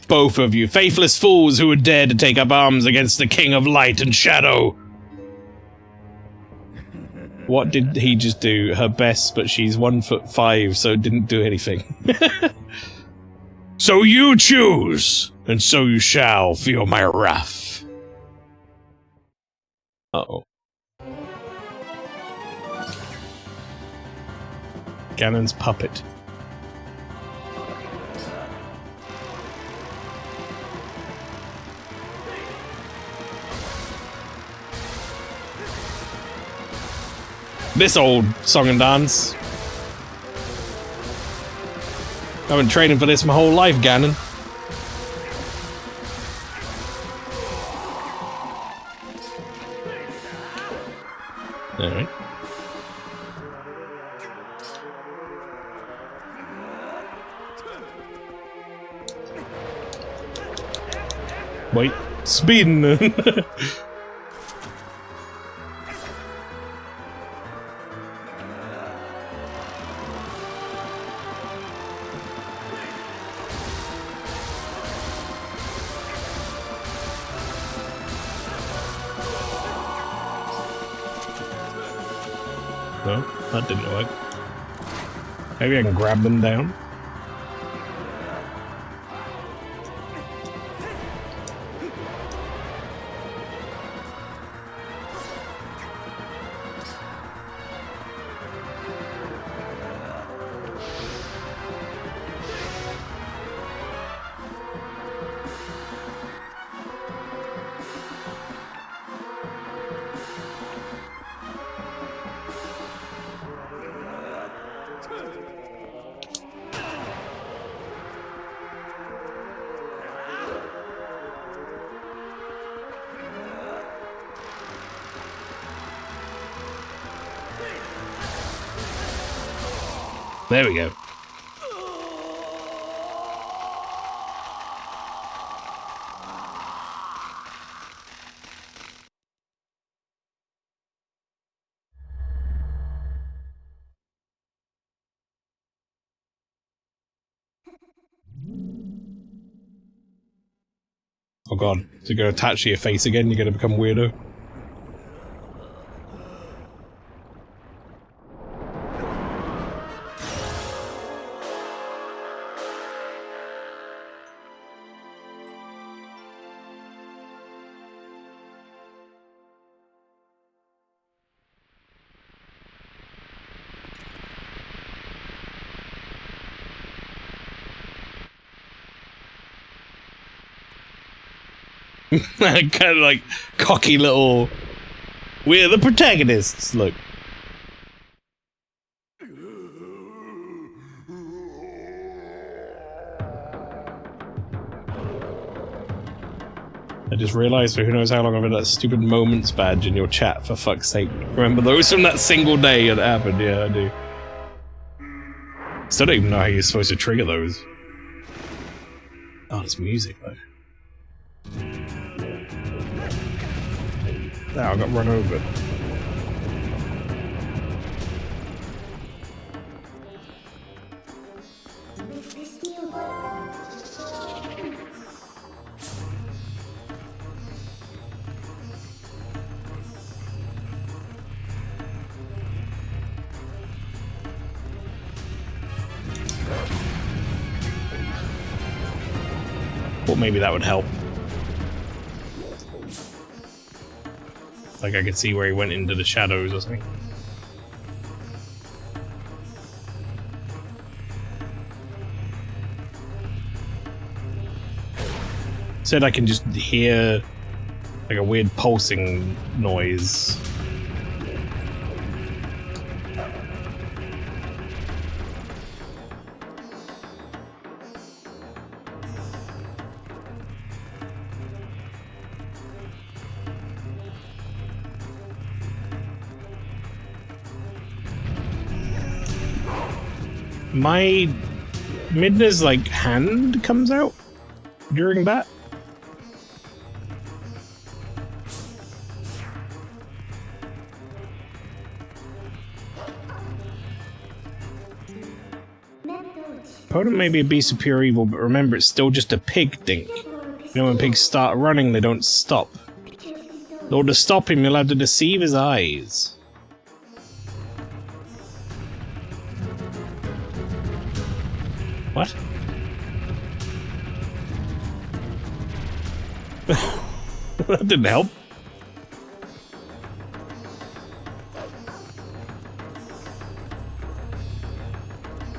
Speaker 1: Both of you, faithless fools who would dare to take up arms against the King of Light and Shadow! What did he just do? Her best, but she's 1'5", so didn't do anything. So you choose, and so you shall feel my wrath. Uh-oh. Ganon's puppet. This old song and dance. I've been training for this my whole life, Ganon. Alright. Wait, speeding. No, that didn't work. Maybe I can grab them down. There we go. Oh god, is it going to attach to your face again? You're going to become weirdo? Kind of like cocky little... We're the protagonists, look. I just realised for who knows how long I've had that stupid moments badge in your chat, for fuck's sake. Remember those from that single day it happened? Yeah, I do. Still don't even know how you're supposed to trigger those. Oh, there's music though. Oh, I got run over. Well, maybe that would help. Like I could see where he went into the shadows or something. Said I can just hear like a weird pulsing noise. My Midna's like hand comes out during that. Opponent may be a beast of pure evil, but remember it's still just a pig, Dink. You know when pigs start running, they don't stop. In order to stop him, you'll have to deceive his eyes. What? That didn't help.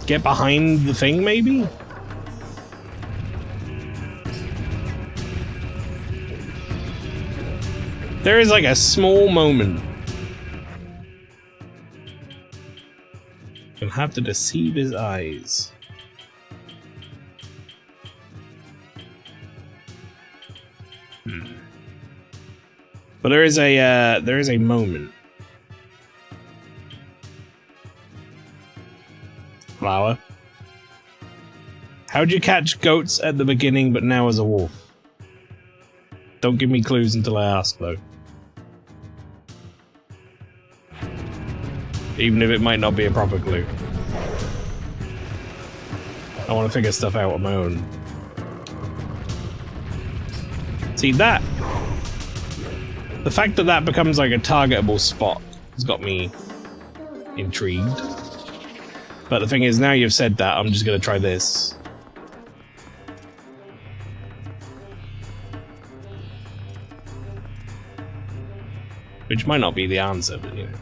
Speaker 1: Get behind the thing, maybe? There is like a small moment. You'll have to deceive his eyes. But there is a moment. Flower. How'd you catch goats at the beginning, but now as a wolf? Don't give me clues until I ask, though. Even if it might not be a proper clue. I want to figure stuff out on my own. See that? The fact that that becomes like a targetable spot has got me intrigued. But the thing is, now you've said that, I'm just gonna try this. Which might not be the answer, but you know.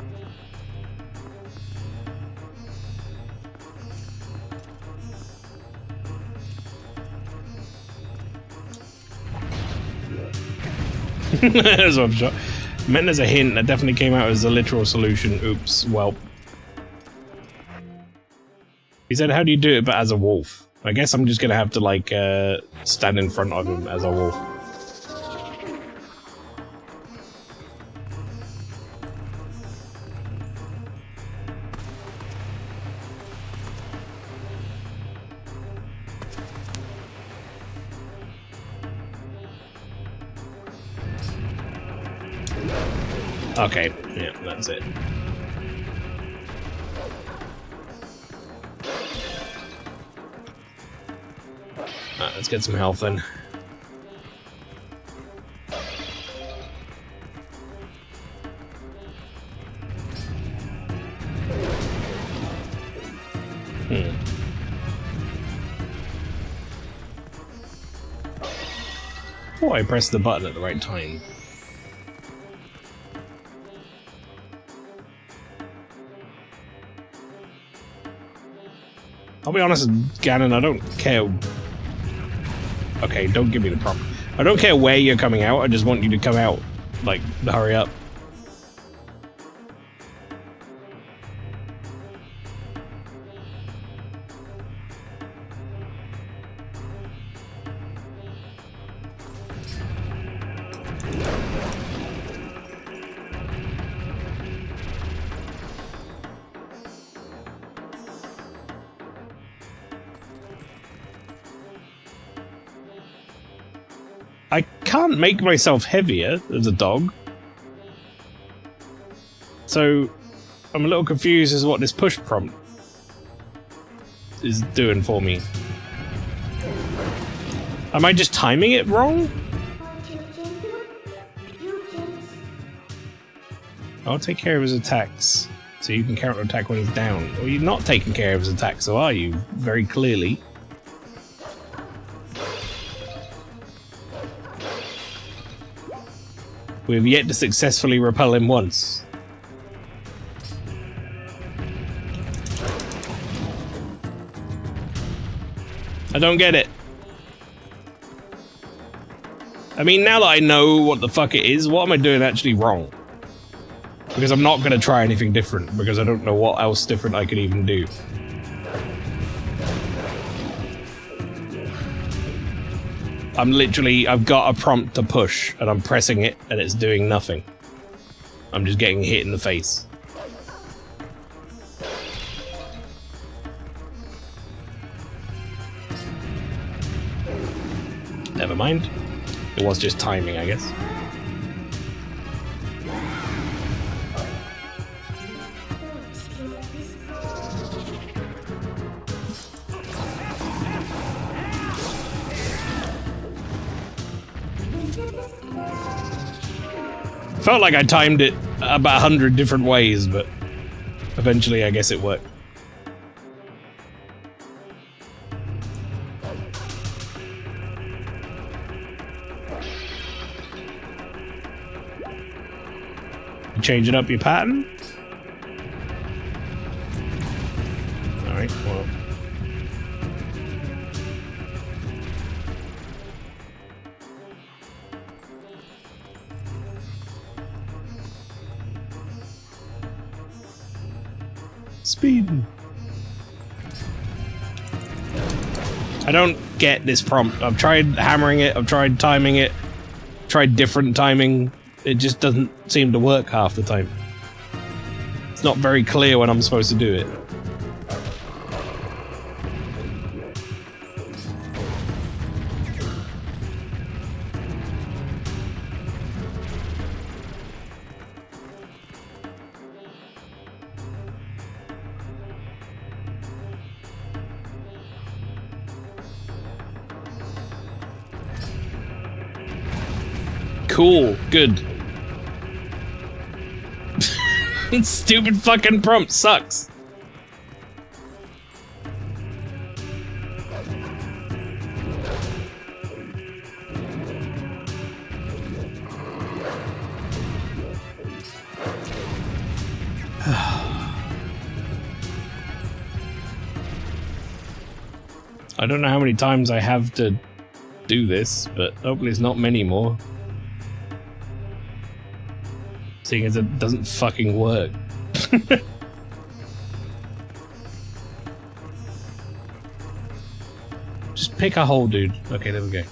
Speaker 1: That's what I'm sure. Meant as a hint, that definitely came out as a literal solution. Oops, well. He said, how do you do it but as a wolf? I guess I'm just gonna have to, like, stand in front of him as a wolf. Okay, yeah, that's it. Let's get some health then. Oh, I pressed the button at the right time. I'll be honest, Ganon, I don't care. Okay, don't give me the prompt. I don't care where you're coming out, I just want you to come out. Like, hurry up. I can't make myself heavier as a dog. So, I'm a little confused as to what this push prompt is doing for me. Am I just timing it wrong? I'll take care of his attacks, so you can counter-attack when he's down. Well, you're not taking care of his attacks, so are you? Very clearly. We've yet to successfully repel him once. I don't get it. I mean, now that I know what the fuck it is, what am I doing actually wrong? Because I'm not gonna try anything different, because I don't know what else different I could even do. I've got a prompt to push, and I'm pressing it, and it's doing nothing. I'm just getting hit in the face. Never mind. It was just timing, I guess. Felt like I timed it about 100 different ways, but eventually I guess it worked. You changing up your pattern? Alright, well. Speed. I don't get this prompt. I've tried hammering it, I've tried timing it, tried different timing. It just doesn't seem to work half the time. It's not very clear when I'm supposed to do it. Cool, good. Stupid fucking prompt sucks. I don't know how many times I have to do this, but hopefully it's not many more. Seeing as it doesn't fucking work. Just pick a hole, dude. Okay, there we go.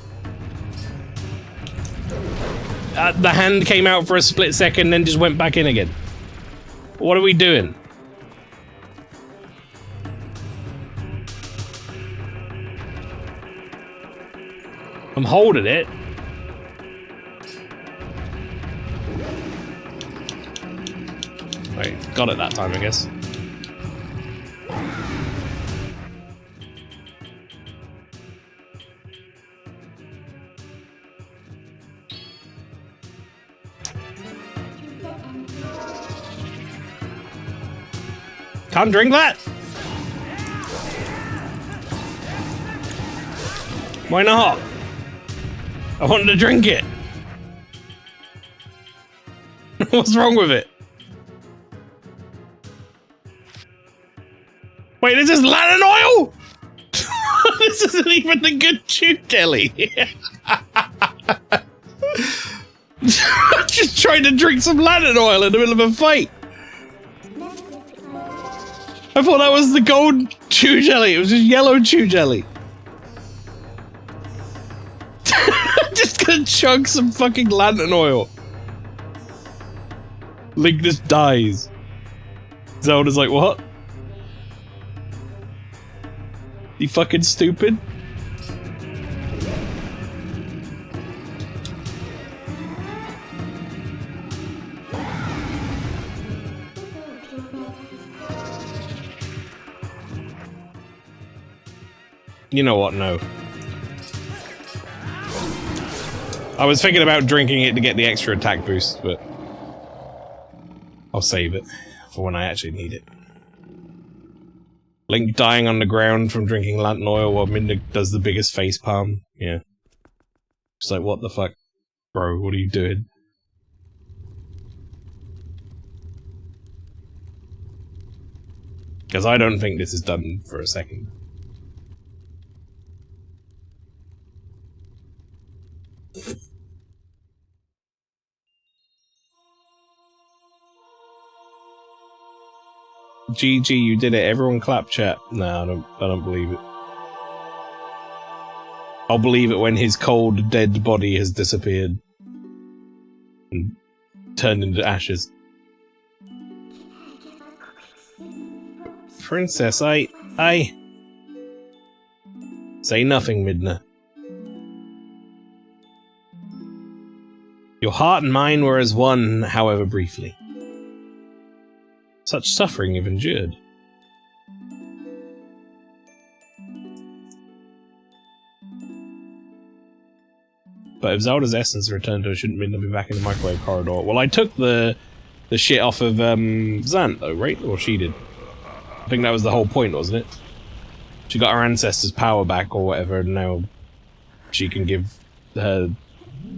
Speaker 1: The hand came out for a split second, then just went back in again. What are we doing? I'm holding it. Right, got it that time, I guess. Can't drink that! Why not? I wanted to drink it. What's wrong with it? Wait, this is lemon oil? This isn't even the good chew jelly. Just trying to drink some lemon oil in the middle of a fight. I thought that was the gold chew jelly. It was just yellow chew jelly. Just gonna chug some fucking lantern oil. Link just dies. Zelda's like, what? You fucking stupid? You know what, no. I was thinking about drinking it to get the extra attack boost, but I'll save it for when I actually need it. Link dying on the ground from drinking lantern oil while Midna does the biggest face palm. Yeah. Just like, what the fuck? Bro, what are you doing? Because I don't think this is done for a second. GG, you did it. Everyone clap, chat. No, I don't believe it. I'll believe it when his cold, dead body has disappeared. And turned into ashes. Princess, I... Say nothing, Midna. Your heart and mine were as one, however briefly. Such suffering you've endured. But if Zelda's essence returned to her, shouldn't Midna be back in the microwave corridor? Well, I took the shit off of Zant, though, right? Or she did. I think that was the whole point, wasn't it? She got her ancestors' power back or whatever, and now she can give her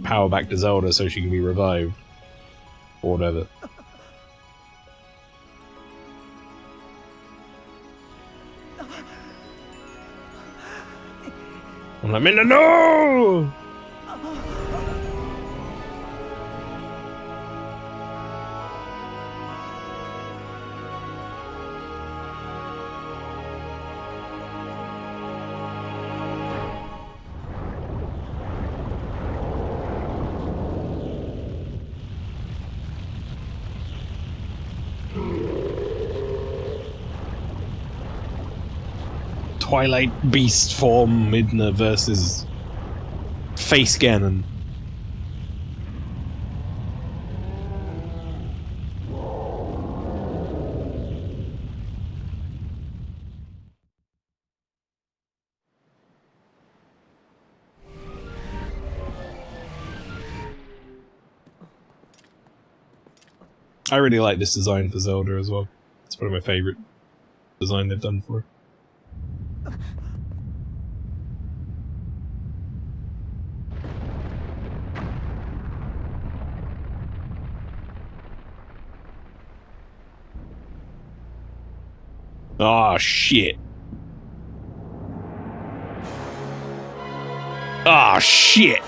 Speaker 1: power back to Zelda so she can be revived. Or whatever. I'm like, Midna, no! Twilight beast form Midna versus Face Ganon. I really like this design for Zelda as well. It's one of my favorite design they've done for her. Oh shit. Oh shit.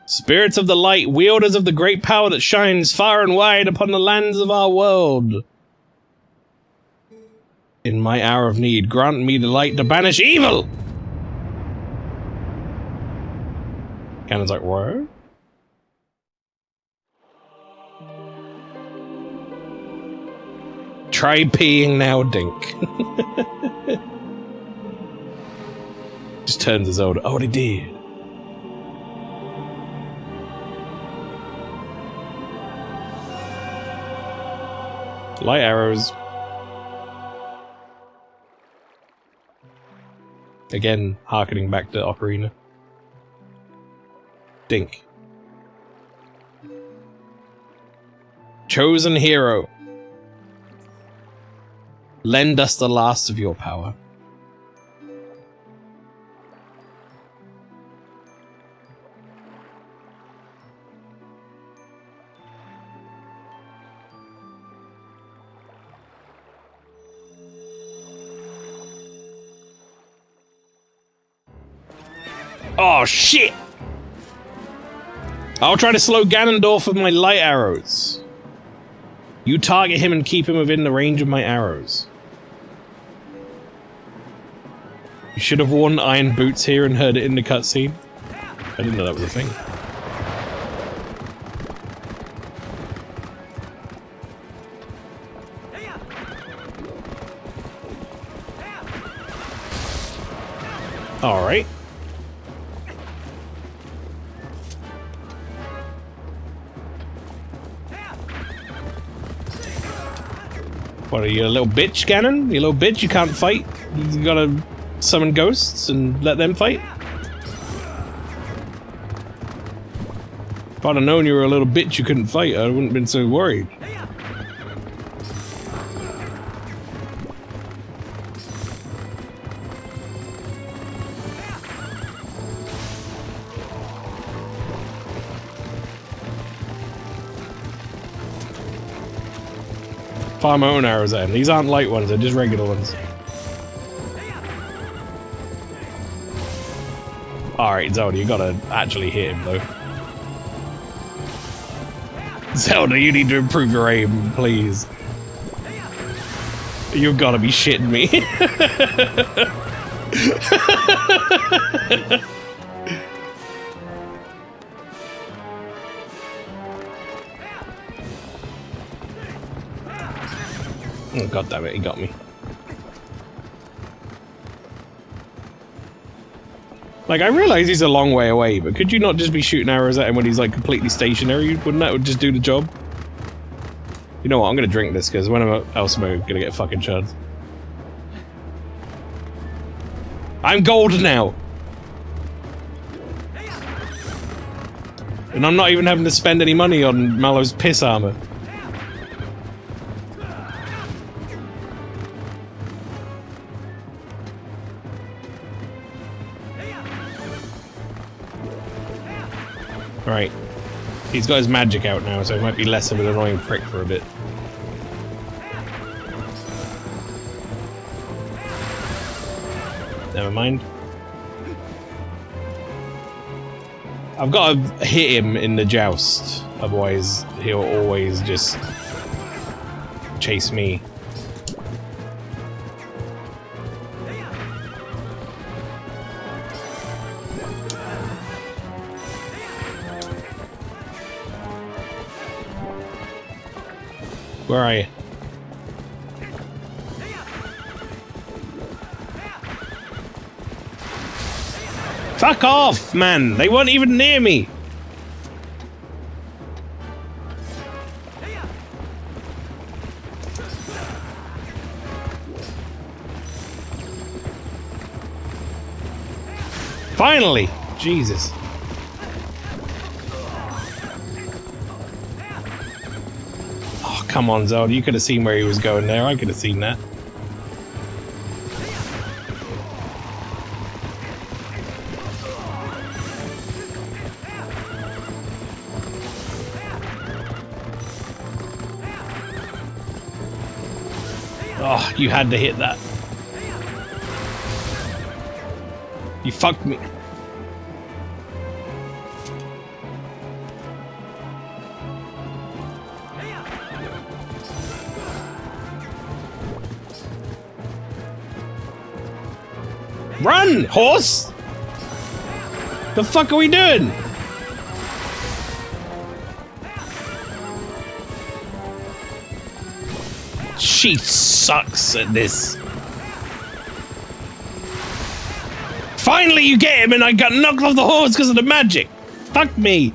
Speaker 1: Spirits of the light, wielders of the great power that shines far and wide upon the lands of our world. In my hour of need, grant me the light to banish evil! Ganon's like, what? Try peeing now, Dink. Just turns to Zelda. Oh, they did. Light arrows. Again, harkening back to Ocarina. Dink. Chosen hero. Lend us the last of your power. Oh shit! I'll try to slow Ganondorf with my light arrows. You target him and keep him within the range of my arrows. You should have worn iron boots here and heard it in the cutscene. I didn't know that was a thing. Alright. What are you, a little bitch, Ganon? You little bitch, you can't fight? You gotta summon ghosts and let them fight? If I'd have known you were a little bitch you couldn't fight, I wouldn't have been so worried. Fire my own arrows at him. These aren't light ones, they're just regular ones. Alright, Zelda, you gotta actually hit him, though. Zelda, you need to improve your aim, please. You've gotta be shitting me. Oh, God damn it, he got me. Like, I realize he's a long way away, but could you not just be shooting arrows at him when he's, like, completely stationary? Wouldn't that just do the job? You know what, I'm gonna drink this, because when else am I gonna get fucking charged? I'm gold now! And I'm not even having to spend any money on Mallow's piss armor. Right. He's got his magic out now, so he might be less of an annoying prick for a bit. Never mind. I've got to hit him in the joust, otherwise he'll always just chase me. Where are you? Fuck off, man! They weren't even near me! Finally! Jesus. Oh, come on, Zelda. You could have seen where he was going there. I could have seen that. Oh, you had to hit that. You fucked me. Run, horse! The fuck are we doing? She sucks at this. Finally you get him and I got knocked off the horse because of the magic. Fuck me.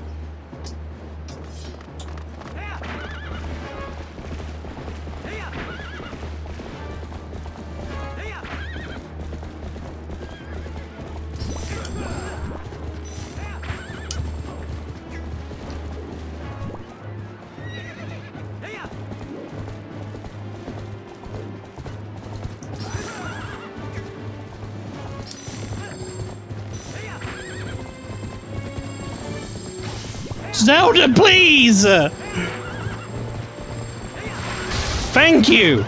Speaker 1: Zelda, please! Thank you!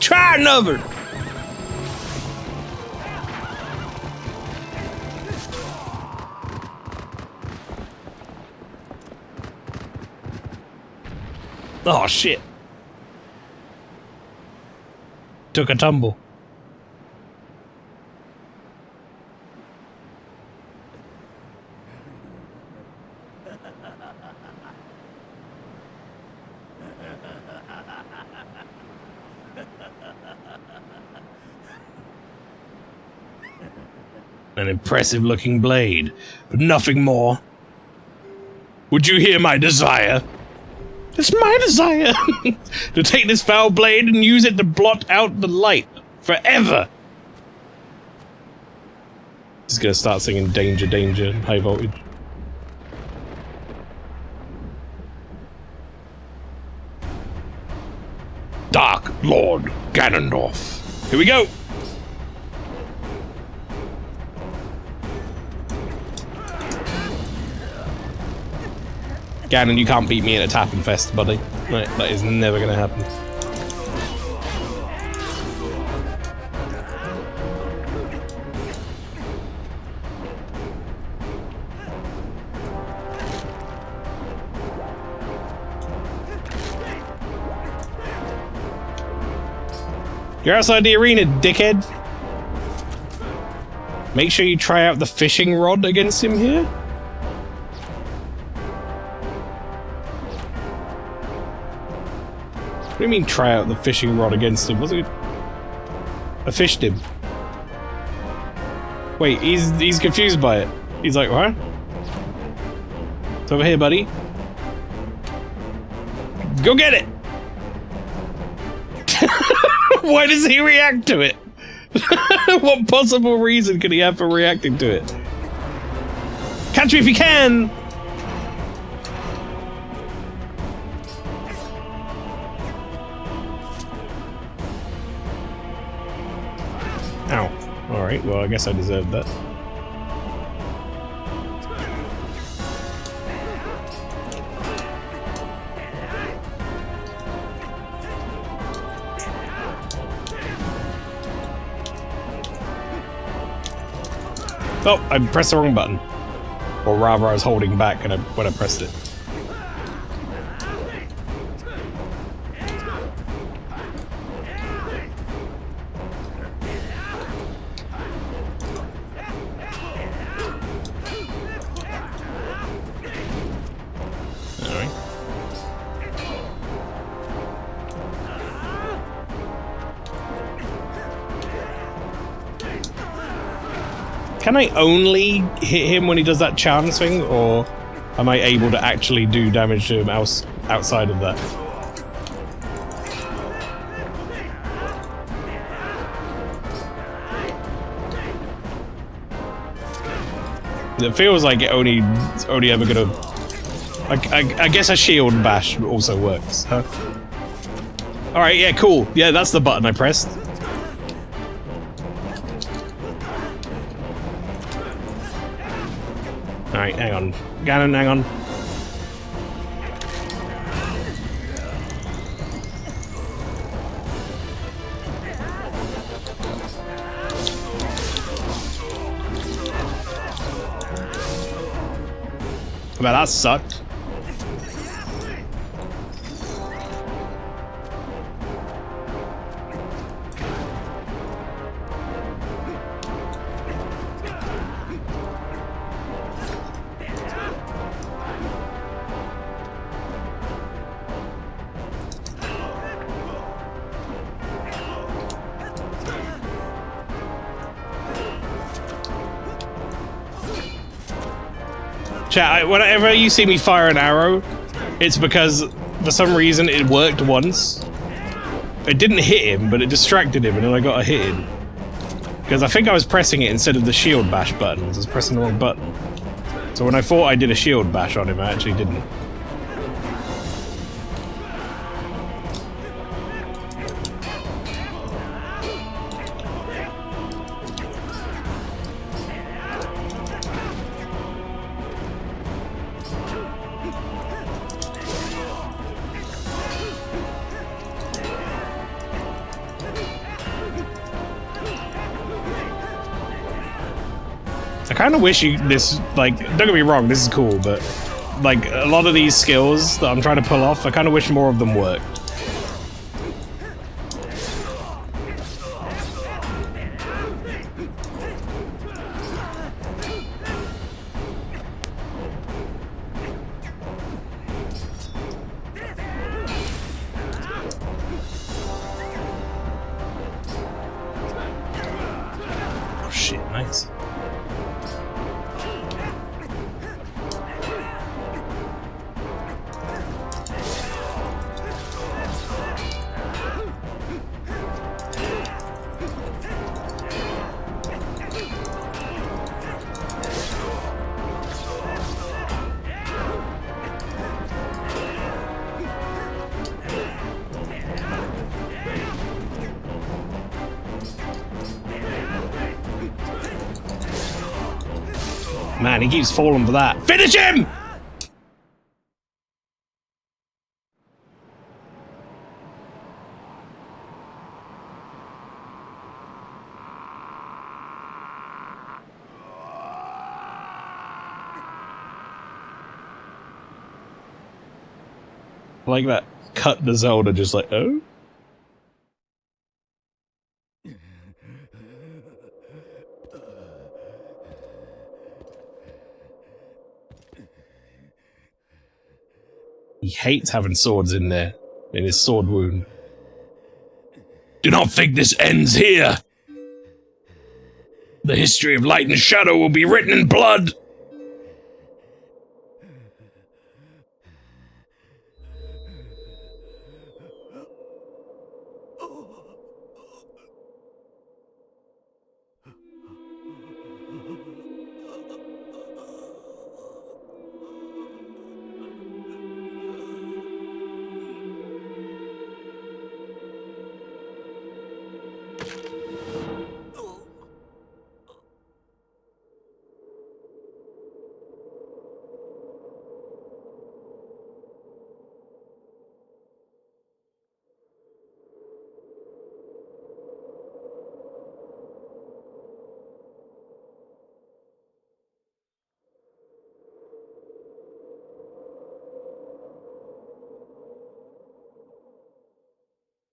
Speaker 1: Try another! Oh shit. Took a tumble. An impressive looking blade, but nothing more. Would you hear my desire? It's my desire to take this foul blade and use it to blot out the light forever. Just gonna start singing Danger, Danger, High Voltage. Dark Lord Ganondorf. Here we go. Ganon, you can't beat me in a tapping fest, buddy. Right, that is never gonna happen. You're outside the arena, dickhead. Make sure you try out the fishing rod against him here. What do you mean try out the fishing rod against him? Was it? I fished him. Wait, he's confused by it. He's like, what? It's over here, buddy. Go get it! Why does he react to it? What possible reason could he have for reacting to it? Catch me if you can! Ow. Alright, well I guess I deserved that. Oh, I pressed the wrong button. Or rather, I was holding back when I pressed it. Can I only hit him when he does that chance thing, or am I able to actually do damage to him outside of that? It feels like it's only ever gonna. I guess a shield bash also works, huh? All right, yeah, cool. Yeah, that's the button I pressed. Alright, hang on. Ganon, hang on. Well, that sucked. Chat, whenever you see me fire an arrow, it's because for some reason it worked once. It didn't hit him, but it distracted him, and then I got a hit in. Because I think I was pressing it instead of the shield bash button. I was pressing the wrong button. So when I thought I did a shield bash on him, I actually didn't. I kind of wish this, like, don't get me wrong, this is cool, but, like, a lot of these skills that I'm trying to pull off, I kind of wish more of them worked. Oh shit, nice. Man, he keeps falling for that. Finish him! Like that cut to Zelda, just like, oh? He hates having swords in there, in his sword wound. Do not think this ends here! The history of light and shadow will be written in blood!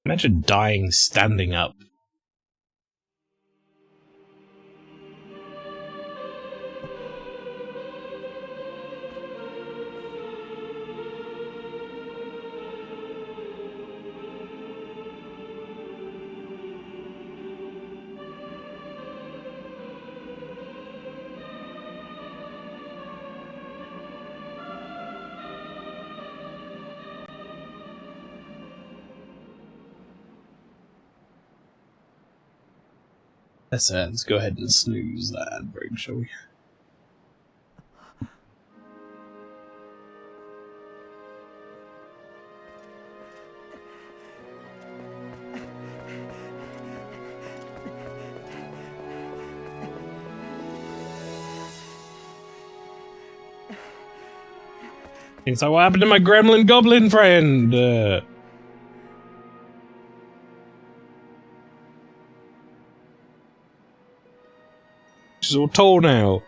Speaker 1: Imagine dying standing up. Let's go ahead and snooze that ad break, shall we? It's like, what happened to my gremlin goblin friend? She's all tall now.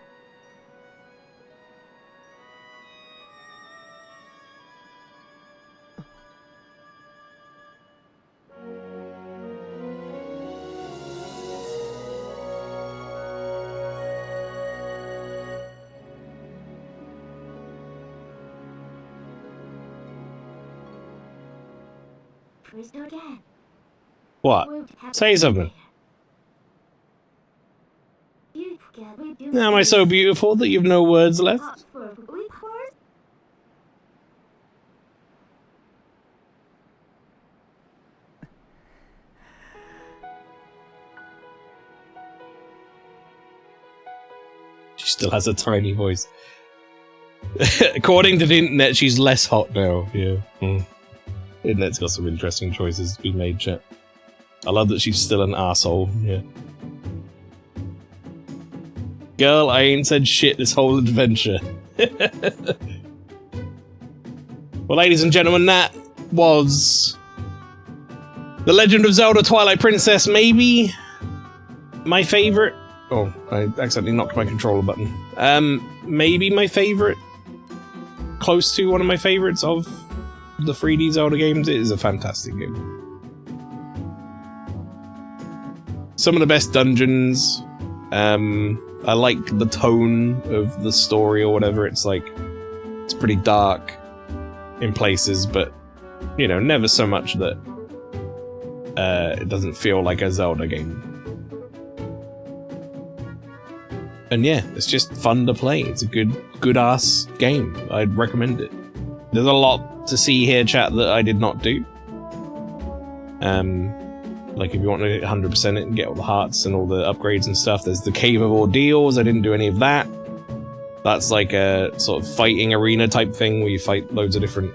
Speaker 1: What? Say something. Am I so beautiful that you've no words left? She still has a tiny voice. According to the internet, she's less hot now. Yeah. The internet's got some interesting choices to be made, chat. I love that she's still an asshole. Yeah. Girl, I ain't said shit this whole adventure. Well, ladies and gentlemen, that was The Legend of Zelda Twilight Princess, maybe my favorite. Oh, I accidentally knocked my controller button. Maybe my favorite. Close to one of my favorites of the 3D Zelda games. It is a fantastic game. Some of the best dungeons. I like the tone of the story or whatever. It's like, it's pretty dark in places, but, you know, never so much that it doesn't feel like a Zelda game. And yeah, it's just fun to play. It's a good-ass game. I'd recommend it. There's a lot to see here, chat, that I did not do. Like, if you want to 100% it and get all the hearts and all the upgrades and stuff, there's the Cave of Ordeals. I didn't do any of that. That's like a sort of fighting arena type thing where you fight loads of different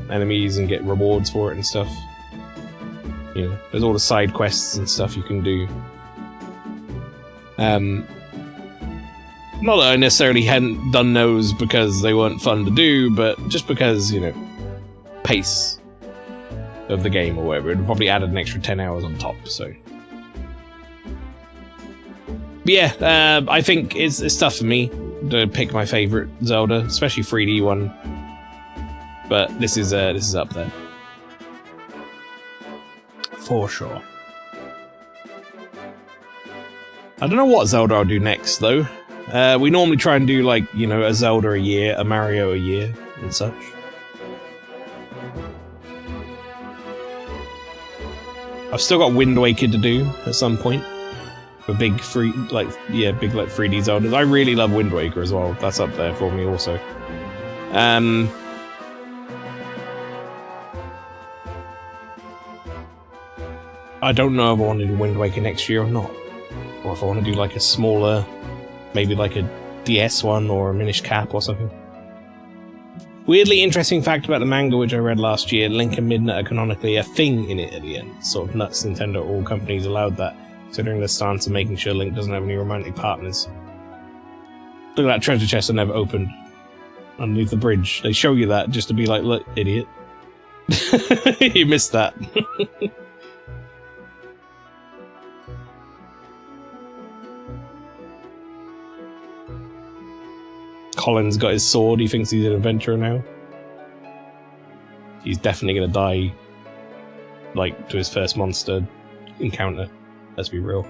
Speaker 1: enemies and get rewards for it and stuff. You know, there's all the side quests and stuff you can do. Not that I necessarily hadn't done those because they weren't fun to do, but just because, you know, pace of the game or whatever. It probably added an extra 10 hours on top, so. But yeah, I think it's tough for me to pick my favorite Zelda, especially 3D one. But this is up there. For sure. I don't know what Zelda I'll do next, though. We normally try and do, like, you know, a Zelda a year, a Mario a year, and such. I've still got Wind Waker to do at some point. A big 3D Zeldas. I really love Wind Waker as well. That's up there for me also. I don't know if I want to do Wind Waker next year or not. Or if I want to do like a smaller, maybe like a DS one or a Minish Cap or something. Weirdly interesting fact about the manga which I read last year, Link and Midna are canonically a thing in it at the end. Sort of nuts Nintendo, all companies allowed that, considering their stance of making sure Link doesn't have any romantic partners. Look at that treasure chest I never opened. Underneath the bridge. They show you that just to be like, look, idiot. You missed that. Colin's got his sword, he thinks he's an adventurer now. He's definitely gonna die, like, to his first monster encounter. Let's be real.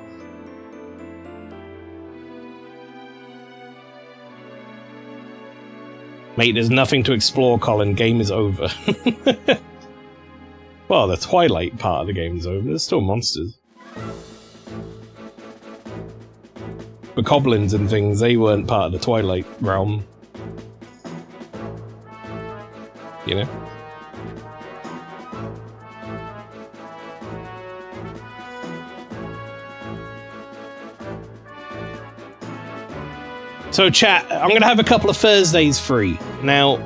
Speaker 1: Mate, there's nothing to explore, Colin. Game is over. Well, the Twilight part of the game is over. There's still monsters. The goblins and things, they weren't part of the Twilight realm. You know? So chat, I'm going to have a couple of Thursdays free. Now,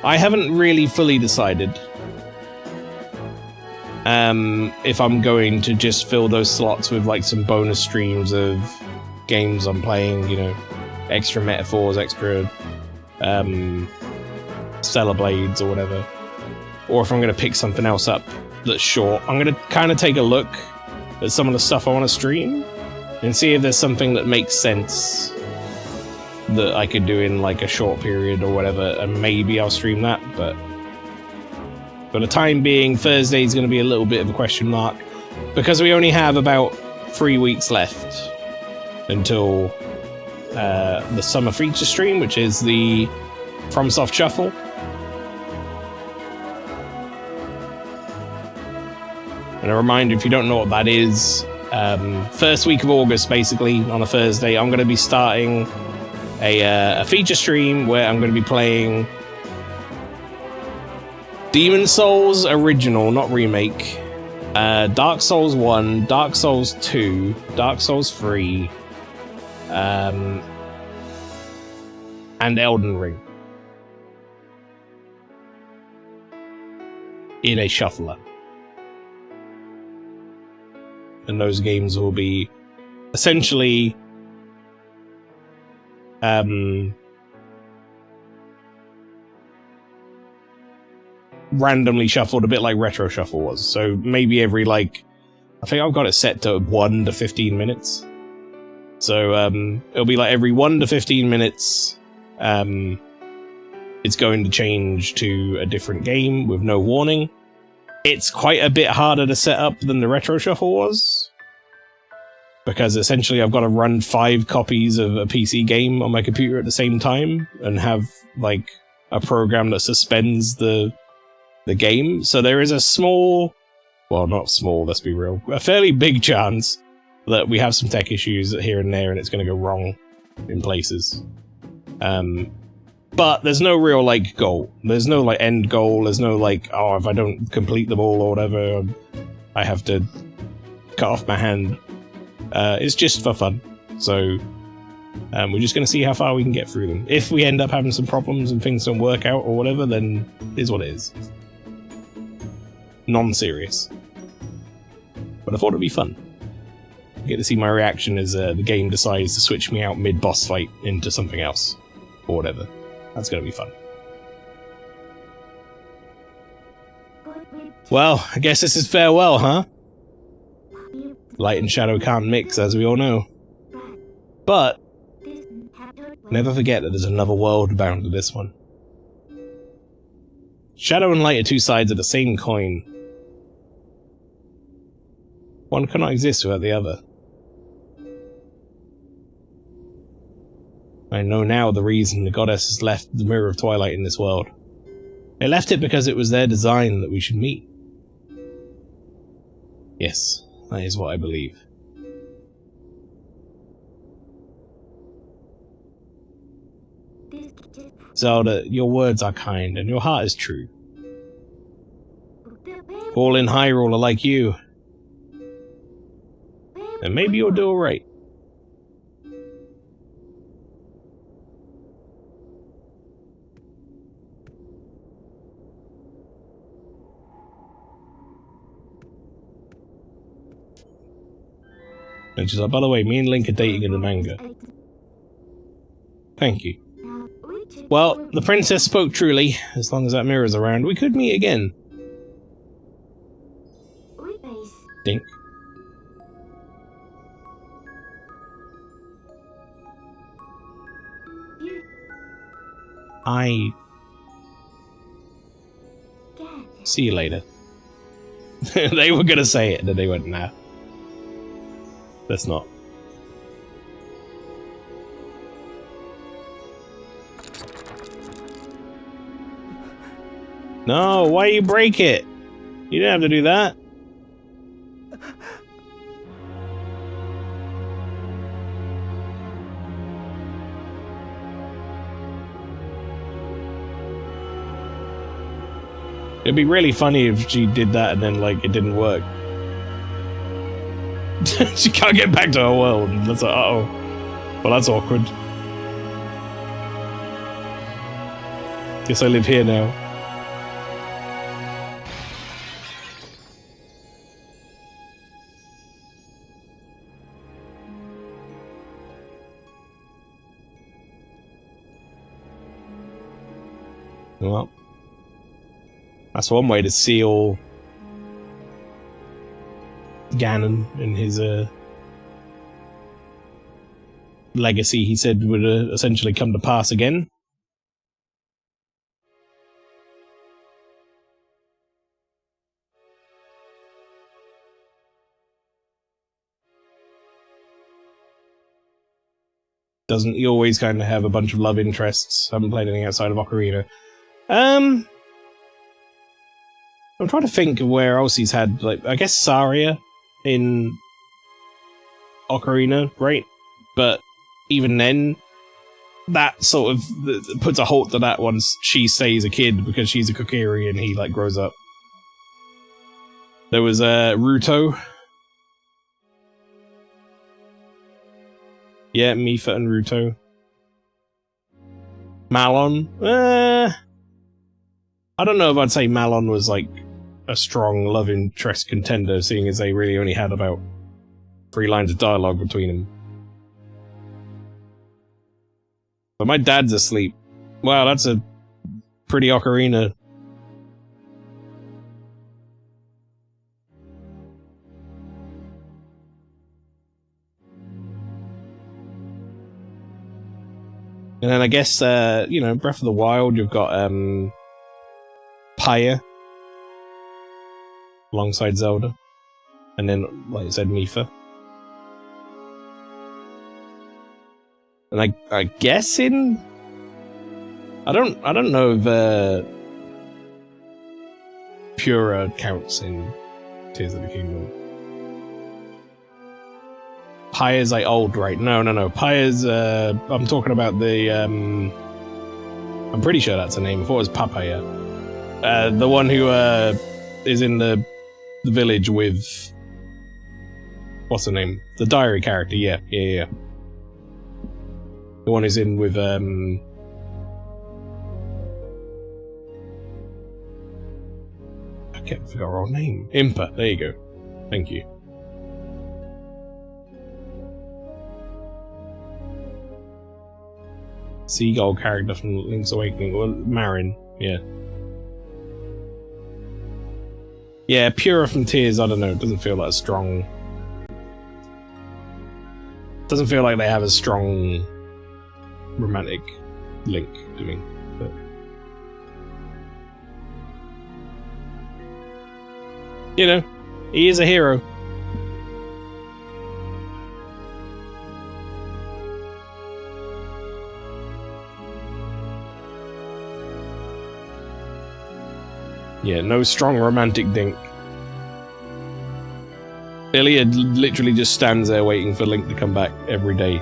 Speaker 1: I haven't really fully decided if I'm going to just fill those slots with like some bonus streams of games I'm playing, you know, extra metaphors, extra Stellar Blades or whatever. Or if I'm going to pick something else up that's short. I'm going to kind of take a look at some of the stuff I want to stream and see if there's something that makes sense that I could do in like a short period or whatever, and maybe I'll stream that, but for the time being, Thursday is going to be a little bit of a question mark because we only have about 3 weeks left until the summer feature stream, which is the FromSoft Shuffle. And a reminder, if you don't know what that is, first week of August, basically, on a Thursday, I'm going to be starting a feature stream where I'm going to be playing Demon Souls Original, not Remake, Dark Souls 1, Dark Souls 2, Dark Souls 3, and Elden Ring in a shuffler. And those games will be essentially randomly shuffled, a bit like Retro Shuffle was. So maybe every, like, I think I've got it set to 1 to 15 minutes. So it'll be like every 1 to 15 minutes, it's going to change to a different game with no warning. It's quite a bit harder to set up than the Retro Shuffle was, because essentially I've got to run 5 copies of a PC game on my computer at the same time and have like a program that suspends the game. So there is a small, well, not small, let's be real, a fairly big chance that we have some tech issues here and there and it's going to go wrong in places. But there's no real like goal. There's no like end goal. There's no like, oh, if I don't complete them all or whatever, I have to cut off my hand. It's just for fun. So we're just going to see how far we can get through them. If we end up having some problems and things don't work out or whatever, then it is what it is. Non-serious. But I thought it'd be fun. I get to see my reaction as the game decides to switch me out mid-boss fight into something else. Or whatever. That's going to be fun. Well, I guess this is farewell, huh? Light and shadow can't mix, as we all know. But never forget that there's another world bound to this one. Shadow and light are two sides of the same coin. One cannot exist without the other. I know now the reason the goddesses left the Mirror of Twilight in this world. They left it because it was their design that we should meet. Yes, that is what I believe. Zelda, your words are kind, and your heart is true. All in Hyrule are like you. And maybe you'll do alright. And she's like, by the way, me and Link are dating in the manga. Thank you. Well, the princess spoke truly. As long as that mirror's around, we could meet again. Dink. See you later. They were gonna say it, and then they went, nah. Let's not. No, why you break it? You didn't have to do that. It'd be really funny if she did that and then, like, it didn't work. She can't get back to her world. That's like, uh-oh. Well, that's awkward. Guess I live here now. Well, that's one way to seal Ganon and his legacy, he said, would essentially come to pass again. Doesn't he always kind of have a bunch of love interests? I haven't played anything outside of Ocarina. I'm trying to think of where else he's had, like, I guess Saria in Ocarina, right? But even then, that sort of puts a halt to that once she stays a kid because she's a Kokiri and he, like, grows up. There was Ruto. Yeah, Mipha and Ruto. Malon. I don't know if I'd say Malon was, like, a strong love interest contender, seeing as they really only had about 3 lines of dialogue between them. But my dad's asleep. Wow, that's a pretty Ocarina. And then I guess, you know, Breath of the Wild, you've got, Pyre. Alongside Zelda. And then, like I said, Mipha. And I guess in... I don't know if, Pura counts in Tears of the Kingdom. Pyre's like old, right? No. Pyre's, I'm talking about the, I'm pretty sure that's the name. I thought it was Papaya. The one who, is in the village with... What's her name? The diary character, yeah. The one who's in with, I can't forget her old name. Impa, there you go. Thank you. Seagull character from Link's Awakening. Well, Marin, yeah. Yeah, Pura from Tears, I don't know, it doesn't feel like a strong... Doesn't feel like they have a strong romantic link to me. But... You know, he is a hero. Yeah, no strong romantic dink. Iliad literally just stands there waiting for Link to come back every day.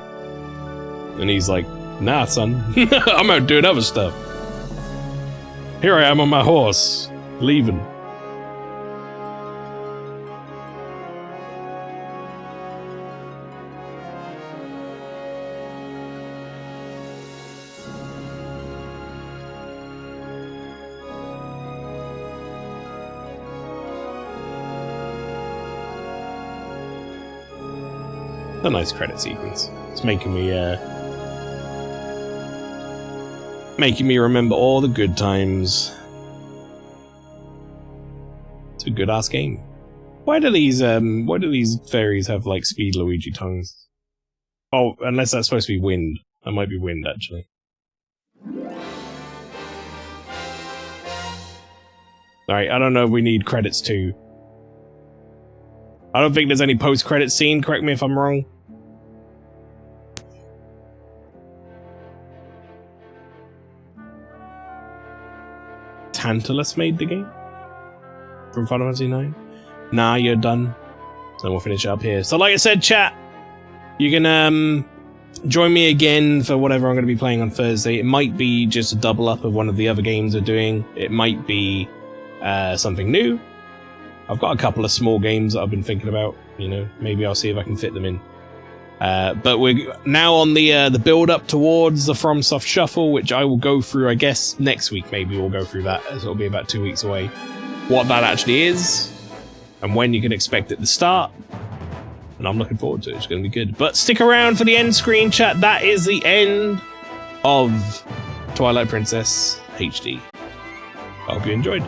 Speaker 1: And he's like, nah, son, I'm out doing other stuff. Here I am on my horse, leaving. A nice credit sequence. It's making me remember all the good times. It's a good ass game. Why do these fairies have like Speed Luigi tongues? Oh, unless that's supposed to be wind. That might be wind actually. Alright, I don't know if we need credits too. I don't think there's any post-credit scene, correct me if I'm wrong. Tantalus made the game? From Final Fantasy IX? Nah, you're done. So we'll finish it up here. So like I said, chat, you can join me again for whatever I'm going to be playing on Thursday. It might be just a double up of one of the other games we're doing. It might be something new. I've got a couple of small games that I've been thinking about, you know, maybe I'll see if I can fit them in. But we're now on the build up towards the FromSoft Shuffle, which I will go through, I guess, next week. Maybe we'll go through that, as it'll be about 2 weeks away. What that actually is, and when you can expect it to start. And I'm looking forward to it. It's going to be good. But stick around for the end screen, chat. That is the end of Twilight Princess HD. I hope you enjoyed.